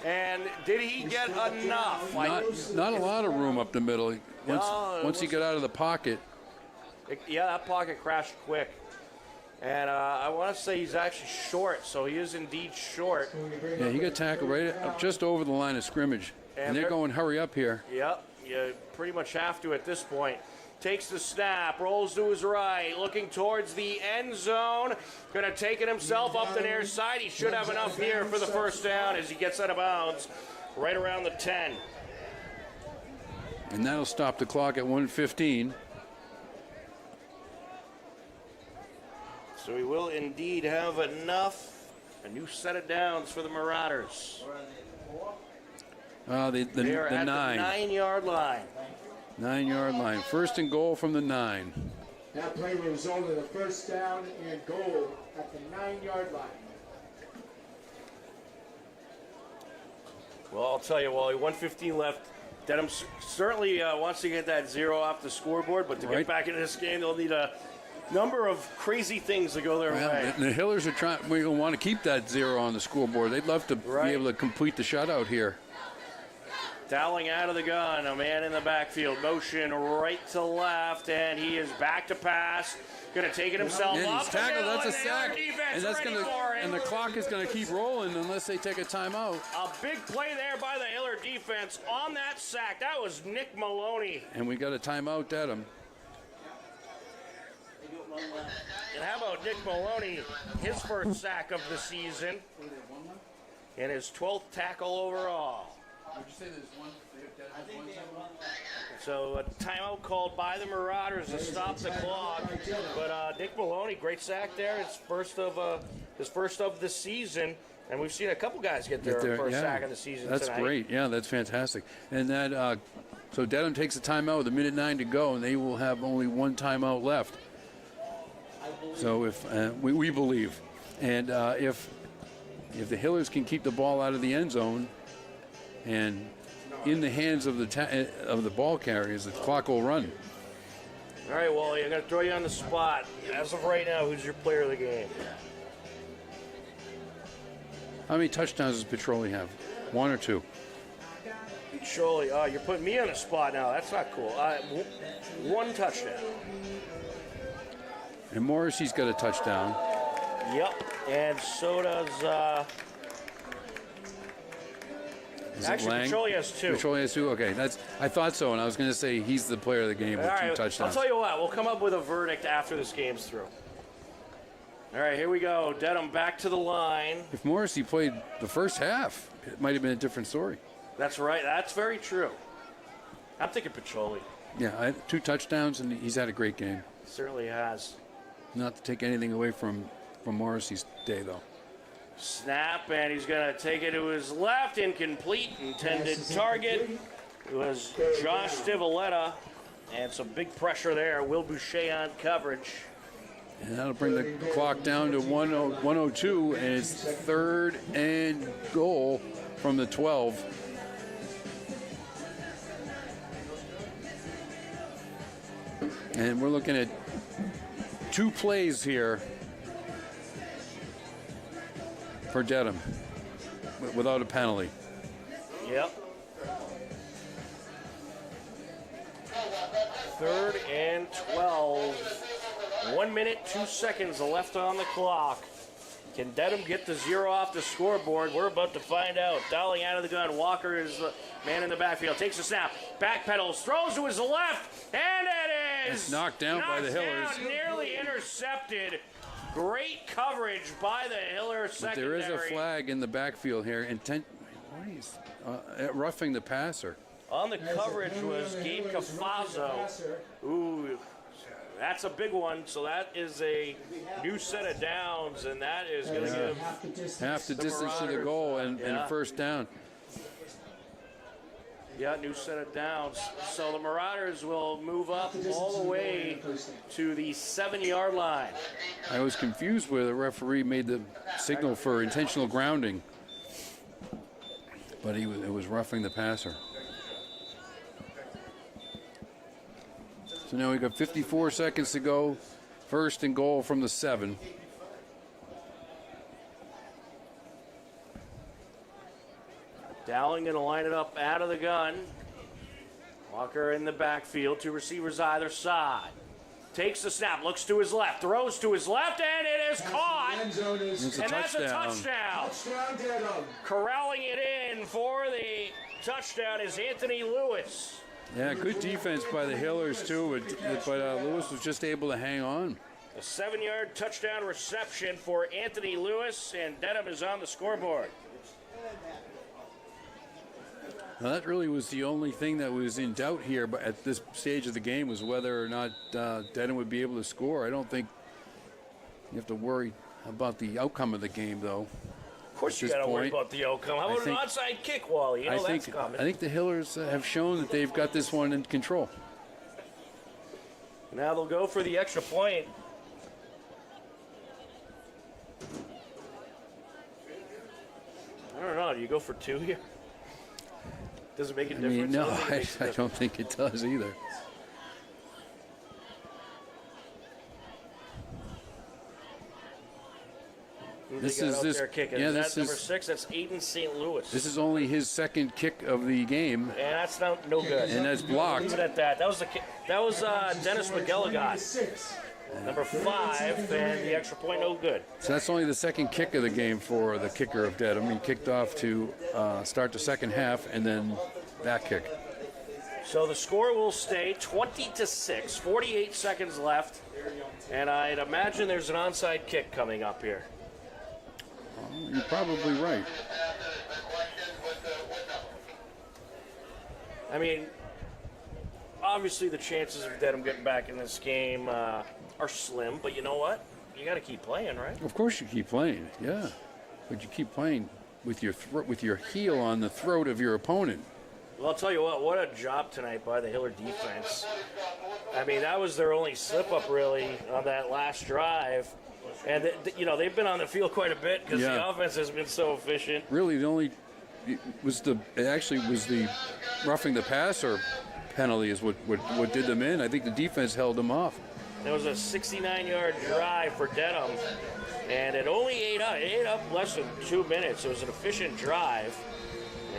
And did he get enough? Not a lot of room up the middle. Once he got out of the pocket. Yeah, that pocket crashed quick. And I want to say he's actually short, so he is indeed short. Yeah, he got tackled right up just over the line of scrimmage. And they're going, hurry up here. Yep, you pretty much have to at this point. Takes the snap, rolls to his right, looking towards the end zone. Going to take it himself up the near side. He should have enough here for the first down as he gets out of bounds right around the 10. And that'll stop the clock at 1:15. So we will indeed have enough. A new set of downs for the Marauders. The They are at 9. the 9-yard line. 9-yard line. 1st and goal from the 9. That play will result in a first down and goal at the 9-yard line. Well, I'll tell you, Wally, 1:15 left. Dedham certainly wants to get that 0 off the scoreboard, but to get back into this game, they'll need a number of crazy things to go their way. The Hillers are trying. We want to keep that 0 on the scoreboard. They'd love to be able to complete the shutout here. Dowling out of the gun, a man in the backfield, motion right to left, and he is back to pass. Going to take it himself And up. he's tackled. That's a and sack. And that's going to, and the clock is going to keep rolling unless they take a timeout. A big play there by the Hiller defense on that sack. That was Nick Maloney. And we got a timeout, Dedham. And how about Nick Maloney, his first sack of the season, and his 12th tackle overall. Would you say there's one? I think they have one left. So a timeout called by the Marauders to stop the clock. But Nick Maloney, great sack there. His first of the season, and we've seen a couple guys get their first sack of the season. That's tonight. great. Yeah, that's fantastic. And that so Dedham takes a timeout with 1:09 to go, and they will have only one timeout left. So if we believe, and if the Hillers can keep the ball out of the end zone and in the hands of the ball carriers, the clock will run. All right, Wally, I'm going to throw you on the spot. As of right now, who's your player of the game? How many touchdowns does Petroli have? 1 or 2? Surely, you're putting me on the spot now. That's not cool. 1 touchdown. And Morrissey's got a touchdown. Yep, and so does. Actually, Petroli has 2. Petroli has 2. Okay, I thought so, and I was going to say he's the player of the game with 2 touchdowns. I'll tell you what. We'll come up with a verdict after this game's through. All right, here we go. Dedham back to the line. If Morrissey played the first half, it might have been a different story. That's right. That's very true. I'm thinking Petroli. Yeah, 2 touchdowns, and he's had a great game. Certainly has. Not to take anything away from Morrissey's day, though. Snap, and he's going to take it to his left. Incomplete. Intended target. It was Josh Stivaleta. And some big pressure there. Will Boucher on coverage. And that'll bring the clock down to 1:02, and it's 3rd and goal from the 12. And we're looking at 2 plays here for Dedham without a penalty. Yep. 3rd and 12. 1 minute, 2 seconds left on the clock. Can Dedham get the 0 off the scoreboard? We're about to find out. Dowling out of the gun. Walker is the man in the backfield. Takes a snap. Backpedals. Throws to his left. And it is It's knocked down by the Hillers. Nearly intercepted. Great coverage by the Hiller secondary. But there is a flag in the backfield here. Roughing the passer. On the coverage was Gabe Cafazzo. Ooh, that's a big one. So that is a new set of downs, and that is going to give half the distance to the goal and a first down. Yeah, new set of downs. So the Marauders will move up all the way to the 7-yard line. I was confused where the referee made the signal for intentional grounding, but it was roughing the passer. So now we've got 54 seconds to go. 1st and goal from the 7. Dowling going to line it up out of the gun. Walker in the backfield. 2 receivers either side. Takes the snap, looks to his left, throws to his left, and it is caught. It's a That's a touchdown. Touchdown, Dedham. Corralling it in for the touchdown is Anthony Lewis. Yeah, good defense by the Hillers too, but Lewis was just able to hang on. A 7-yard touchdown reception for Anthony Lewis, and Dedham is on the scoreboard. Now that really was the only thing that was in doubt here, but at this stage of the game was whether or not Dedham would be able to score. I don't think you have to worry about the outcome of the game, though. Of course, you got to worry about the outcome. How about an onside kick, Wally? You know that's coming. I think the Hillers have shown that they've got this one in control. Now they'll go for the extra point. I don't know. Do you go for 2 here? Does it make a I difference? mean, no, don't think it makes a I difference. don't think it does either. Who This they got is out this- there kicking? yeah, Is that this number is- 6? That's Aiden St. Louis. This is only his second kick of the game, and that's no good. and that's Leave blocked. it at that. That was Dennis McGilligot, number 5, and the extra point no good. So that's only the second kick of the game for the kicker of Dedham. He kicked off to start the second half, and then that kick. So the score will stay 20-6, 48 seconds left, and I'd imagine there's an onside kick coming up here. You're probably right. I mean, obviously the chances of Dedham getting back in this game are slim, but you know what? You got to keep playing, right? Of course you keep playing, yeah. But you keep playing with your heel on the throat of your opponent. Well, I'll tell you what a job tonight by the Hiller defense. I mean, that was their only slip-up, really, on that last drive. And, they've been on the field quite a bit because Yeah. the offense has been so efficient. Really, it was the roughing the passer penalty is what did them in. I think the defense held them off. There was a 69-yard drive for Dedham, and it only ate up less than 2 minutes. It was an efficient drive,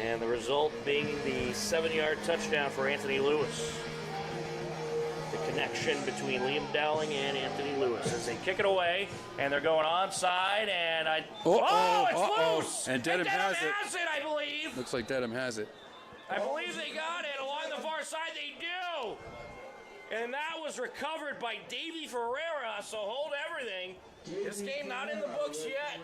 and the result being the 7-yard touchdown for Anthony Lewis. The connection between Liam Dowling and Anthony Lewis as they kick it away, and they're going onside, and it's loose! And Dedham has it. I believe. Looks like Dedham has it. I believe they got it. Along the far side, they do. And that was recovered by Davey Ferreira, so hold everything. This game not in the books yet.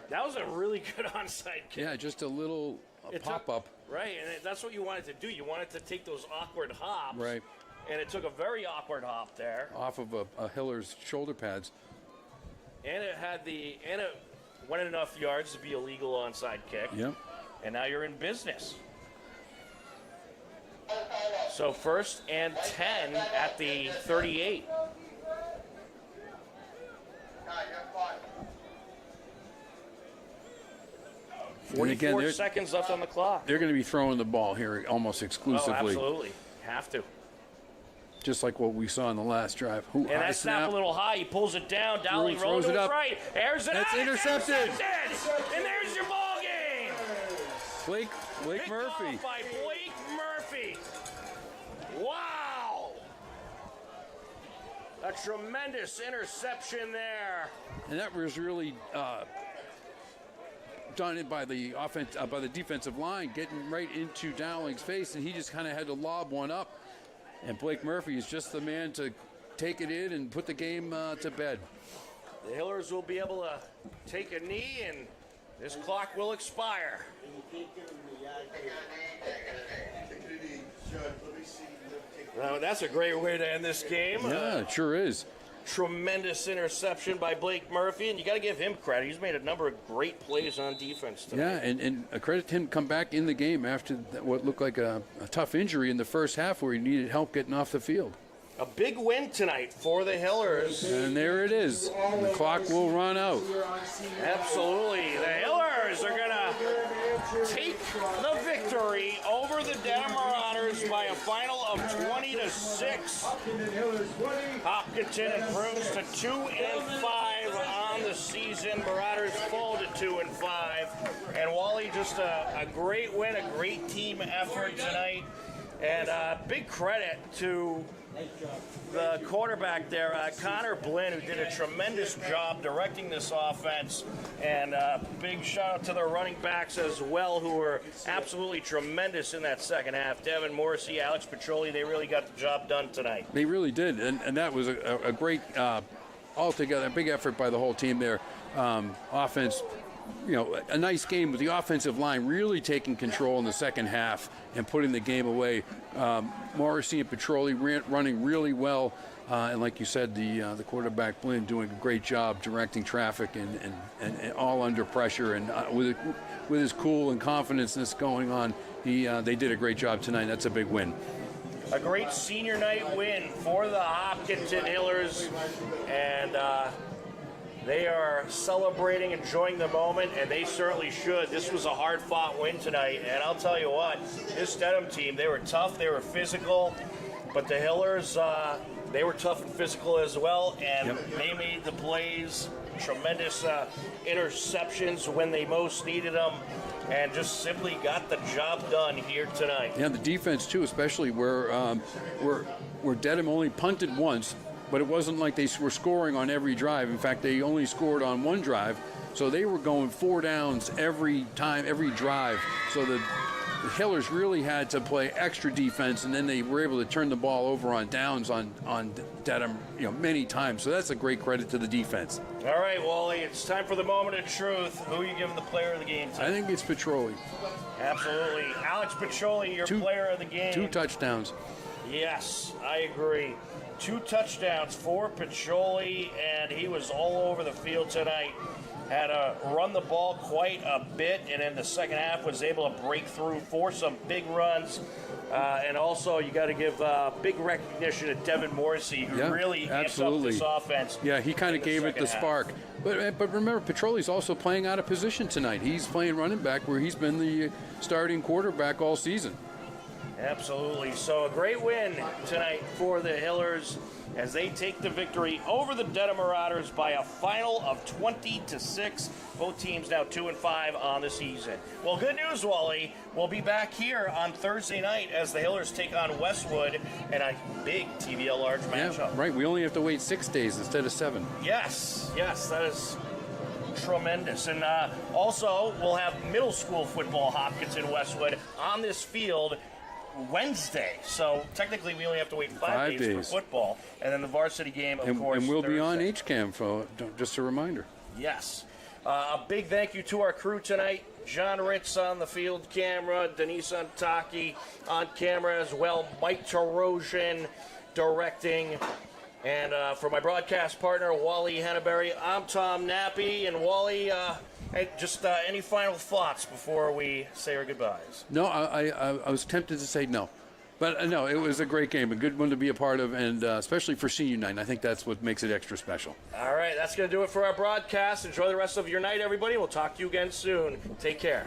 That was a really good onside kick. Yeah, just a little pop-up. Right, and that's what you wanted to do. You wanted to take those awkward hops. Right. And it took a very awkward hop there. Off of a Hiller's shoulder pads. And it went enough yards to be a legal onside kick. Yep. And now you're in business. So 1st and 10 at the 38. And again, 44 seconds left on the clock. They're going to be throwing the ball here almost Oh, exclusively. absolutely. Have to. Just like what we saw in the last drive. And that snap a little high. He pulls it down. Dowling rolls throws to it his up. right. Airs it That's out. intercepted. And there's your ball game. Blake Picked Murphy. off by Blake Murphy. Wow. A tremendous interception there. And that was really done by the by the defensive line, getting right into Dowling's face, and he just kind of had to lob one up. And Blake Murphy is just the man to take it in and put the game to bed. The Hillers will be able to take a knee, and this clock will expire. That's a great way to end this game. Yeah, it sure is. Tremendous interception by Blake Murphy, and you got to give him credit. He's made a number of great plays on defense tonight. Yeah, and a credit to him come back in the game after what looked like a tough injury in the first half where he needed help getting off the field. A big win tonight for the Hillers. And there it is. The clock will run out. Absolutely. The Hillers are going to take the victory over the Dedham Marauders by a final of 20-6. Hopkinton improves to 2-5 on the season. Marauders fall to 2-5. And Wally, just a great win, a great team effort tonight. And big credit to the quarterback there, Connor Blinn, who did a tremendous job directing this offense. And big shout out to the running backs as well, who were absolutely tremendous in that second half. Devin Morrissey, Alex Petroli, they really got the job done tonight. They really did, and that was a great, altogether, a big effort by the whole team there. Offense, a nice game with the offensive line really taking control in the second half and putting the game away. Morrissey and Petroli running really well, and like you said, the quarterback Blinn doing a great job directing traffic and all under pressure, and with his cool and confidence that's going on, they did a great job tonight. That's a big win. A great senior night win for the Hopkinton Hillers, and They are celebrating, enjoying the moment, and they certainly should. This was a hard-fought win tonight, and I'll tell you what, this Dedham team, they were tough, they were physical, but the Hillers, they were tough and physical as well, and they made the plays, tremendous interceptions when they most needed them, and just simply got the job done here tonight. Yeah, the defense too, especially where Dedham only punted once, but it wasn't like they were scoring on every drive. In fact, they only scored on one drive, so they were going 4 downs every time, every drive. So the Hillers really had to play extra defense, and then they were able to turn the ball over on downs on Dedham, many times. So that's a great credit to the defense. All right, Wally, it's time for the moment of truth. Who are you giving the player of the game to? I think it's Petroli. Absolutely. Alex Petroli, your player of the game. 2 touchdowns. Yes, I agree. 2 touchdowns for Petroli, and he was all over the field tonight. Had to run the ball quite a bit, and in the second half was able to break through for some big runs. And also, you got to give big recognition to Devin Morrissey, who really amped up this offense. Yeah, he kind of gave it the spark. But remember, Petroli's also playing out of position tonight. He's playing running back where he's been the starting quarterback all season. Absolutely. So a great win tonight for the Hillers as they take the victory over the Dedham Marauders by a final of 20-6. Both teams now 2-5 on the season. Well, good news, Wally. We'll be back here on Thursday night as the Hillers take on Westwood in a big TVL large matchup. Yeah, right. We only have to wait 6 days instead of 7. Yes, that is tremendous. And also, we'll have middle school football, Hopkinton Westwood, on this field Wednesday. So technically we only have to wait 5 days for football. And then the varsity game, of course, and we'll Thursday. be on HCAM, for just a reminder. Yes. A big thank you to our crew tonight. John Ritz on the field camera, Denise Antaki on camera as well, Mike Tarosian directing. And for my broadcast partner, Wally Henneberry, I'm Tom Nappy. And Wally, just any final thoughts before we say our goodbyes? No, I was tempted to say no. But no, it was a great game, a good one to be a part of, and especially for senior night. I think that's what makes it extra special. All right, that's going to do it for our broadcast. Enjoy the rest of your night, everybody. We'll talk to you again soon. Take care.